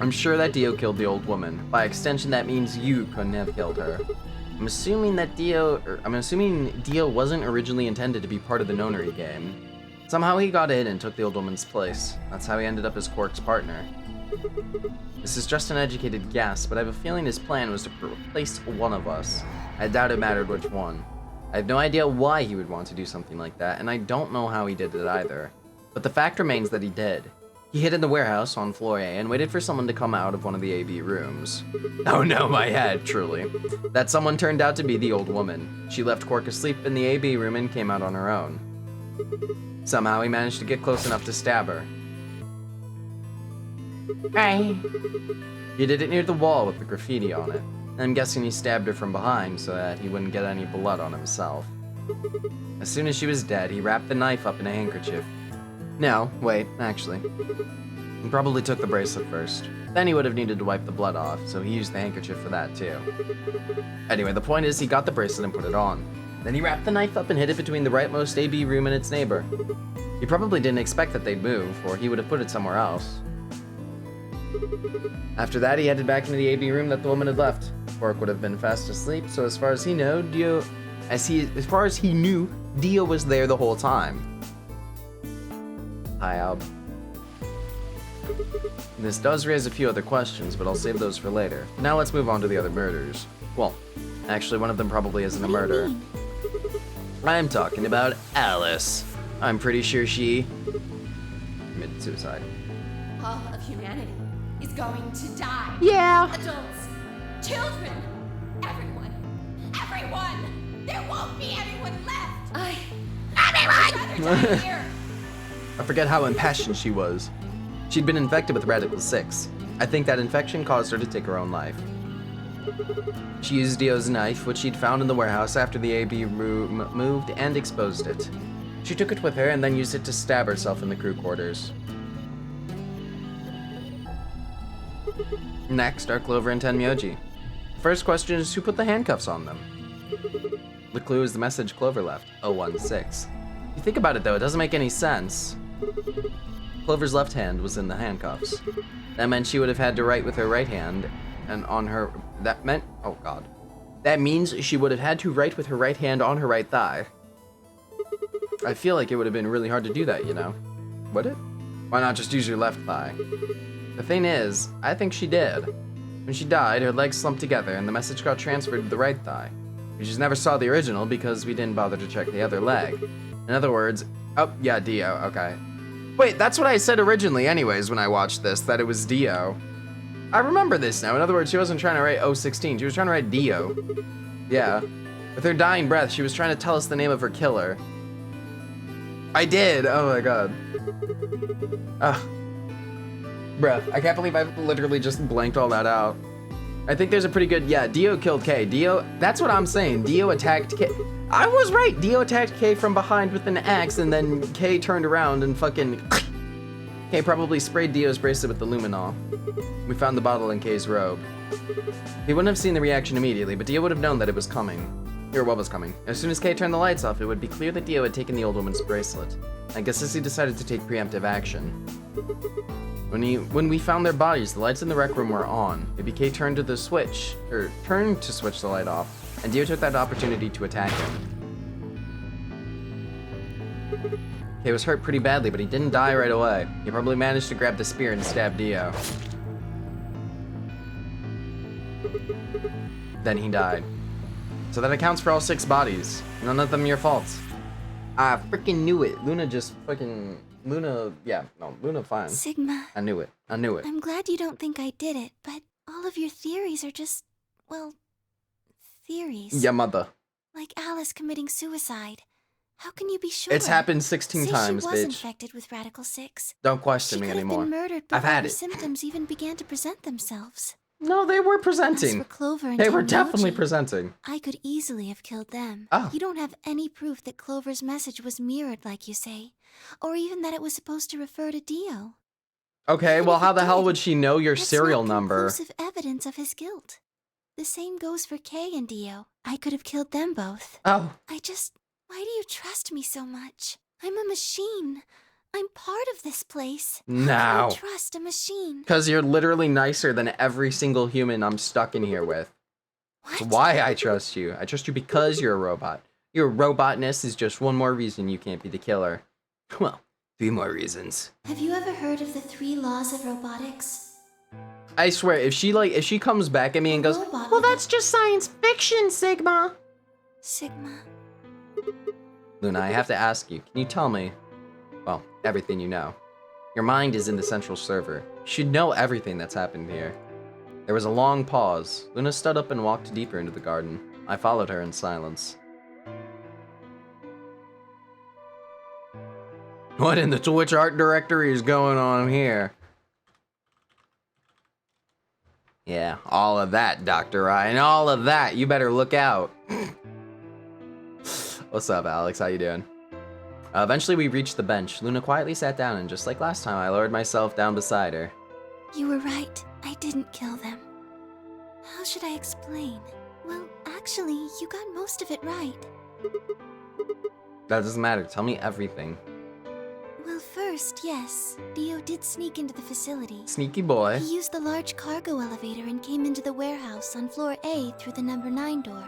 I'm sure that Dio killed the old woman. By extension, that means you couldn't have killed her. I'm assuming Dio wasn't originally intended to be part of the nonary game. Somehow he got in and took the old woman's place. That's how he ended up as Quark's partner. This is just an educated guess, but I have a feeling his plan was to replace one of us. I doubt it mattered which one. I have no idea why he would want to do something like that, and I don't know how he did it either. But the fact remains that he did. He hid in the warehouse on floor A and waited for someone to come out of one of the AB rooms. Oh no, my head, truly. That someone turned out to be the old woman. She left Quark asleep in the AB room and came out on her own. Somehow he managed to get close enough to stab her. Hey. He did it near the wall with the graffiti on it. I'm guessing he stabbed her from behind so that he wouldn't get any blood on himself. As soon as she was dead, he wrapped the knife up in a handkerchief. No, wait, actually. He probably took the bracelet first. Then he would have needed to wipe the blood off, so he used the handkerchief for that too. Anyway, the point is he got the bracelet and put it on. Then he wrapped the knife up and hid it between the rightmost AB room and its neighbor. He probably didn't expect that they'd move, or he would have put it somewhere else. After that, he headed back into the AB room that the woman had left. Quark would have been fast asleep, so as far as he knew, Dio was there the whole time. Hi, Alb. This does raise a few other questions, but I'll save those for later. Now let's move on to the other murders. Well, actually, one of them probably isn't a murder. I'm talking about Alice. I'm pretty sure she committed suicide. All of humanity is going to die. Yeah. Adults, children, everyone. There won't be anyone left. I'd rather die here. I forget how impassioned she was. She'd been infected with Radical 6. I think that infection caused her to take her own life. She used Dio's knife, which she'd found in the warehouse after the AB room moved, and exposed it. She took it with her and then used it to stab herself in the crew quarters. Next are Clover and Tenmyoji. First question is, who put the handcuffs on them? The clue is the message Clover left, 016. If you think about it though, it doesn't make any sense. Clover's left hand was in the handcuffs. That meant she would have had to write with her right hand, and on her, that means she would have had to write with her right hand on her right thigh. I feel like it would have been really hard to do that, you know? Would it? Why not just use your left thigh? The thing is, I think she did. When she died, her legs slumped together and the message got transferred to the right thigh. We just never saw the original because we didn't bother to check the other leg. In other words, oh, yeah, Dio, okay. Wait, that's what I said originally anyways when I watched this, that it was Dio. I remember this now. In other words, she wasn't trying to write 016, she was trying to write Dio. Yeah. With her dying breath, she was trying to tell us the name of her killer. I did! Oh my god. Bruh, I can't believe I literally just blanked all that out. I think there's a pretty good, yeah, Dio killed K. Dio, that's what I'm saying. Dio attacked K. I was right! Dio attacked K from behind with an axe, and then K turned around and fucking... K probably sprayed Dio's bracelet with the luminol. We found the bottle in K's robe. He wouldn't have seen the reaction immediately, but Dio would have known that it was coming. Or what was coming. As soon as K turned the lights off, it would be clear that Dio had taken the old woman's bracelet. I guess as he decided to take preemptive action. When we found their bodies, the lights in the rec room were on. Maybe K turned to switch the light off, and Dio took that opportunity to attack him. K was hurt pretty badly, but he didn't die right away. He probably managed to grab the spear and stab Dio. Then he died. So that accounts for all 6 bodies. None of them your fault. I freaking knew it. Luna fine. Sigma. I knew it. I'm glad you don't think I did it, but all of your theories are just, well, theories. Yeah, mother. Like Alice committing suicide. How can you be sure? It's happened 16 times, she was bitch. infected with Radical 6. Don't question me anymore. She could have been murdered before I've had her it. symptoms even began to present themselves. No, they were presenting. As for Clover and They were Tenmyoji, definitely presenting. I could easily have killed them. Oh. You don't have any proof that Clover's message was mirrored, like you say, or even that it was supposed to refer to Dio. Okay, well, how the hell would she know your That's serial not number? conclusive evidence of his guilt. The same goes for Kay and Dio. I could have killed them both. Oh. Why do you trust me so much? I'm a machine. I'm part of this place. No. How can I trust a machine? Because you're literally nicer than every single human I'm stuck in here with. That's why I trust you. I trust you because you're a robot. Your robotness is just one more reason you can't be the killer. Well, 3 more reasons. Have you ever heard of the 3 laws of robotics? I swear, if she comes back at me and goes, well, that's just science fiction, Sigma. Sigma. Luna, I have to ask you, can you tell me, well, everything you know? Your mind is in the central server. You should know everything that's happened here. There was a long pause. Luna stood up and walked deeper into the garden. I followed her in silence. What in the Twitch art directory is going on here? Yeah, all of that, Dr. Ryan, all of that. You better look out. What's up, Alex? How you doing? Eventually, we reached the bench. Luna quietly sat down, and just like last time, I lowered myself down beside her. You were right. I didn't kill them. How should I explain? Well, actually, you got most of it right. That doesn't matter. Tell me everything. Well, first, yes, Dio did sneak into the facility. Sneaky boy. He used the large cargo elevator and came into the warehouse on floor A through the number 9 door.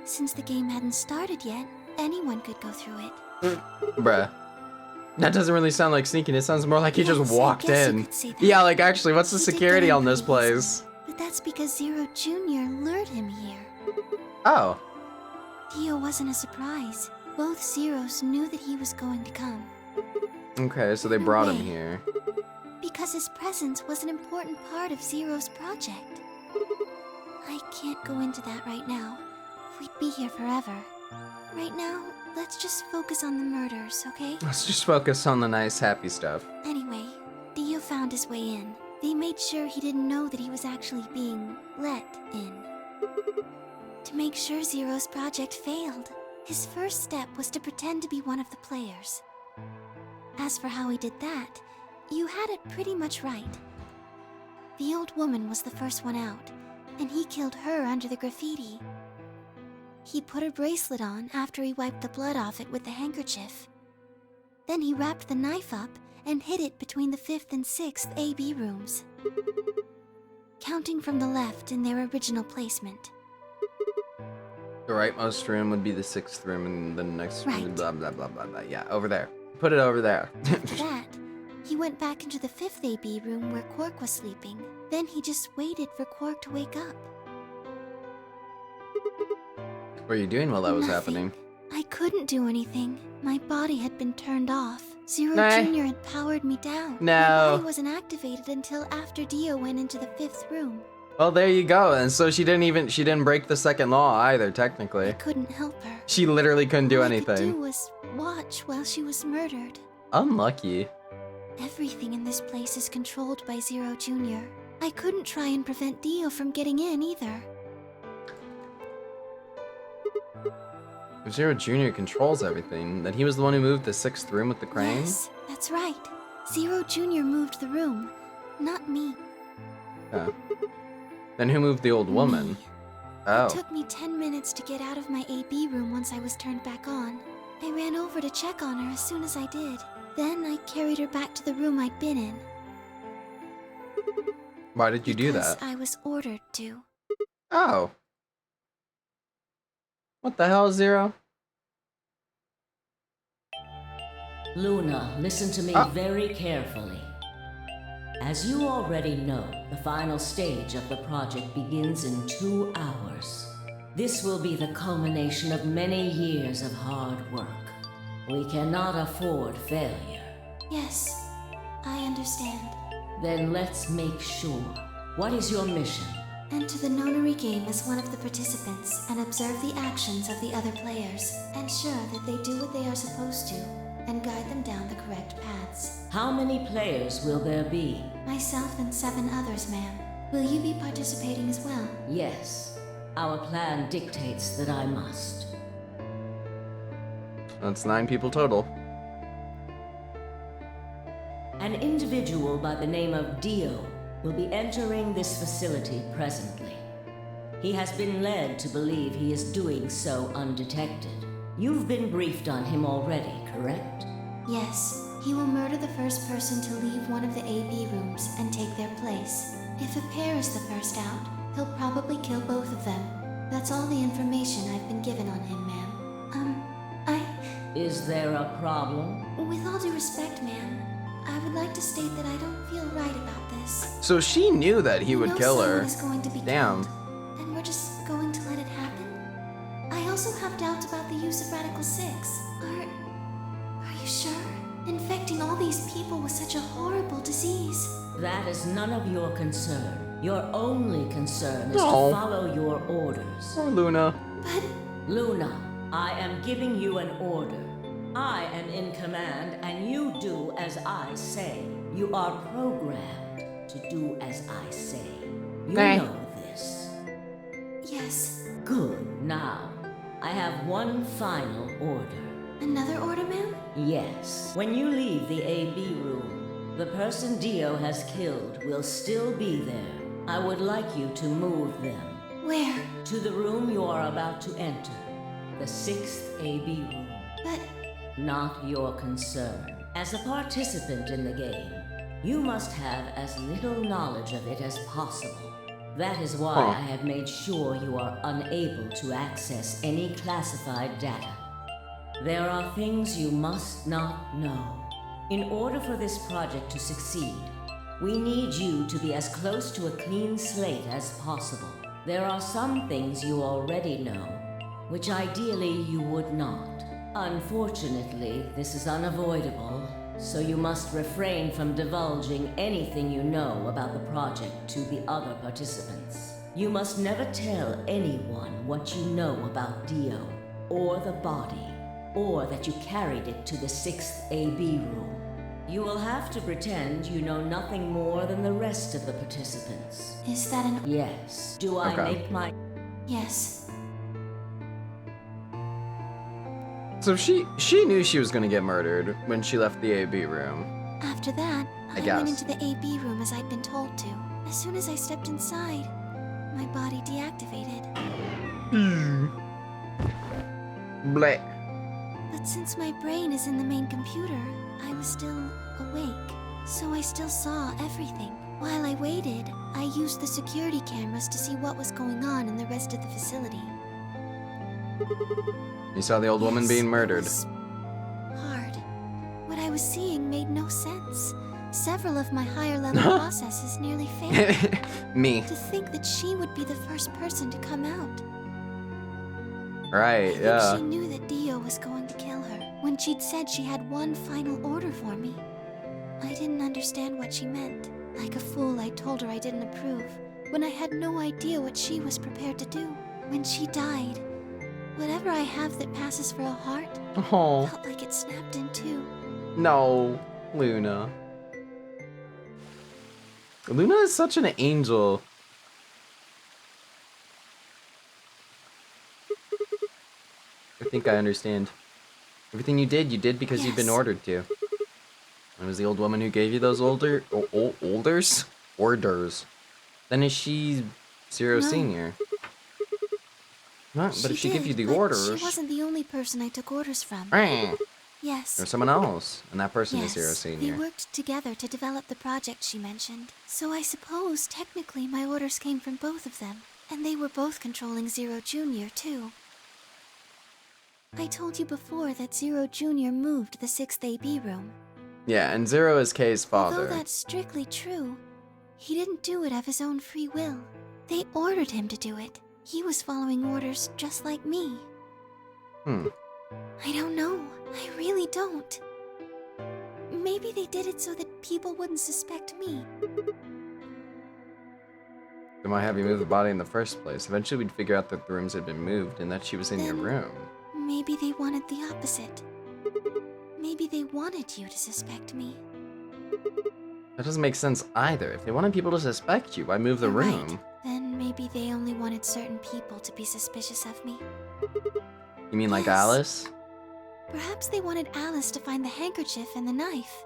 Since the game hadn't started yet, anyone could go through it. Bruh. That doesn't really sound like sneaking. It sounds more like he Yes, just I walked guess you in. could say that. Yeah, like actually, what's the He did security get in on this pretty easy, place? But that's because Zero Jr. lured him here. Oh. Dio wasn't a surprise. Both Zeros knew that he was going to come. Okay, so they brought him here. Because his presence was an important part of Zero's project. I can't go into that right now. We'd be here forever. Right now, let's just focus on the murders, okay? Let's just focus on the nice, happy stuff. Anyway, Dio found his way in. They made sure he didn't know that he was actually being let in. To make sure Zero's project failed, his first step was to pretend to be one of the players. As for how he did that, you had it pretty much right. The old woman was the first one out, and he killed her under the graffiti. He put her bracelet on after he wiped the blood off it with the handkerchief. Then he wrapped the knife up and hid it between the 5th and 6th AB rooms, counting from the left in their original placement. The rightmost room would be the 6th room, and the next room, Right. blah, blah, blah, blah, blah. Yeah, over there. Put it over there. After that, he went back into the 5th AB room where Quark was sleeping. Then he just waited for Quark to wake up. What were you doing while that was Nothing. happening? I couldn't do anything. My body had been turned off. Zero Nah. Jr. had powered me down. No. My body wasn't activated until after Dio went into the 5th room. Well, there you go. And so she didn't break the second law either, technically. I couldn't help her. She literally couldn't do All I could anything. do was watch while she was murdered. Unlucky. Everything in this place is controlled by Zero Jr. I couldn't try and prevent Dio from getting in either. If Zero Jr. controls everything, then he was the one who moved the 6th room with the crane? Yes, that's right. Zero Jr. moved the room, not me. Yeah. Then who moved the old woman? Oh. It took me 10 minutes to get out of my AB room once I was turned back on. I ran over to check on her as soon as I did. Then I carried her back to the room I'd been in. Why did you do Because that? I was ordered to. Oh. What the hell, Zero? Luna, listen to me very carefully. As you already know, the final stage of the project begins in 2 hours. This will be the culmination of many years of hard work. We cannot afford failure. Yes, I understand. Then let's make sure. What is your mission? Enter the nonary game as one of the participants and observe the actions of the other players. Ensure that they do what they are supposed to and guide them down the correct paths. How many players will there be? Myself and 7 others, ma'am. Will you be participating as well? Yes. Our plan dictates that I must. That's 9 people total. An individual by the name of Dio will be entering this facility presently. He has been led to believe he is doing so undetected. You've been briefed on him already, correct? Yes. He will murder the first person to leave one of the AB rooms and take their place. If a pair is the first out, he'll probably kill both of them. That's all the information I've been given on him, ma'am. Is there a problem? With all due respect, ma'am, I would like to state that I don't feel right about this. So she knew that he We would know kill her. someone is going to be Damn. killed, and we're just going to let it happen? I also have doubts about the use of Radical 6. Are you sure? Infecting all these people with such a horrible disease. That is none of your concern. Your only concern is No. to follow your orders. Poor Luna. But Luna, I am giving you an order. I am in command, and you do as I say. You are programmed to do as I say. You know this. yes. Good. Now, I have one final order. Another order, ma'am? Yes. When you leave the AB room, the person Dio has killed will still be there. I would like you to move them. Where? To the room you are about to enter. the 6th AB room. But Not your concern. As a participant in the game, you must have as little knowledge of it as possible. That is why I have made sure you are unable to access any classified data. There are things you must not know. In order for this project to succeed, we need you to be as close to a clean slate as possible. There are some things you already know, which ideally you would not. Unfortunately, this is unavoidable, so you must refrain from divulging anything you know about the project to the other participants. You must never tell anyone what you know about Dio, or the body, or that you carried it to the 6th AB room. You will have to pretend you know nothing more than the rest of the participants. is that an... Yes. Do I make my... Yes. So she knew she was gonna get murdered when she left the AB room. After that, I guess. went into the AB room as I'd been told to. As soon as I stepped inside, my body deactivated. Bleh. But since my brain is in the main computer, I was still awake. So I still saw everything. While I waited, I used the security cameras to see what was going on in the rest of the facility. You saw the old woman being murdered. It was hard. What I was seeing made no sense. Several of my higher level processes nearly failed. Me. To think that she would be the first person to come out. Right, I think yeah. she knew that Dio was going to kill her when she'd said she had one final order for me. I didn't understand what she meant. Like a fool, I told her I didn't approve, when I had no idea what she was prepared to do. When she died, whatever I have that passes for a heart Oh. felt like it snapped in two. No, Luna. Luna is such an angel. I think I understand. Everything you did because you've been Yes. ordered to. It was the old woman who gave you those orders? Orders. Then is she Zero No. Senior? Not, but if she gave you the but orders, she wasn't the only person I took orders from. there's Yes. someone else, and that person is Yes, Zero Senior. they worked together to develop the project she mentioned. So I suppose, technically, my orders came from both of them. And they were both controlling Zero Jr., too. I told you before that Zero Jr. moved the 6th AB room. Yeah, and Zero is Kay's father. Although that's strictly true, he didn't do it of his own free will. They ordered him to do it. He was following orders just like me. I don't know. I really don't. Maybe they did it so that people wouldn't suspect me. Then why have you moved the body in the first place? Eventually we'd figure out that the rooms had been moved and that she was in your Then- room. Maybe they wanted the opposite. Maybe they wanted you to suspect me. That doesn't make sense either. If they wanted people to suspect you, why move the You're room? right. Then maybe they only wanted certain people to be suspicious of me. You mean like Yes. Alice? Perhaps they wanted Alice to find the handkerchief and the knife.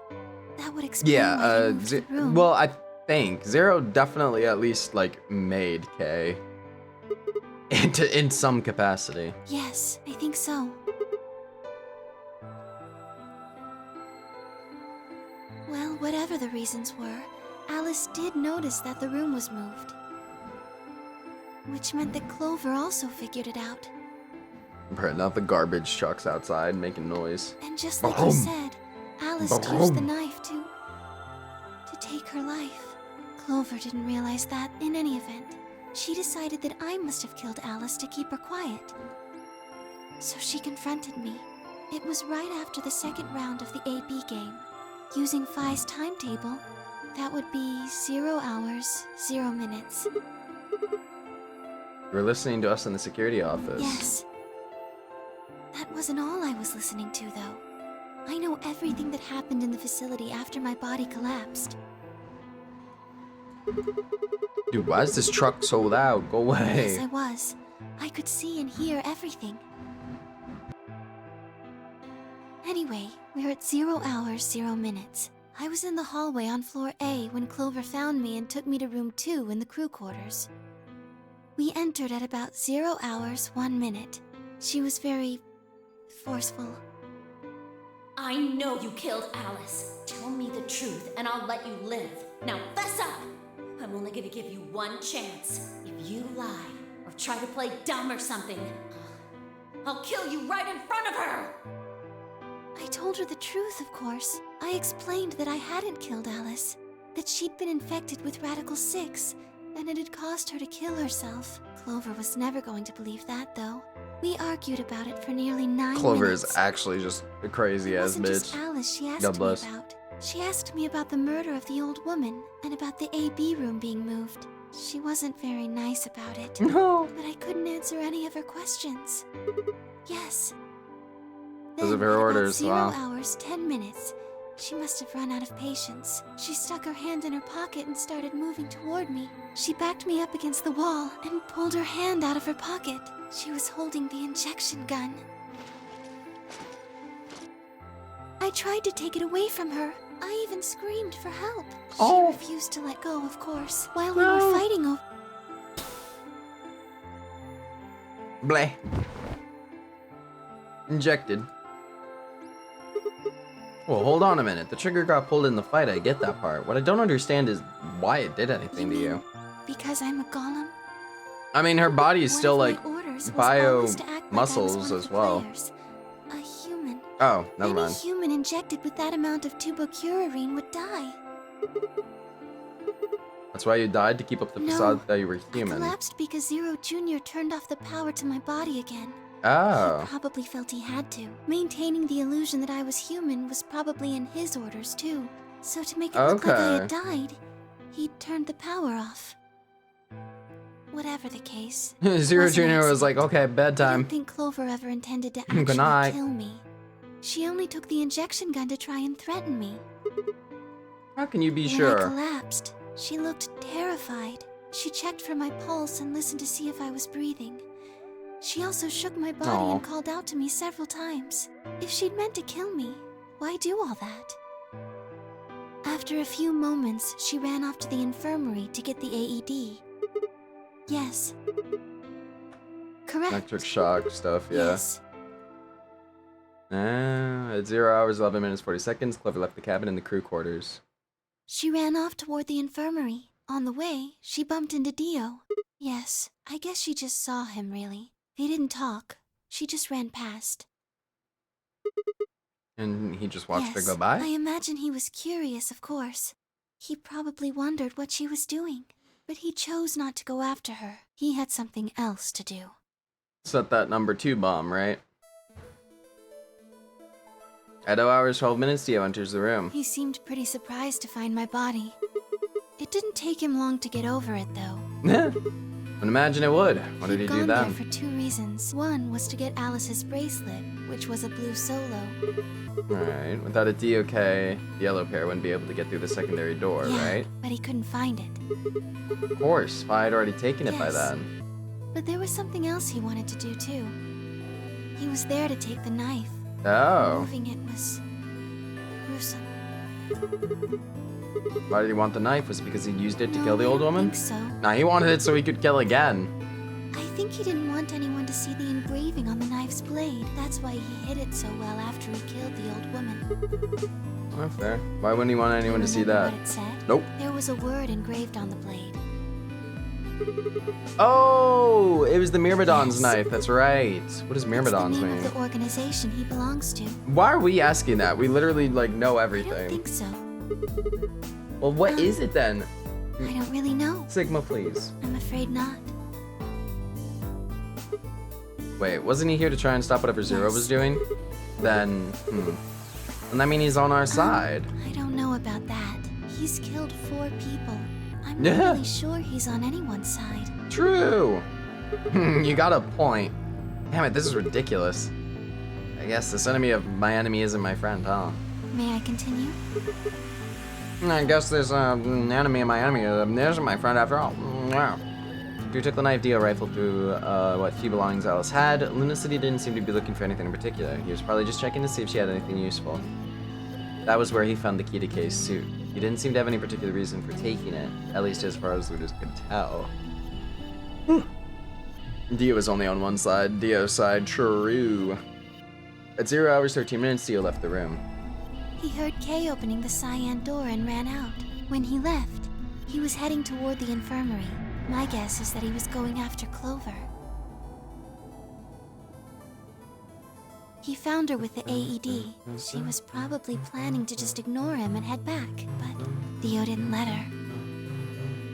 That would explain Yeah, why they moved the room. well, I think Zero definitely at least, like, made Kay. In some capacity. Yes, I think so. Well, whatever the reasons were, Alice did notice that the room was moved. Which meant that Clover also figured it out. Right, not the garbage trucks outside making noise. And just like you said, Alice used the knife to take her life. Clover didn't realize that in any event. She decided that I must have killed Alice to keep her quiet. So she confronted me. It was right after the second round of the AB game. Using Phi's timetable, that would be 0 hours, 0 minutes. You were listening to us in the security office. Yes. That wasn't all I was listening to, though. I know everything that happened in the facility after my body collapsed. Dude, why is this truck so loud? Go away. Yes, I was. I could see and hear everything. Anyway, we're at 0 hours, 0 minutes. I was in the hallway on floor A when Clover found me and took me to room 2 in the crew quarters. We entered at about 0 hours, 1 minute. She was very forceful. I know you killed Alice. Tell me the truth and I'll let you live. Now fess up! I'm only gonna give you one chance. If you lie or try to play dumb or something, I'll kill you right in front of her! I told her the truth, of course. I explained that I hadn't killed Alice, that she'd been infected with Radical 6, and it had caused her to kill herself. Clover was never going to believe that, though. We argued about it for nearly 9 Clover minutes. is actually just a crazy ass It wasn't just bitch. Alice she asked God me bless. about. She asked me about the murder of the old woman, and about the AB room being moved. She wasn't very nice about it. No. But I couldn't answer any of her questions. Yes. Because of Then, her at orders, about 0 wow. hours, 10 minutes. She must have run out of patience. She stuck her hand in her pocket and started moving toward me. She backed me up against the wall and pulled her hand out of her pocket. She was holding the injection gun. I tried to take it away from her. I even screamed for help. She refused to let go, of course, while we were fighting over... Bleh. Injected. Well, hold on a minute. The trigger got pulled in the fight. I get that part. What I don't understand is why it did anything to you. Because I'm a golem? I mean, her body is still like orders was bio always to act like I was muscles one of as the well. players. A human. Oh, never Any mind. human injected with that amount of tubocurarine would die. That's why you died, to keep up the No, facade that you were I human. collapsed because Zero Jr. turned off the power to my body again. Oh. He probably felt he had to. Maintaining the illusion that I was human was probably in his orders too. So to make it look like I had died, he turned the power off. Whatever the case. Zero Jr. was like, okay, I bedtime. don't think Clover ever intended to Good actually night. kill me. She only took the injection gun to try and threaten me. How can you be When I sure? collapsed, she looked terrified. She checked for my pulse and listened to see if I was breathing. She also shook my body Aw. and called out to me several times. If she'd meant to kill me, why do all that? After a few moments, she ran off to the infirmary to get the AED. Yes. Correct. Electric shock stuff, yeah. Yes. At 0 hours, 11 minutes, 40 seconds, Clover left the cabin in the crew quarters. She ran off toward the infirmary. On the way, she bumped into Dio. Yes, I guess she just saw him, really. They didn't talk. She just ran past. And he just watched her Yes, go by? I imagine he was curious, of course. He probably wondered what she was doing. But he chose not to go after her. He had something else to do. Set that number 2 bomb, right? At 0 hours, 12 minutes, Dio enters the room. He seemed pretty surprised to find my body. It didn't take him long to get over it, though. Would imagine it would. What did he He'd do gone there then? for 2 reasons. One was to get Alice's bracelet, which was a blue solo. Alright, without a DOK, the yellow pair wouldn't be able to get through the secondary door, Yeah, right? but he couldn't find it. Of course, if I had already taken it by Yes. then. But there was something else he wanted to do, too. He was there to take the knife. Oh. Moving it was gruesome. Why did he want the knife? Was it because he used it to No, kill the I old don't woman? think so. Nah, he wanted it so he could kill again. I think he didn't want anyone to see the engraving on the knife's blade. That's why he hid it so well after he killed the old woman. Oh, fair. Why wouldn't he want anyone to see Remember that? what it said? Nope. There was a word engraved on the blade. Oh, it was the Myrmidon's Yes. knife. That's right. What does It's the Myrmidon's name mean? of the organization he belongs to. Why are we asking that? We literally like know I everything. don't think so. Well, what is it then? I don't really know. Sigma, please. I'm afraid not. Wait, wasn't he here to try and stop whatever Zero Yes. was doing? Then, And I mean he's on our side. I don't know about that. He's killed 4 people. I'm Yeah. not really sure he's on anyone's side. True. You got a point. Damn it, this is ridiculous. I guess this enemy of my enemy isn't my friend, huh? May I continue? I guess this enemy of my enemy isn't my friend after all. Wow. Drew took the knife Dio rifled through what few belongings Alice had. Luna City didn't seem to be looking for anything in particular. He was probably just checking to see if she had anything useful. That was where he found the key to Kay's suit. He didn't seem to have any particular reason for taking it, at least as far as Luna's could tell. Dio was only on one side. Dio's side, true. At 0 hours 13 minutes, Dio left the room. He heard Kay opening the cyan door and ran out. When he left, he was heading toward the infirmary. My guess is that he was going after Clover. He found her with the AED. She was probably planning to just ignore him and head back, but Dio didn't let her.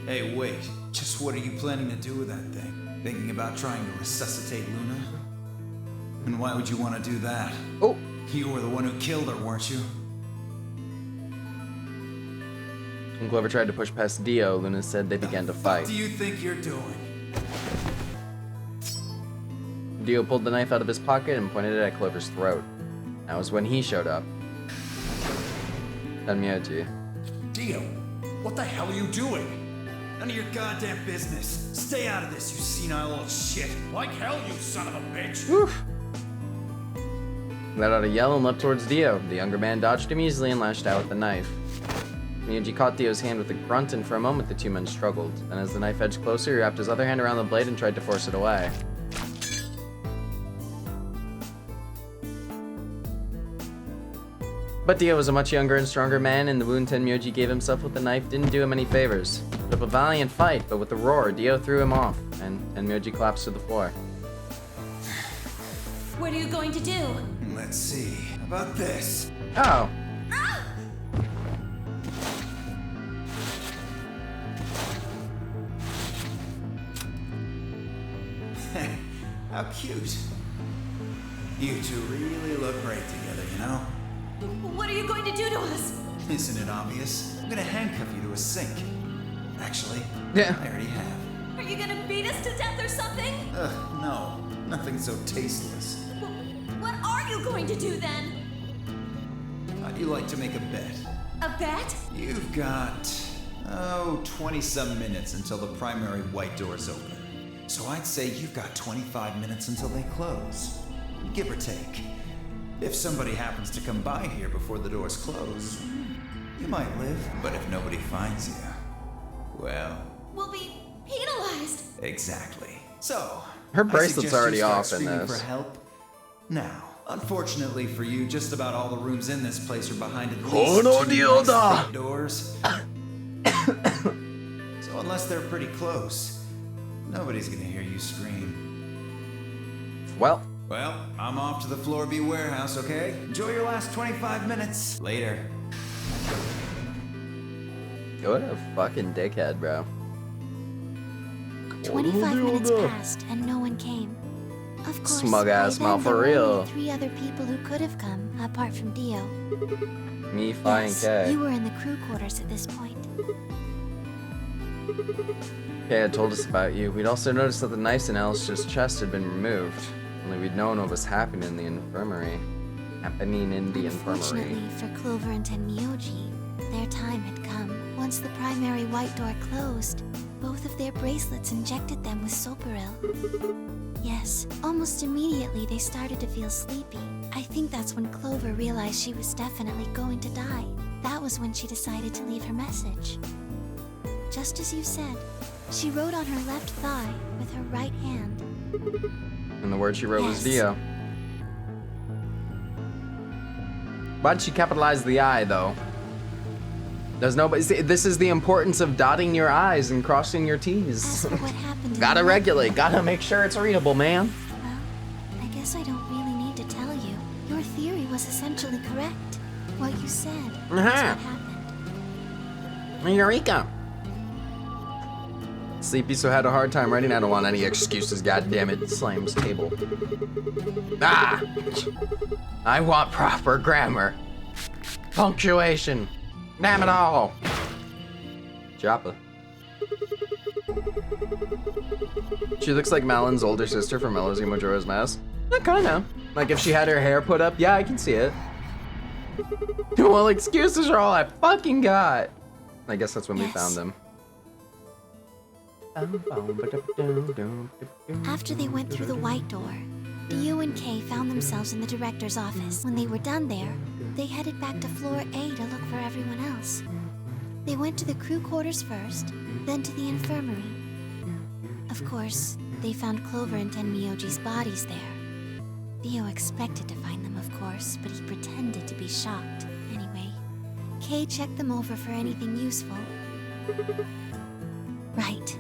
Hey, wait. Just what are you planning to do with that thing? Thinking about trying to resuscitate Luna? And why would you want to do that? Oh! You were the one who killed her, weren't you? When Clover tried to push past Dio, Luna said they began to fight. What do you think you're doing? Dio pulled the knife out of his pocket and pointed it at Clover's throat. That was when he showed up. Tenmyoji. Dio, what the hell are you doing? None of your goddamn business. Stay out of this, you senile old shit. Like hell, you son of a bitch! Woof. Let out a yell and leapt towards Dio. The younger man dodged him easily and lashed out with the knife. Miyagi caught Dio's hand with a grunt, and for a moment the two men struggled. Then as the knife edged closer, he wrapped his other hand around the blade and tried to force it away. But Dio was a much younger and stronger man, and the wound Tenmyoji gave himself with the knife didn't do him any favors. He put up a valiant fight, but with a roar, Dio threw him off, and Tenmyoji collapsed to the floor. What are you going to do? Let's see. How about this? Oh. How cute. You two really look great together, you know? What are you going to do to us? Isn't it obvious? I'm gonna handcuff you to a sink. Actually, yeah. I already have. Are you gonna beat us to death or something? No. Nothing so tasteless. What are you going to do then? How'd you like to make a bet? A bet? You've got, 20-some minutes until the primary white doors open. So I'd say you've got 25 minutes until they close. Give or take. If somebody happens to come by here before the doors close, you might live. But if nobody finds you, well... We'll be penalized. Exactly. So, her bracelet's already off in this. this. For help. Now, unfortunately for you, just about all the rooms in this place are behind at least two nice doors. So unless they're pretty close, nobody's gonna hear you scream. Well, I'm off to the Floor B warehouse, okay? Enjoy your last 25 minutes. Later. What a fucking dickhead, bro. 25 minutes passed and no one came. Of course, smug ass by then mouth for there were real. only 3 other people who could have come, apart from Dio. Me, Fi, and Kay. You were in the crew quarters at this point. Kay had told us about you. We'd also noticed that the knives in Alice's chest had been removed. Only we'd known what was happening in the infirmary. Unfortunately for Clover and Tenmyoji, their time had come. Once the primary white door closed, both of their bracelets injected them with Soparil. Yes, almost immediately they started to feel sleepy. I think that's when Clover realized she was definitely going to die. That was when she decided to leave her message. Just as you said, she wrote on her left thigh with her right hand. And the word she wrote was Yes. Dio. Why'd she capitalize the I, though? Does nobody see? This is the importance of dotting your I's and crossing your T's. As for what happened in Gotta the regulate. Gotta make sure it's readable, man. Well, I guess I don't really need to tell you. Your theory was essentially correct. What you said is what happened. Eureka! Sleepy so had a hard time writing. I don't want any excuses, goddammit. Slams table. Ah! I want proper grammar. Punctuation. Damn it all. Joppa. She looks like Malin's older sister from Melozy Majora's Mask. Kinda. Like if she had her hair put up, yeah, I can see it. Well, excuses are all I fucking got. I guess that's when we found them. After they went through the white door, Dio and Kay found themselves in the director's office. When they were done there, they headed back to floor A to look for everyone else. They went to the crew quarters first, then to the infirmary. Of course, they found Clover and Tenmyoji's bodies there. Dio expected to find them, of course, but he pretended to be shocked. Anyway, Kay checked them over for anything useful. Right.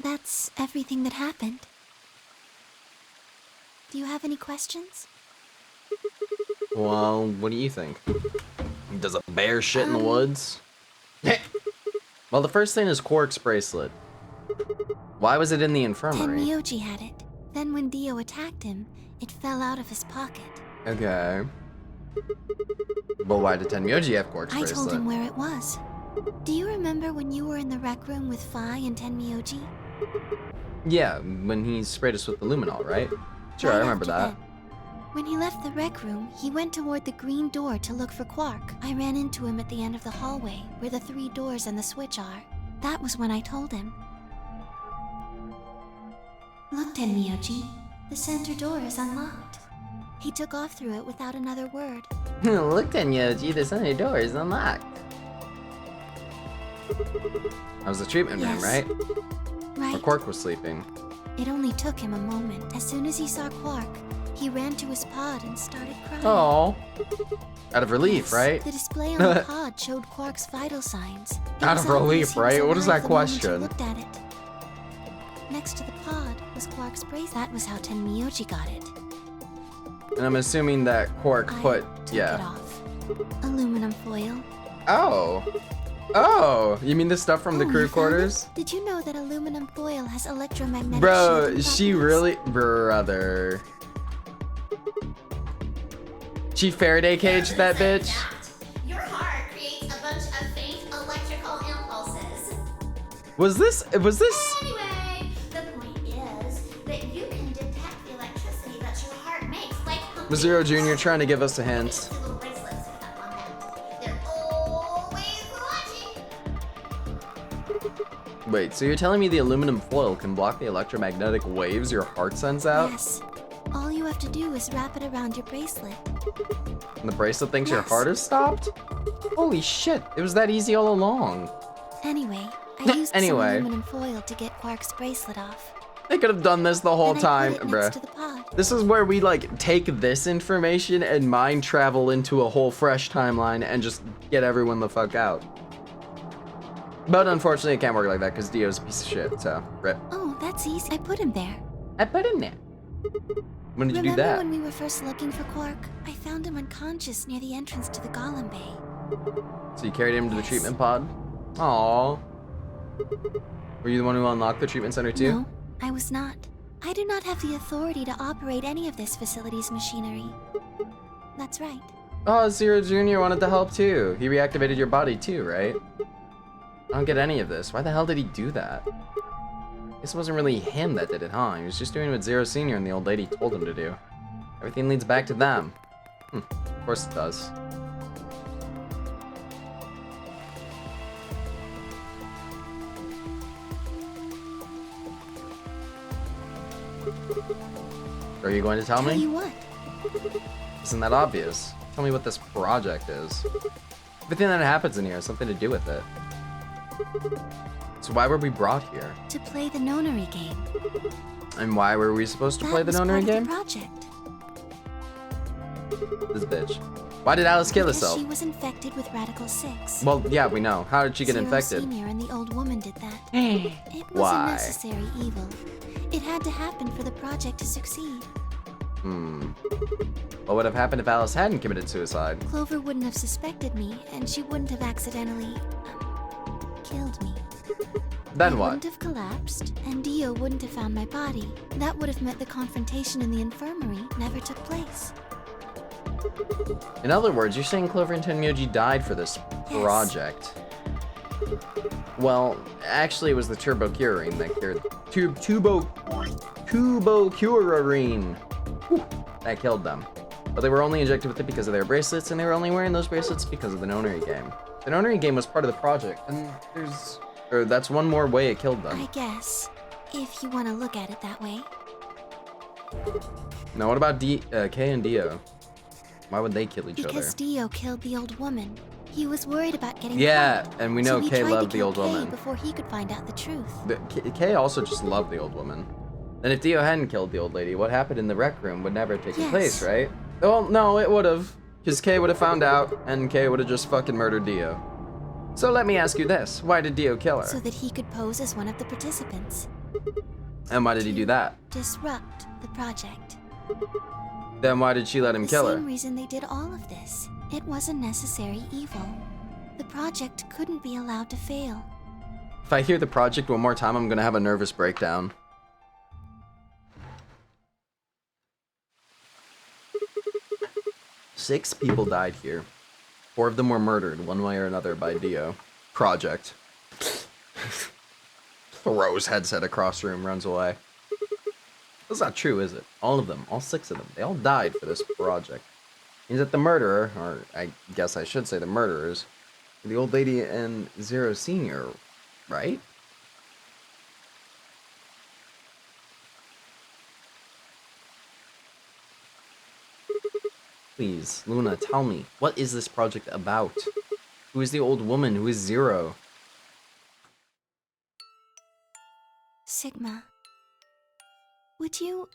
That's everything that happened. Do you have any questions? Well, what do you think? Does a bear shit in the woods? Well, the first thing is Quark's bracelet. Why was it in the infirmary? Tenmyoji had it. Then when Dio attacked him, it fell out of his pocket. Okay. But why did Tenmyoji have Quark's bracelet? I told him where it was. Do you remember when you were in the rec room with Phi and Tenmyoji? Yeah, when he sprayed us with the luminol, right? Sure, I remember that. When he left the rec room, he went toward the green door to look for Quark. I ran into him at the end of the hallway, where the 3 doors and the switch are. That was when I told him. Look, Tenmyoji. The center door is unlocked. He took off through it without another word. Look, Tenmyoji, the center door is unlocked. That was the treatment room, right? Right. Where Quark was sleeping. It only took him a moment. As soon as he saw Quark, he ran to his pod and started crying. Oh. Out of relief, right? The display on the pod showed Quark's vital signs. Out of relief, right? What is that question? Looked at it. Next to the pod was Quark's bracelet. That was how Tenmyoji got it. And I'm assuming that Quark put, Took it off. Aluminum foil. Oh. Oh, you mean the stuff from the crew quarters? Did you know that aluminum foil has electromagnetic Bro, shielding she properties? really... Brother. She Faraday caged that bitch? Your heart creates a bunch of faint electrical impulses. Was this... Anyway, the point is that you can detect the electricity that your heart makes, like Was Zero Jr. trying to give us a hint? little bracelets on them. They're always watching. Wait, so you're telling me the aluminum foil can block the electromagnetic waves your heart sends out? Yes. All you have to do is wrap it around your bracelet. And the bracelet thinks your heart is stopped? Holy shit, it was that easy all along. Anyway, I used some Anyway. aluminum foil to get Quark's bracelet off. They could have done this the whole Then I time, put it next to bruh. the pod. This is where we like take this information and mind travel into a whole fresh timeline and just get everyone the fuck out. But unfortunately it can't work like that because Dio's a piece of shit, so rip. Oh, that's easy. I put him there. I put him there. When did you do Remember that? when we were first looking for Quark? I found him unconscious near the entrance to the Golem Bay. So you carried him to the treatment pod? Aww. Were you the one who unlocked the treatment center too? No, I was not. I do not have the authority to operate any of this facility's machinery. That's right. Oh, Zero Jr. wanted to help too. He reactivated your body too, right? I don't get any of this. Why the hell did he do that? This wasn't really him that did it, huh? He was just doing what Zero Senior and the old lady told him to do. Everything leads back to them. Of course it does. Are you going to tell me? Tell you what? Isn't that obvious? Tell me what this project is. Everything that happens in here has something to do with it. So why were we brought here? To play the nonary game. And why were we supposed to play the nonary That game? was part of the project. This bitch. Why did Alice kill Because herself? she was infected with Radical 6. Well, yeah, we know. How did she get Zero infected? Senior and the old woman did that. It was Why? a necessary evil. It had to happen for the project to succeed. What would have happened if Alice hadn't committed suicide? Clover wouldn't have suspected me, and she wouldn't have accidentally killed me. Then I what? wouldn't have collapsed, and Dio wouldn't have found my body. That would have meant the confrontation in the infirmary never took place. In other words, you're saying Clover and Tenmyoji died for this project. Well, actually it was the turbocurine that cured... Tubocurarine. That killed them. But they were only injected with it because of their bracelets, and they were only wearing those bracelets because of the nonary game. The nonary game was part of the project, and that's one more way it killed them. I guess, if you want to look at it that way. Now, what about Kay and Dio? Why would they kill each Because other? Dio killed the old woman. He was worried about getting Yeah, caught. and we know so he Kay tried to loved the kill old Kay woman. before he could find out the truth. But Kay also just loved the old woman. Then if Dio hadn't killed the old lady, what happened in the rec room would never have taken place, right? Well, no, it would have. Because Kay would have found out, and Kay would have just fucking murdered Dio. So let me ask you this. Why did Dio kill her? So that he could pose as one of the participants. And why did he do that? Disrupt the project. Then why did she let him kill The her? same reason they did all of this. It was a necessary evil. The project couldn't be allowed to fail. If I hear the project one more time, I'm gonna have a nervous breakdown. Six people died here. 4 of them were murdered, one way or another, by Dio. Project. Throws headset across the room, runs away. That's not true, is it? All of them, all 6 of them, they all died for this project. Means that the murderer, or I guess I should say the murderers, were the old lady and Zero Senior, right? Please, Luna, tell me, what is this project about? Who is the old woman? Who is Zero? Sigma, would you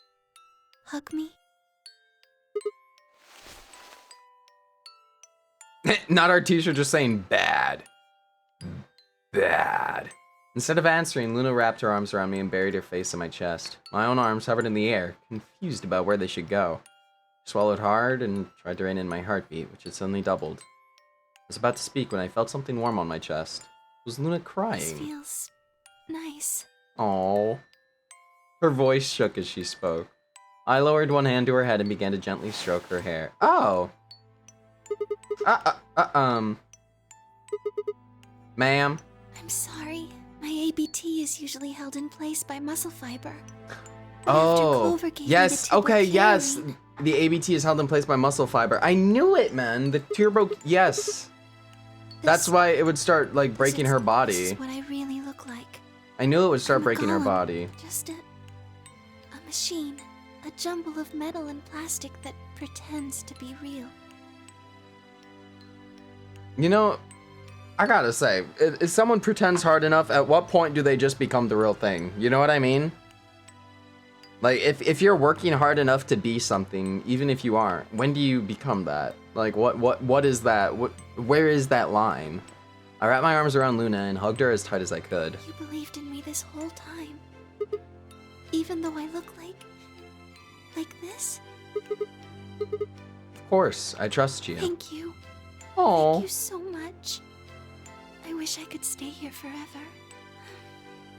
hug me? Not our teacher just saying bad. Bad. Instead of answering, Luna wrapped her arms around me and buried her face in my chest. My own arms hovered in the air, confused about where they should go. I swallowed hard and tried to rein in my heartbeat, which had suddenly doubled. I was about to speak when I felt something warm on my chest. Was Luna crying? This feels nice. Aww. Her voice shook as she spoke. I lowered one hand to her head and began to gently stroke her hair. Oh! Ma'am? I'm sorry. My ABT is usually held in place by muscle fiber. Oh, yes, okay, yes. carrying- The ABT is held in place by muscle fiber. I knew it, man. The turbo, yes. That's why it would start, like, breaking her This body. is what I really look like. I knew it would start I'm a breaking her golem. body. Just a machine. A jumble of metal and plastic that pretends to be real. You know, I gotta say, if someone pretends hard enough, at what point do they just become the real thing? You know what I mean? Like, if you're working hard enough to be something, even if you aren't, when do you become that? Like, what is that? Where is that line? I wrapped my arms around Luna and hugged her as tight as I could. You believed in me this whole time. Even though I look like this? Of course, I trust you. Thank you. Aww. Thank you so much. I wish I could stay here forever.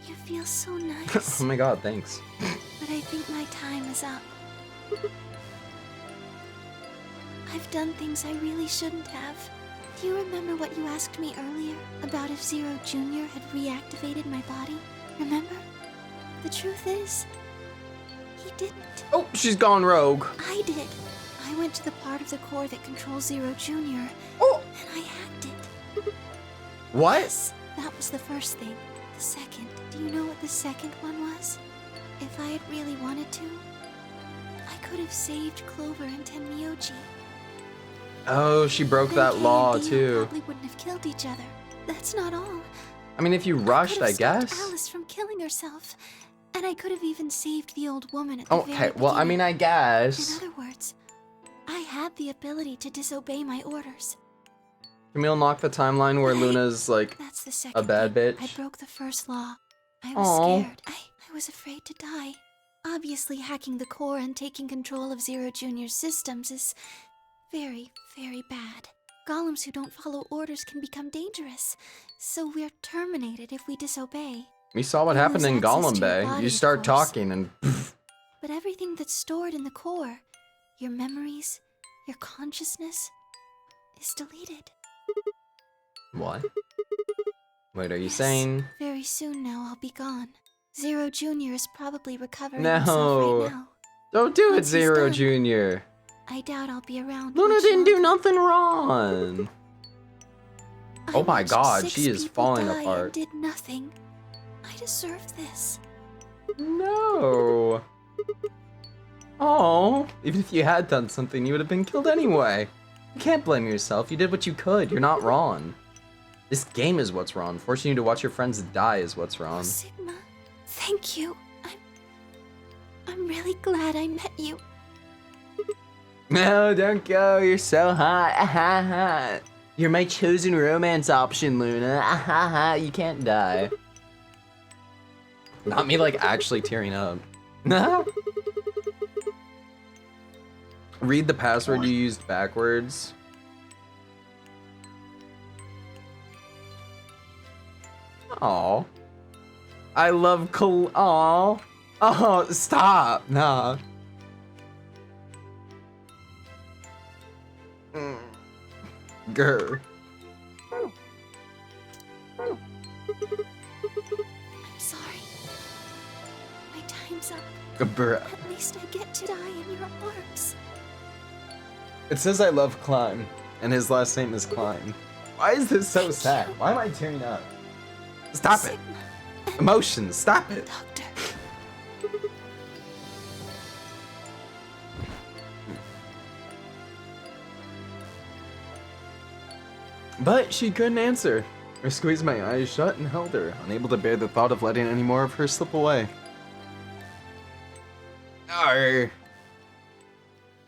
You feel so nice. Oh my god, thanks. But I think my time is up. I've done things I really shouldn't have. Do you remember what you asked me earlier about if Zero Jr. had reactivated my body? Remember? The truth is, he didn't. Oh, she's gone rogue. I did. I went to the part of the core that controls Zero Jr. and I hacked it. What? Yes, that was the first thing. The second. Do you know what the second one was? If I had really wanted to, I could have saved Clover and Tenmyoji. Oh, she broke Then that Kay law and Dio too. probably wouldn't have killed each other. That's not all. I mean, if you rushed, I I could have stopped guess. Alice from killing herself, and I could have even saved the old woman at the Okay, very well, I beginning. mean, I guess. In other words, I had the ability to disobey my orders. Can we unlock the timeline where Luna's like That's the a second bad thing. bitch? I broke the first law. I was Aw. scared. I was afraid to die. Obviously, hacking the core and taking control of Zero Jr.'s systems is very, very bad. Golems who don't follow orders can become dangerous, so we're terminated if we disobey. We saw what You happened lose in access Gollum to your Bay. body, You of start course. talking and But everything that's stored in the core, your memories, your consciousness, is deleted. what? Wait, are you Yes, saying? Very soon now I'll be gone. Zero Jr. is probably recovering No. himself right now. Don't do it, Once he's Zero done, Jr. I doubt I'll be around. Luna much didn't do longer. nothing wrong. I Oh my watched god, 6 she is people falling die and apart. did nothing. I deserve this. No. Oh, even if you had done something, you would have been killed anyway. You can't blame yourself. You did what you could. You're not wrong. This game is what's wrong. Forcing you to watch your friends die is what's wrong. Sigma, thank you. I'm really glad I met you. No, don't go. You're so hot. You're my chosen romance option, Luna. You can't die. Not me, like, actually tearing up. Read the password you used backwards. Aw. I love Aw. Oh, stop. Nah. Grr. I'm sorry. My time's up. Bruh. At least I get to die in your arms. It says I love Klein, and his last name is Klein. Why is this so sad? Why am I tearing up? Stop it. Emotions, stop it. Doctor. But she couldn't answer. I squeezed my eyes shut and held her, unable to bear the thought of letting any more of her slip away. No.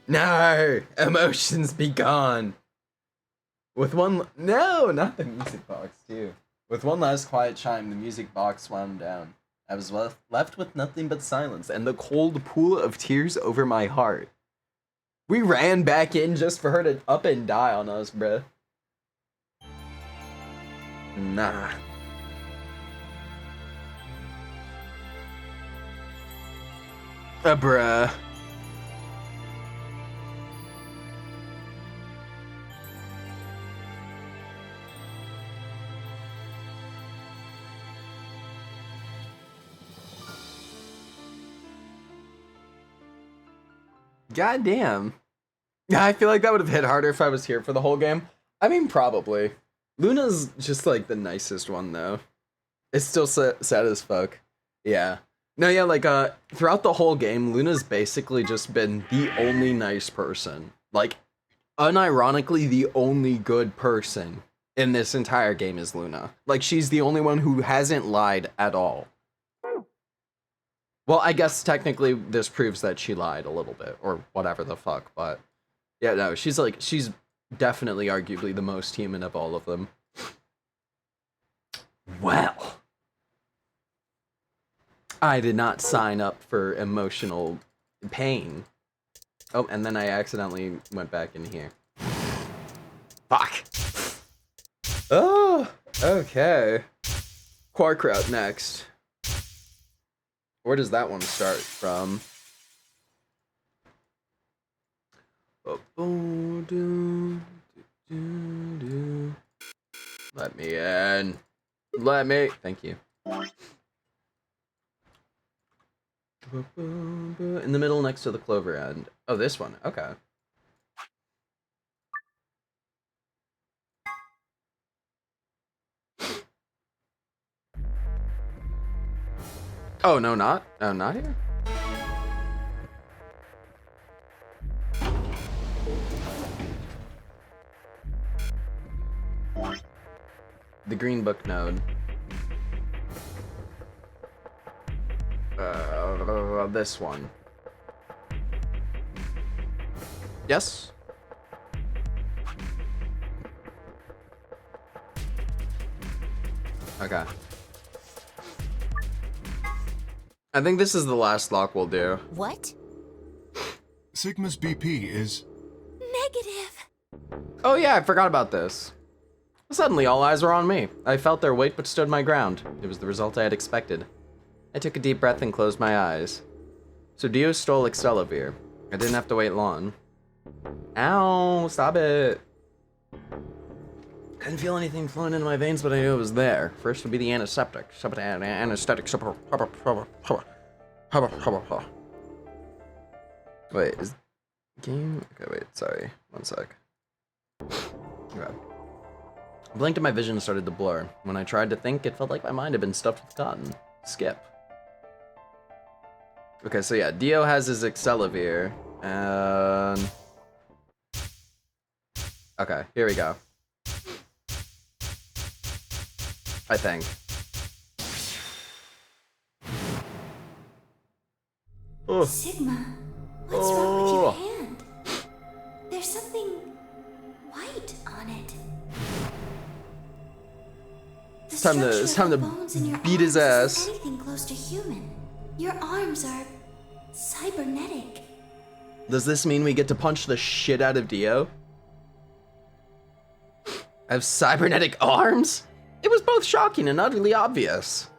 No. Emotions be gone. With one... No, not the music box, too. With one last quiet chime, the music box wound down. I was left with nothing but silence and the cold pool of tears over my heart. We ran back in just for her to up and die on us, bruh. Nah. Bruh. Goddamn. Yeah, I feel like that would have hit harder if I was here for the whole game. I mean, probably. Luna's just like the nicest one though. It's still sad as fuck. Yeah. No, yeah, like throughout the whole game, Luna's basically just been the only nice person. Like, unironically, the only good person in this entire game is Luna. Like, she's the only one who hasn't lied at all. Well, I guess technically this proves that she lied a little bit, or whatever the fuck, but yeah, no, she's definitely arguably the most human of all of them. Well, I did not sign up for emotional pain. Oh, and then I accidentally went back in here. Fuck. Oh, okay. Quark route next. Where does that one start from? Let me in. Let me. Thank you. In the middle next to the clover end. Oh, this one. Okay. Oh, no, not here? The green book node. This one. Yes? Okay. I think this is the last lock we'll do. What? Sigma's BP is... Negative. Oh yeah, I forgot about this. Suddenly, all eyes were on me. I felt their weight but stood my ground. It was the result I had expected. I took a deep breath and closed my eyes. So Dio stole Excelavir. I didn't have to wait long. Ow, stop it. Couldn't feel anything flowing into my veins, but I knew it was there. First would be the antiseptic. Anesthetic. Wait, is game? Okay, wait, sorry. One sec. Okay. I blinked and my vision started to blur. When I tried to think, it felt like my mind had been stuffed with cotton. Skip. Okay, so yeah, Dio has his Excelavir, and... Okay, here we go. I think. Oh. Sigma, what's wrong with your hand? There's something white on it. It's time to beat his ass. Anything close to human. Your arms are cybernetic. Does this mean we get to punch the shit out of Dio? I have cybernetic arms? It was both shocking and utterly obvious.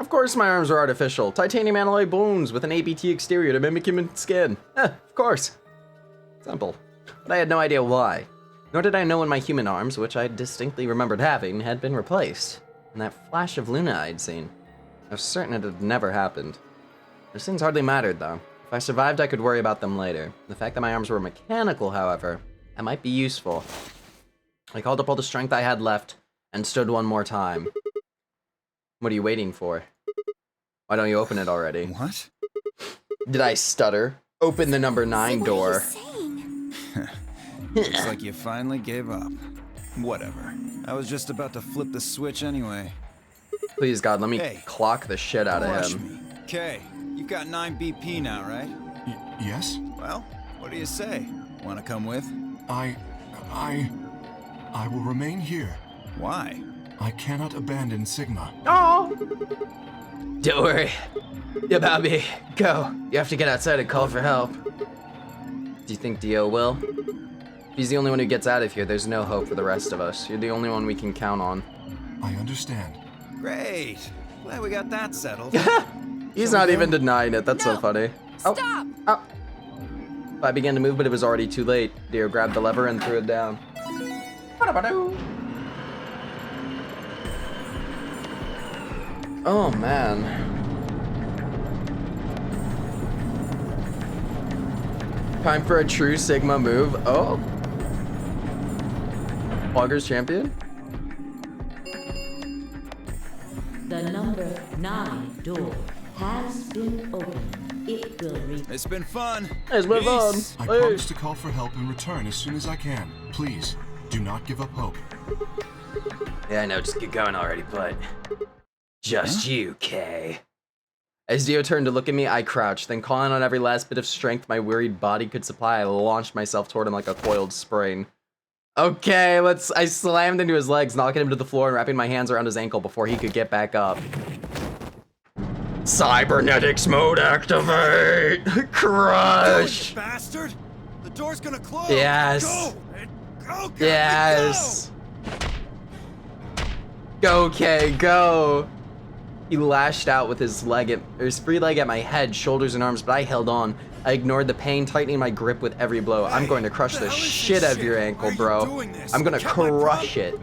Of course my arms are artificial. Titanium alloy bones with an ABT exterior to mimic human skin. Of course. Simple. But I had no idea why. Nor did I know when my human arms, which I distinctly remembered having, had been replaced. And that flash of Luna I'd seen. I was certain it had never happened. Those things hardly mattered, though. If I survived, I could worry about them later. The fact that my arms were mechanical, however, that might be useful. I called up all the strength I had left, and stood one more time. What are you waiting for? Why don't you open it already? What? Did I stutter? Open the number 9 door. Looks like you finally gave up. Whatever. I was just about to flip the switch anyway. Please, God, let me clock the shit out of him. Okay, you've got 9 BP now, right? Yes? Well, what do you say? Want to come with? I will remain here. Why? I cannot abandon Sigma. Oh! Don't worry about me. Go. You have to get outside and call for help. Do you think Dio will? He's the only one who gets out of here. There's no hope for the rest of us. You're the only one we can count on. I understand. Great. Glad we got that settled. He's not even denying it. That's so funny. Stop! Oh. I began to move, but it was already too late. Dio grabbed the lever and threw it down. Oh, man. Time for a true Sigma move. Oh. Bloggers champion? The number 9 door has been opened. It will reach. It's been fun. It's been fun. I promise to call for help and return as soon as I can. Please, do not give up hope. Yeah, I know, just get going already, but... Just you, Kay. As Dio turned to look at me, I crouched, then calling on every last bit of strength my wearied body could supply, I launched myself toward him like a coiled spring. Okay, I slammed into his legs, knocking him to the floor and wrapping my hands around his ankle before he could get back up. Cybernetics mode activate! Crush! Go, bastard! The door's gonna close! Yes! Go! Go, yes! Go, Kay, go! He lashed out with his free leg at my head, shoulders, and arms, but I held on. I ignored the pain, tightening my grip with every blow. I'm going to crush the shit out of your ankle, bro. I'm gonna crush it.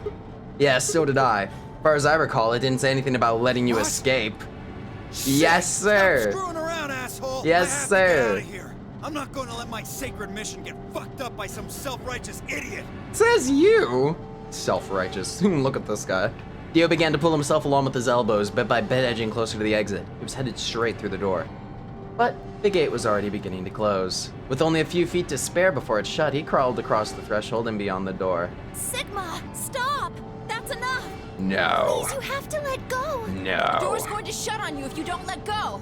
Yeah, so did I. As far as I recall, it didn't say anything about letting you escape. Yes, sir. Stop screwing around, asshole. Yes, sir. Get out of here. I'm not going to let my sacred mission get fucked up by some self-righteous idiot. Says you. Self-righteous. Look at this guy. Dio began to pull himself along with his elbows, bit by bit edging closer to the exit. He was headed straight through the door. But the gate was already beginning to close. With only a few feet to spare before it shut, he crawled across the threshold and beyond the door. Sigma, stop! That's enough! No. Please, you have to let go! No. The door's going to shut on you if you don't let go!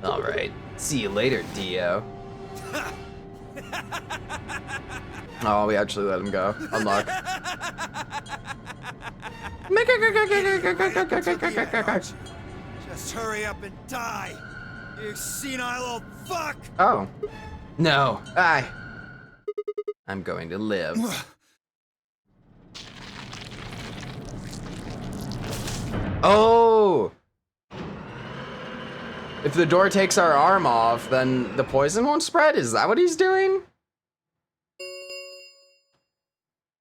Alright. See you later, Dio. Oh, we actually let him go. Unlock. Just hurry up and die, you senile old fuck! Oh. No. I'm going to live. Oh! If the door takes our arm off, then the poison won't spread? Is that what he's doing?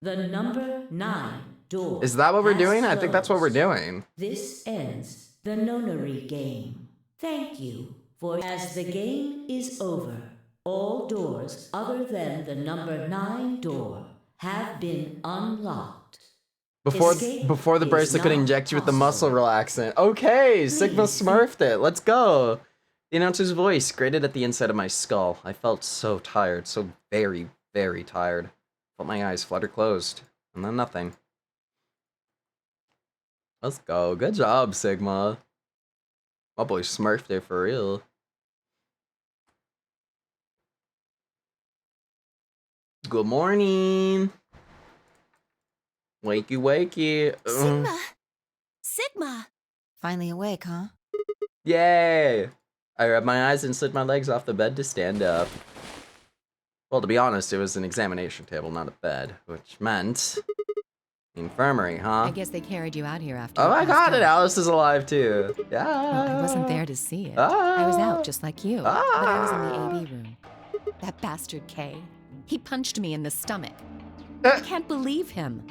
The number 9 door. Is that what we're doing? I think closed. that's what we're doing. This ends the nonary game. Thank you for as the game is over. All doors other than the number 9 door have been unlocked. Before the bracelet could not inject you with the muscle relaxant. Okay, Sigma smurfed it. Let's go. The announcer's voice grated at the inside of my skull. I felt so tired, so very, very tired. Felt my eyes flutter closed, and then nothing. Let's go. Good job, Sigma. My boy smurfed it for real. Good morning. Wakey, wakey. Sigma! Sigma! Finally awake, huh? Yay! I rubbed my eyes and slid my legs off the bed to stand up. Well, to be honest, it was an examination table, not a bed, which meant infirmary, huh? I guess they carried you out here after. Oh you my passed god, out. and Alice is alive too. Yeah. Well, I wasn't there to see it. I was out just like you, but I was in the AB room. That bastard Kay, he punched me in the stomach. I can't believe him.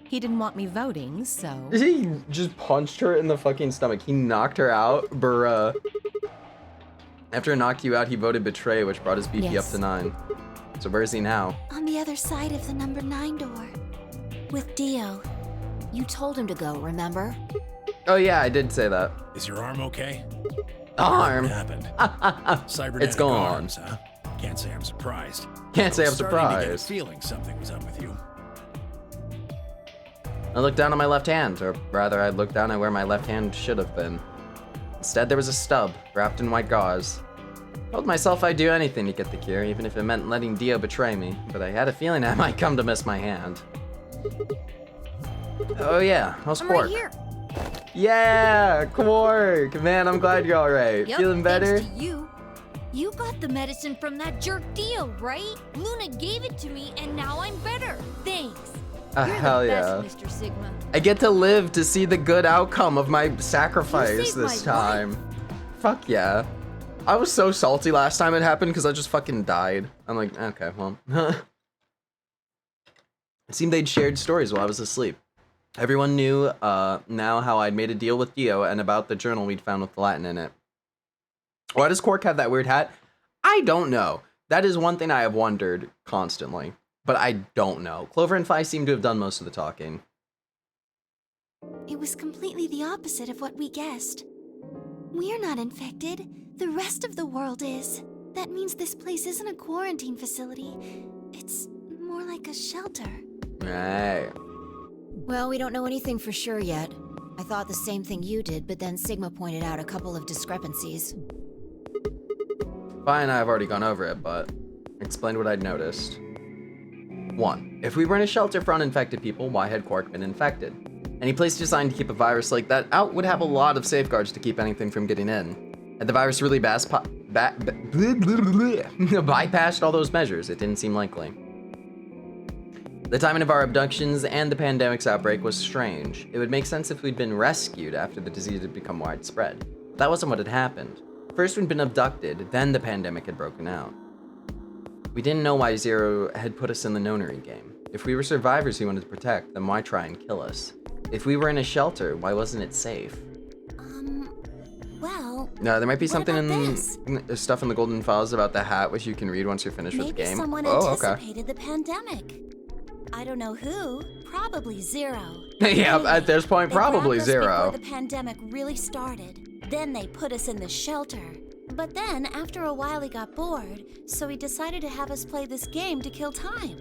He didn't want me voting, so... He just punched her in the fucking stomach. He knocked her out, bruh. After he knocked you out, he voted betray, which brought his BP up to 9. So where is he now? On the other side of the number 9 door. With Dio. You told him to go, remember? Oh yeah, I did say that. Is your arm okay? Arm? What happened? Cybernetic It's gone. arms, huh? Can't say I'm surprised. Can't say I'm Starting to get a surprised. feeling something was up with you. I looked down at my left hand, or rather, I looked down at where my left hand should have been. Instead, there was a stub, wrapped in white gauze. I told myself I'd do anything to get the cure, even if it meant letting Dio betray me, but I had a feeling I might come to miss my hand. Oh yeah, how's I'm Quark? right here. Yeah, Quark! Man, I'm glad you're alright. Yep, Feeling better? thanks to you. You got the medicine from that jerk Dio, right? Luna gave it to me, and now I'm better. Thanks. You're Hell the yeah. best, Mr. Sigma. I get to live to see the good outcome of my sacrifice saved this my time. Fuck yeah. I was so salty last time it happened because I just fucking died. I'm like, okay, well. It seemed they'd shared stories while I was asleep. Everyone knew now how I'd made a deal with Dio and about the journal we'd found with Latin in it. Why does Quark have that weird hat? I don't know. That is one thing I have wondered constantly. But I don't know. Clover and Phi seem to have done most of the talking. It was completely the opposite of what we guessed. We're not infected. The rest of the world is. That means this place isn't a quarantine facility. It's more like a shelter. Right. Well, we don't know anything for sure yet. I thought the same thing you did, but then Sigma pointed out a couple of discrepancies. Phi and I have already gone over it, but explained what I'd noticed. 1. If we were in a shelter for uninfected people, why had Quark been infected? Any place designed to keep a virus like that out would have a lot of safeguards to keep anything from getting in. Had the virus really bypassed all those measures? It didn't seem likely. The timing of our abductions and the pandemic's outbreak was strange. It would make sense if we'd been rescued after the disease had become widespread. But that wasn't what had happened. First we'd been abducted, then the pandemic had broken out. We didn't know why Zero had put us in the nonary game. If we were survivors he wanted to protect, then why try and kill us? If we were in a shelter, why wasn't it safe? Well... No, there might be something this? in stuff in the Golden Files about the hat, which you can read once you're finished with the Maybe game. someone anticipated the pandemic. I don't know who. Probably Zero. Yeah, at this point, They probably grabbed us Zero. before the pandemic really started. Then they put us in the shelter. But then, after a while, he got bored, so he decided to have us play this game to kill time.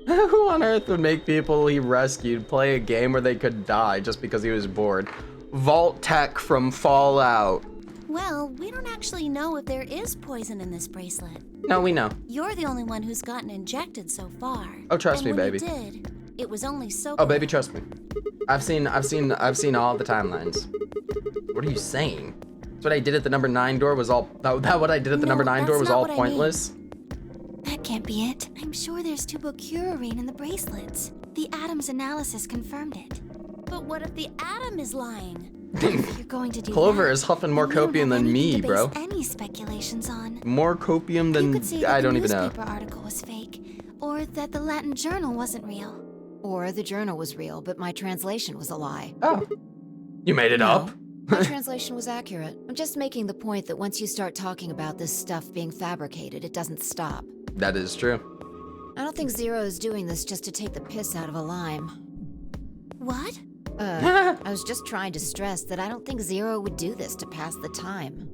Who on earth would make people he rescued play a game where they could die just because he was bored? Vault Tech from Fallout. Well, we don't actually know if there is poison in this bracelet. No, we know. You're the only one who's gotten injected so far. Oh, trust me, and when baby. You did, it was only so. Oh, baby, trust me. I've seen all the timelines. What are you saying? That's what I did at the number 9 door was all. That what I did at the number 9 door was all pointless. That can't be it. I'm sure there's tubocurarine in the bracelets. The Adams analysis confirmed it. But what if the atom is lying? If you're going to do Clover that, is huffing more then we don't copium have than me, anything to bro. base any speculations on. More copium You could say than that I don't the even know. newspaper article was fake, or that the Latin journal wasn't real. Or the journal was real, but my translation was a lie. Oh. You made it up? My translation was accurate. I'm just making the point that once you start talking about this stuff being fabricated, it doesn't stop. That is true. I don't think Zero is doing this just to take the piss out of a lime. What? I was just trying to stress that I don't think Zero would do this to pass the time.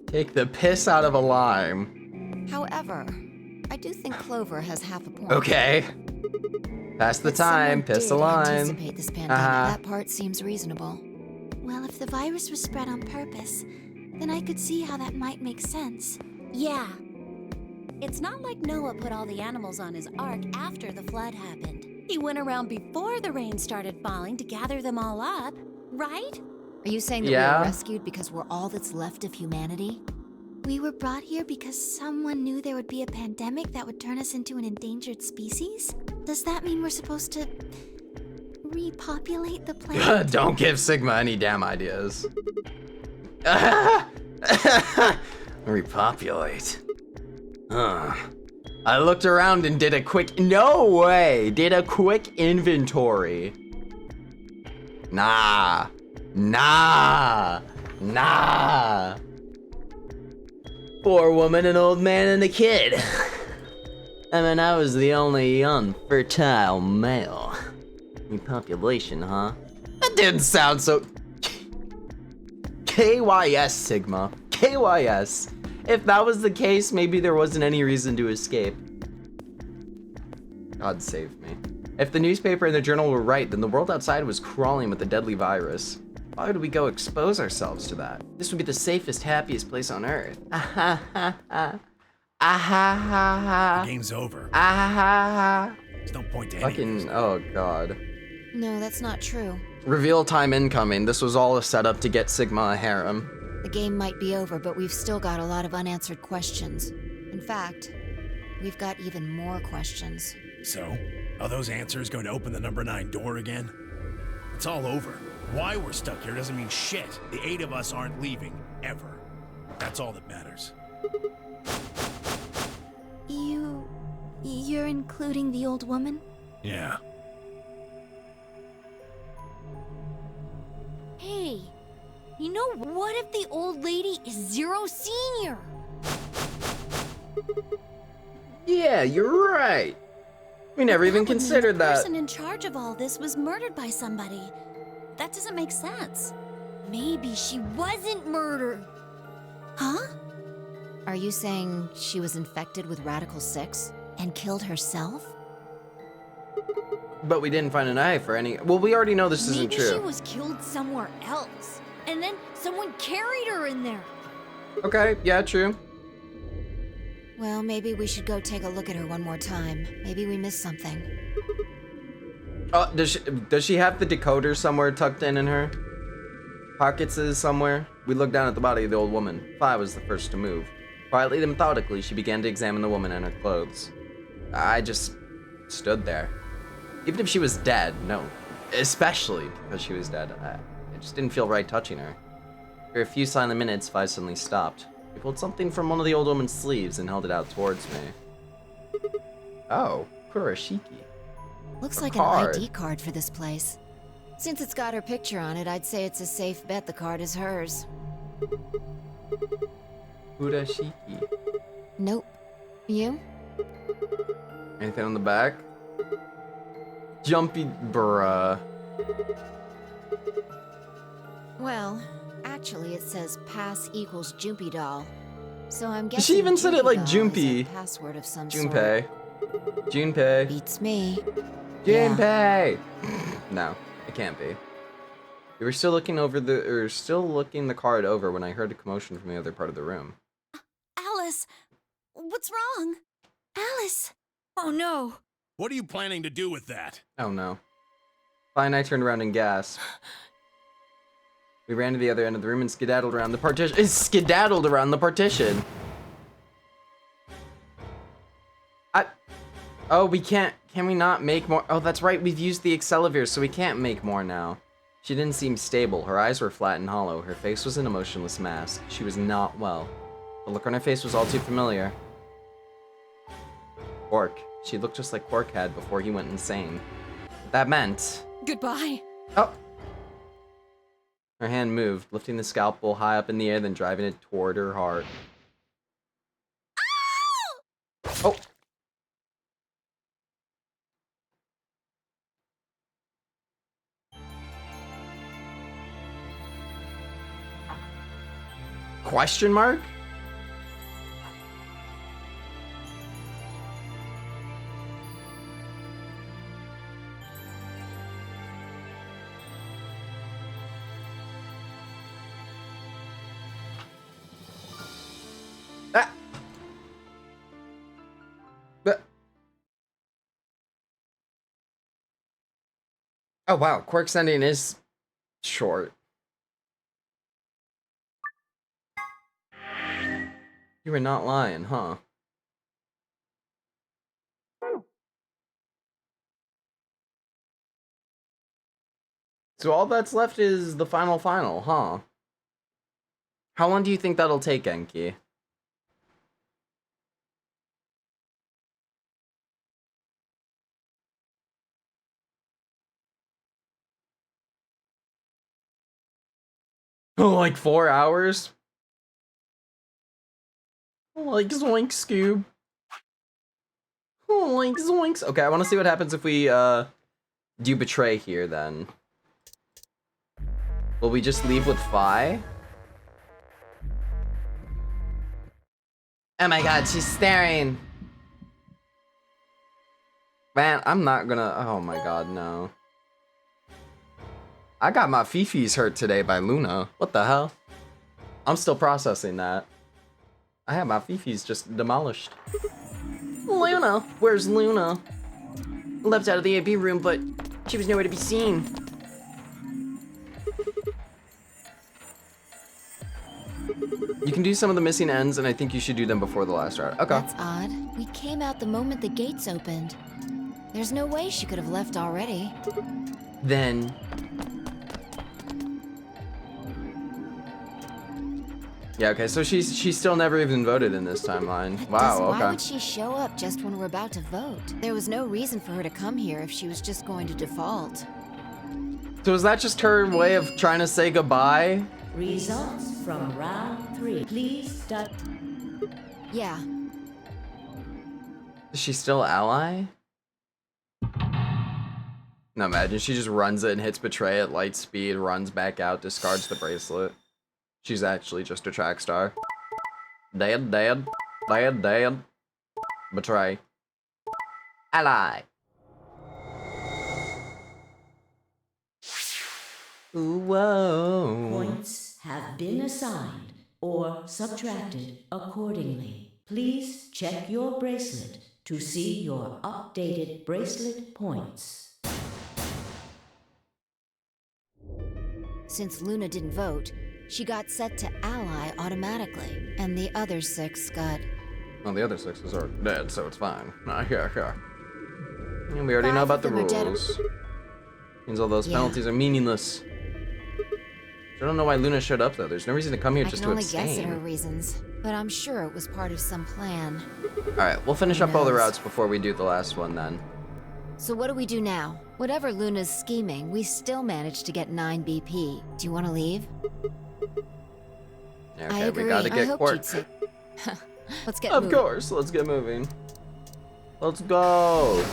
Take the piss out of a lime. However, I do think Clover has half a point. Okay. Pass the time, piss a lime. Anticipate this pandemic. That part seems reasonable. Well, if the virus was spread on purpose, then I could see how that might make sense. Yeah. It's not like Noah put all the animals on his ark after the flood happened. He went around before the rain started falling to gather them all up, right? Are you saying that we were rescued because we're all that's left of humanity? We were brought here because someone knew there would be a pandemic that would turn us into an endangered species? Does that mean we're supposed to repopulate the planet? Don't give Sigma any damn ideas. Repopulate. I looked around and did a quick inventory. Nah. Poor woman, an old man, and a kid. I mean, I was the only unfertile male. Repopulation, huh? That didn't sound so... KYS, Sigma. KYS. If that was the case, maybe there wasn't any reason to escape. God save me. If the newspaper and the journal were right, then the world outside was crawling with a deadly virus. Why would we go expose ourselves to that? This would be the safest, happiest place on Earth. The game's over. There's no point to Fucking, oh god. No, that's not true. Reveal time incoming. This was all a setup to get Sigma a harem. The game might be over, but we've still got a lot of unanswered questions. In fact, we've got even more questions. So, are those answers going to open the number 9 door again? It's all over. Why we're stuck here doesn't mean shit. The 8 of us aren't leaving, ever. That's all that matters. You're including the old woman? Yeah. Hey, you know, what if the old lady is Zero Senior? Yeah, you're right. We never even considered that. The person in charge of all this was murdered by somebody. That doesn't make sense. Maybe she wasn't murdered. Huh? Are you saying she was infected with Radical 6 and killed herself? But we didn't find a knife or any... Well, we already know this isn't true. Maybe she was killed somewhere else, and then someone carried her in there. Okay, yeah, true. Well, maybe we should go take a look at her one more time. Maybe we missed something. Oh, does she have the decoder somewhere tucked in her pockets somewhere? We looked down at the body of the old woman. Phi was the first to move. Quietly and methodically, she began to examine the woman and her clothes. I just stood there. Even if she was dead, no. Especially because she was dead. I just didn't feel right touching her. For a few silent minutes, Phi suddenly stopped. He pulled something from one of the old woman's sleeves and held it out towards me. Oh, Kurashiki. Looks like an ID card for this place. Since it's got her picture on it, I'd say it's a safe bet the card is hers. Kurashiki. Nope. You? Anything on the back? Jumpy bruh. Well, actually it says pass equals Jumpy doll. So I'm guessing She even said it like Jumpy. Jumpy. Password of some Junpei. sort. Junpei. Beats me. Junpei. No, it can't be. We were still looking the card over when I heard a commotion from the other part of the room. Alice, what's wrong? Alice! Oh no! What are you planning to do with that? Oh no. Phi and I turned around and gasped. We ran to the other end of the room and skedaddled around the partition. Oh, we can't. Can we not make more? Oh, that's right. We've used the Accelavir, so we can't make more now. She didn't seem stable. Her eyes were flat and hollow. Her face was an emotionless mask. She was not well. The look on her face was all too familiar. Quark. She looked just like Quark had before he went insane. That meant... Goodbye. Oh! Her hand moved, lifting the scalpel high up in the air, then driving it toward her heart. Oh! Question mark? Ah. Oh wow, Quark's ending is short. You were not lying, huh? So all that's left is the final, huh? How long do you think that'll take, Enki? Like 4 hours? Like zoink, Scoob. Like zoinks. Okay, I want to see what happens if we do betray here then. Will we just leave with Phi? Oh my god, she's staring. Man, I'm not gonna, oh my god, no. I got my fifis hurt today by Luna. What the hell? I'm still processing that. I had my fifis just demolished. Luna, where's Luna? Left out of the AB room, but she was nowhere to be seen. You can do some of the missing ends, and I think you should do them before the last round. Okay. That's odd. We came out the moment the gates opened. There's no way she could have left already. Then... yeah, okay, so she's still never even voted in this timeline. Wow, okay. Why would she show up just when we're about to vote? There was no reason for her to come here if she was just going to default. So is that just her way of trying to say goodbye? Results from round 3. Please start. Yeah. Is she still ally? No, imagine she just runs it and hits betray at light speed, runs back out, discards the bracelet. She's actually just a track star. Dead. Betray. Ally. Ooh, whoa. Points have been assigned or subtracted accordingly. Please check your bracelet to see your updated bracelet points. Since Luna didn't vote, she got set to ally automatically, and the other 6 got... Well, the other 6s are dead, so it's fine. Nah, yeah. And we already know about the rules. Means all those penalties are meaningless. I don't know why Luna showed up, though. There's no reason to come here just to abstain. I can only guess at her reasons, but I'm sure it was part of some plan. Alright, we'll finish up all the routes before we do the last one, then. So what do we do now? Whatever Luna's scheming, we still managed to get 9 BP. Do you want to leave? Yeah, okay, I agree. we gotta get Quark. Let's get moving. Of course, let's get moving. Let's go.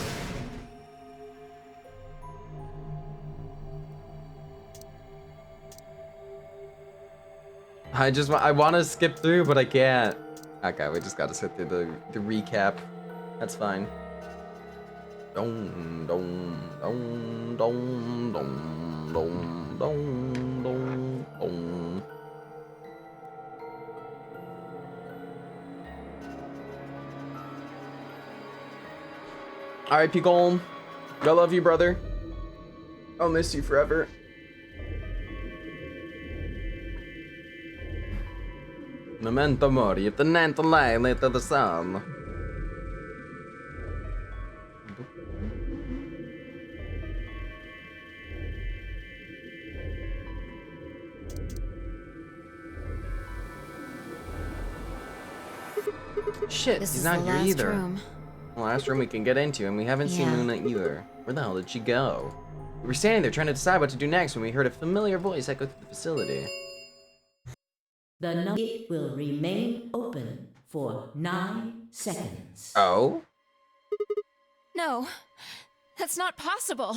I want to skip through, but I can't. Okay, we just gotta sit through the recap. That's fine. Dong dong dong dong dong dong dong dong dong. R.I.P. Golem. I love you, brother. I'll miss you forever. Memento mori, tenente lei, later the sun. Shit, he's not here either. Room. The last room we can get into, and we haven't seen Luna either. Where the hell did she go? We were standing there trying to decide what to do next when we heard a familiar voice echo through the facility. The gate will remain open for 9 seconds. Oh? No, that's not possible.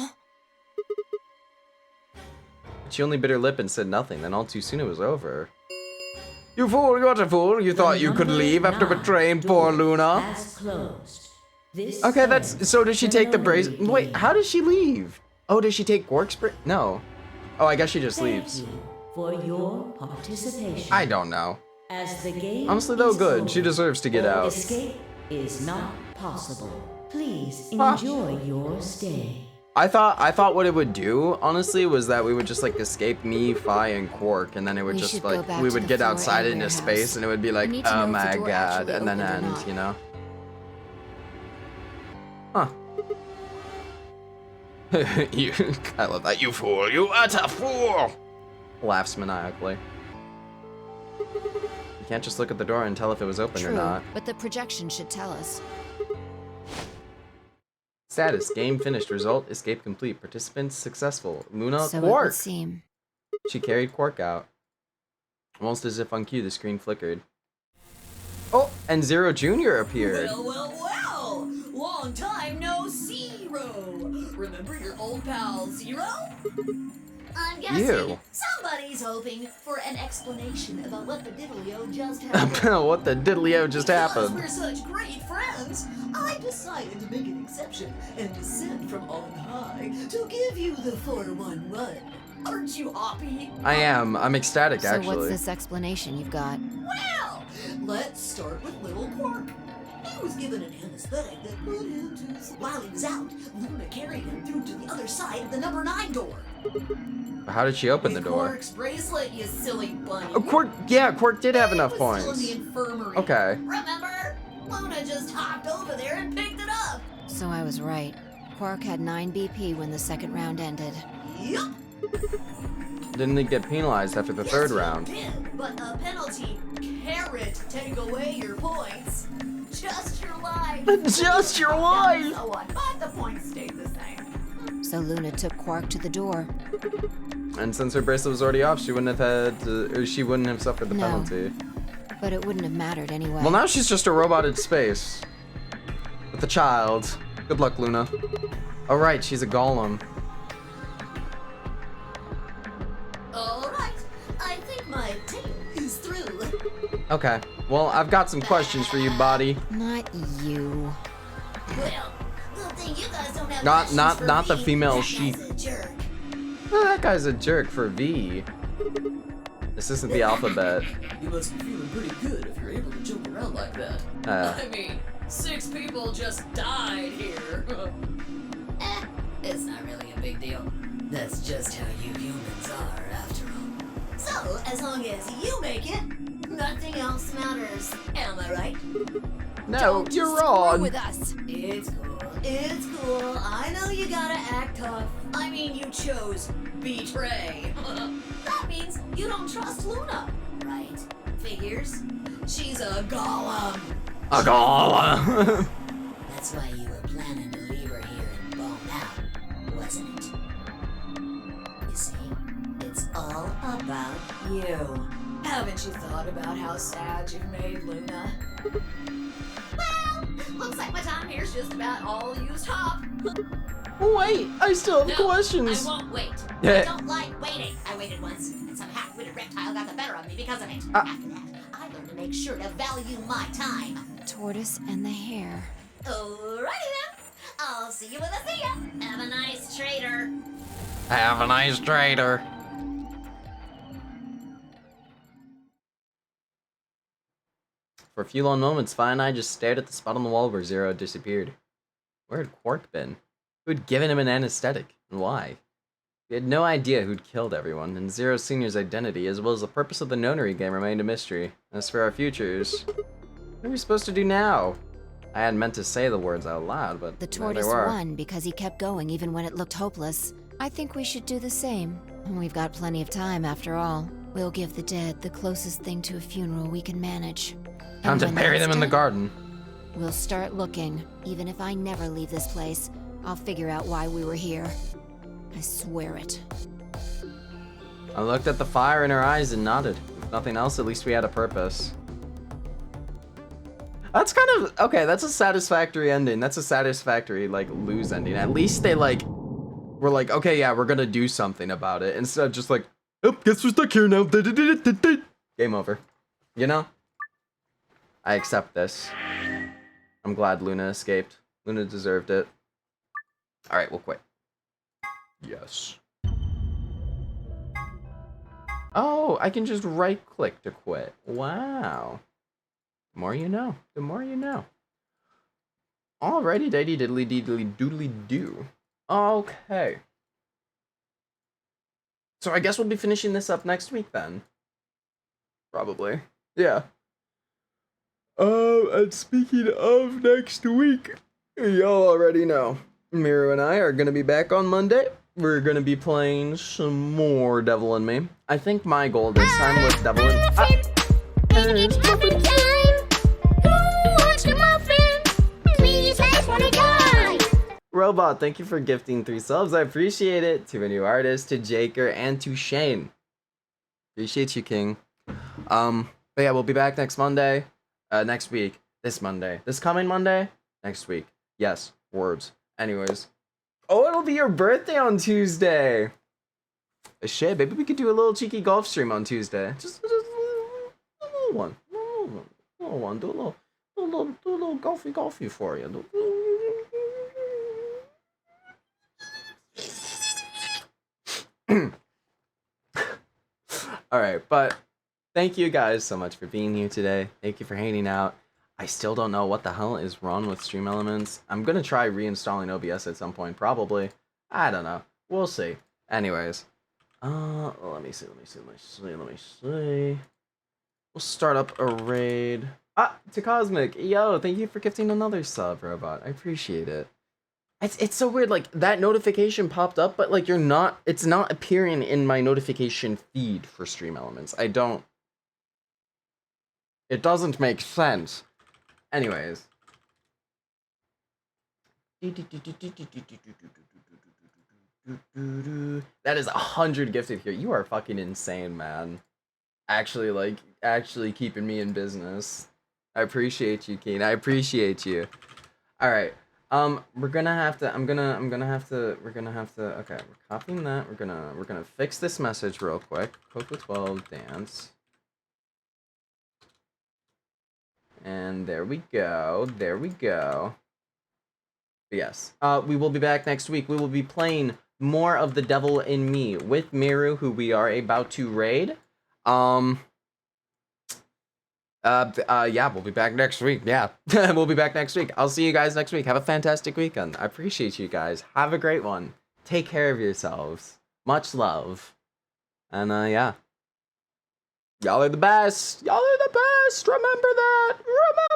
She only bit her lip and said nothing, then all too soon it was over. You fool, you're a fool. You thought you could leave after betraying poor Luna. Has closed. This Okay, that's... So does she take the brace... notary Wait, game. how does she leave? Oh, does she take Quark's brace? No. Oh, I guess she just Thank leaves. you for your participation. I don't know. As the game Honestly, though, is good. over, She deserves to get out. Escape is not possible. Please Huh. enjoy your stay. I thought what it would do, honestly, was that we would just like escape me, Phi, and Quark, and then it would We just should go like back we to would the get floor outside and into warehouse. space, and it would be like, need to oh know if the my door god, actually and then opened or end, not. you know? Huh. You, I love that, you fool, you utter fool! Laughs maniacally. You can't just look at the door and tell if it was open or True, not. but the projection should tell us. Status, game finished. Result, escape complete. Participants successful. Luna, So it Quark! would seem. She carried Quark out. Almost as if on cue, the screen flickered. Oh, and Zero Jr. appeared. Well! Long time no Zero! Remember your old pal Zero? I'm guessing Ew. somebody's hoping for an explanation about what the diddlio just happened. What the diddlio just Because happened? we're such great friends, I decided to make an exception and descend from on high to give you the 4-1-1. Aren't you happy? I am. I'm ecstatic, So actually. what's this explanation you've got? Well, let's start with little Quark. He was given an anesthetic that put him to sleep. While he was out, Luna carried him through to the other side of the number 9 door. How did she open the With door? Quark's bracelet, you silly bunny. Oh, Quark. Yeah, Quark did have enough It was still in points. the infirmary. Okay. Remember? Luna just hopped over there and picked it up. So I was right. Quark had 9 BP when the second round ended. Yup. Didn't he get penalized after the third round? Did, but a penalty carrot take away your points. Just your life. Just your life. So what? But the points stayed the same. So Luna took Quark to the door. And since her bracelet was already off, she wouldn't have had to, or she wouldn't have suffered the No. penalty. But it wouldn't have mattered anyway. Well, now she's just a robot in space. With a child. Good luck, Luna. Oh, right, she's a golem. Alright, I think my tape is through. Okay. Well, I've got some questions for you, body. Not you. Well, good thing you guys don't have Not questions for the me. female That sheep. guy's a jerk. Oh, that guy's a jerk for V. This isn't the alphabet. You must be feeling pretty good if you're able to joke around like that. I mean, 6 people just died here. It's not really a big deal. That's just how you humans are, after all. So, as long as you make it, nothing else matters. Am I right? No, you're wrong. with us. It's cool. It's cool. I know you gotta act tough. I mean, you chose betray. That means you don't trust Luna, right? Figures. She's a golem. A golem. That's why you were planning to leave her here and bomb out, wasn't it? You see, it's all about you. Haven't you thought about how sad you've made Luna? Well, looks like my time here's just about all used up. Wait, I still have No, questions. I won't wait. Yeah. I don't like waiting. I waited once, and some half-witted reptile got the better of me because of it. Ah. After that, I learned to make sure to value my time. Tortoise and the hare. Alrighty then. I'll see you when I see ya. Have a nice trader. Have a nice trader. For a few long moments, Phi and I just stared at the spot on the wall where Zero had disappeared. Where had Quark been? Who had given him an anesthetic, and why? We had no idea who'd killed everyone, and Zero Senior's identity, as well as the purpose of the nonary game, remained a mystery. As for our futures, what are we supposed to do now? I hadn't meant to say the words out loud, but The there they tortoise were. won because he kept going even when it looked hopeless. I think we should do the same. We've got plenty of time after all. We'll give the dead the closest thing to a funeral we can manage. Time And to when bury that's them in the done, garden. We'll start looking. Even if I never leave this place, I'll figure out why we were here. I swear it. I looked at the fire in her eyes and nodded. If nothing else, at least we had a purpose. That's kind of, okay, that's a satisfactory ending. That's a satisfactory, like, lose ending. At least they, like, were like, okay, yeah, we're gonna do something about it. Instead of just like, oh, guess we're stuck here now. Game over. You know? I accept this. I'm glad Luna escaped. Luna deserved it. Alright, we'll quit. Yes. Oh, I can just right-click to quit. Wow. The more you know. The more you know. Alrighty, diddly diddly diddly doodly doo. Okay. So I guess we'll be finishing this up next week then. Probably. Yeah. And speaking of next week, y'all already know. Miru and I are gonna be back on Monday. We're gonna be playing some more Devil in Me. I think my goal this time with Devil in Robot, thank you for gifting 3 subs. I appreciate it. To a new artist, to Jaker, and to Shane. Appreciate you, King. But yeah, we'll be back next Monday. Next week. This Monday. This coming Monday? Next week. Yes. Words. Anyways. Oh, it'll be your birthday on Tuesday. Shit, maybe we could do a little cheeky golf stream on Tuesday. Just a little one. Do a little golfy for you. Alright, but thank you guys so much for being here today. Thank you for hanging out. I still don't know what the hell is wrong with Stream Elements. I'm gonna try reinstalling OBS at some point, probably. I don't know. We'll see. Anyways. Let me see. We'll start up a raid. To Cosmic. Yo, thank you for gifting another sub, Robot. I appreciate it. It's so weird, like, that notification popped up, but, like, it's not appearing in my notification feed for Stream Elements. It doesn't make sense. Anyways. That is 100 gifted here. You are fucking insane, man. Actually keeping me in business. I appreciate you, Keen. I appreciate you. Alright. We're gonna have to, okay, we're copying that. We're gonna fix this message real quick. Coco 12 dance. And there we go. Yes. We will be back next week. We will be playing more of The Devil in Me with Miru, who we are about to raid. Yeah, we'll be back next week. Yeah, we'll be back next week. I'll see you guys next week. Have a fantastic weekend. I appreciate you guys. Have a great one. Take care of yourselves. Much love. And, yeah. Y'all are the best. Y'all are the best. Remember that. Remember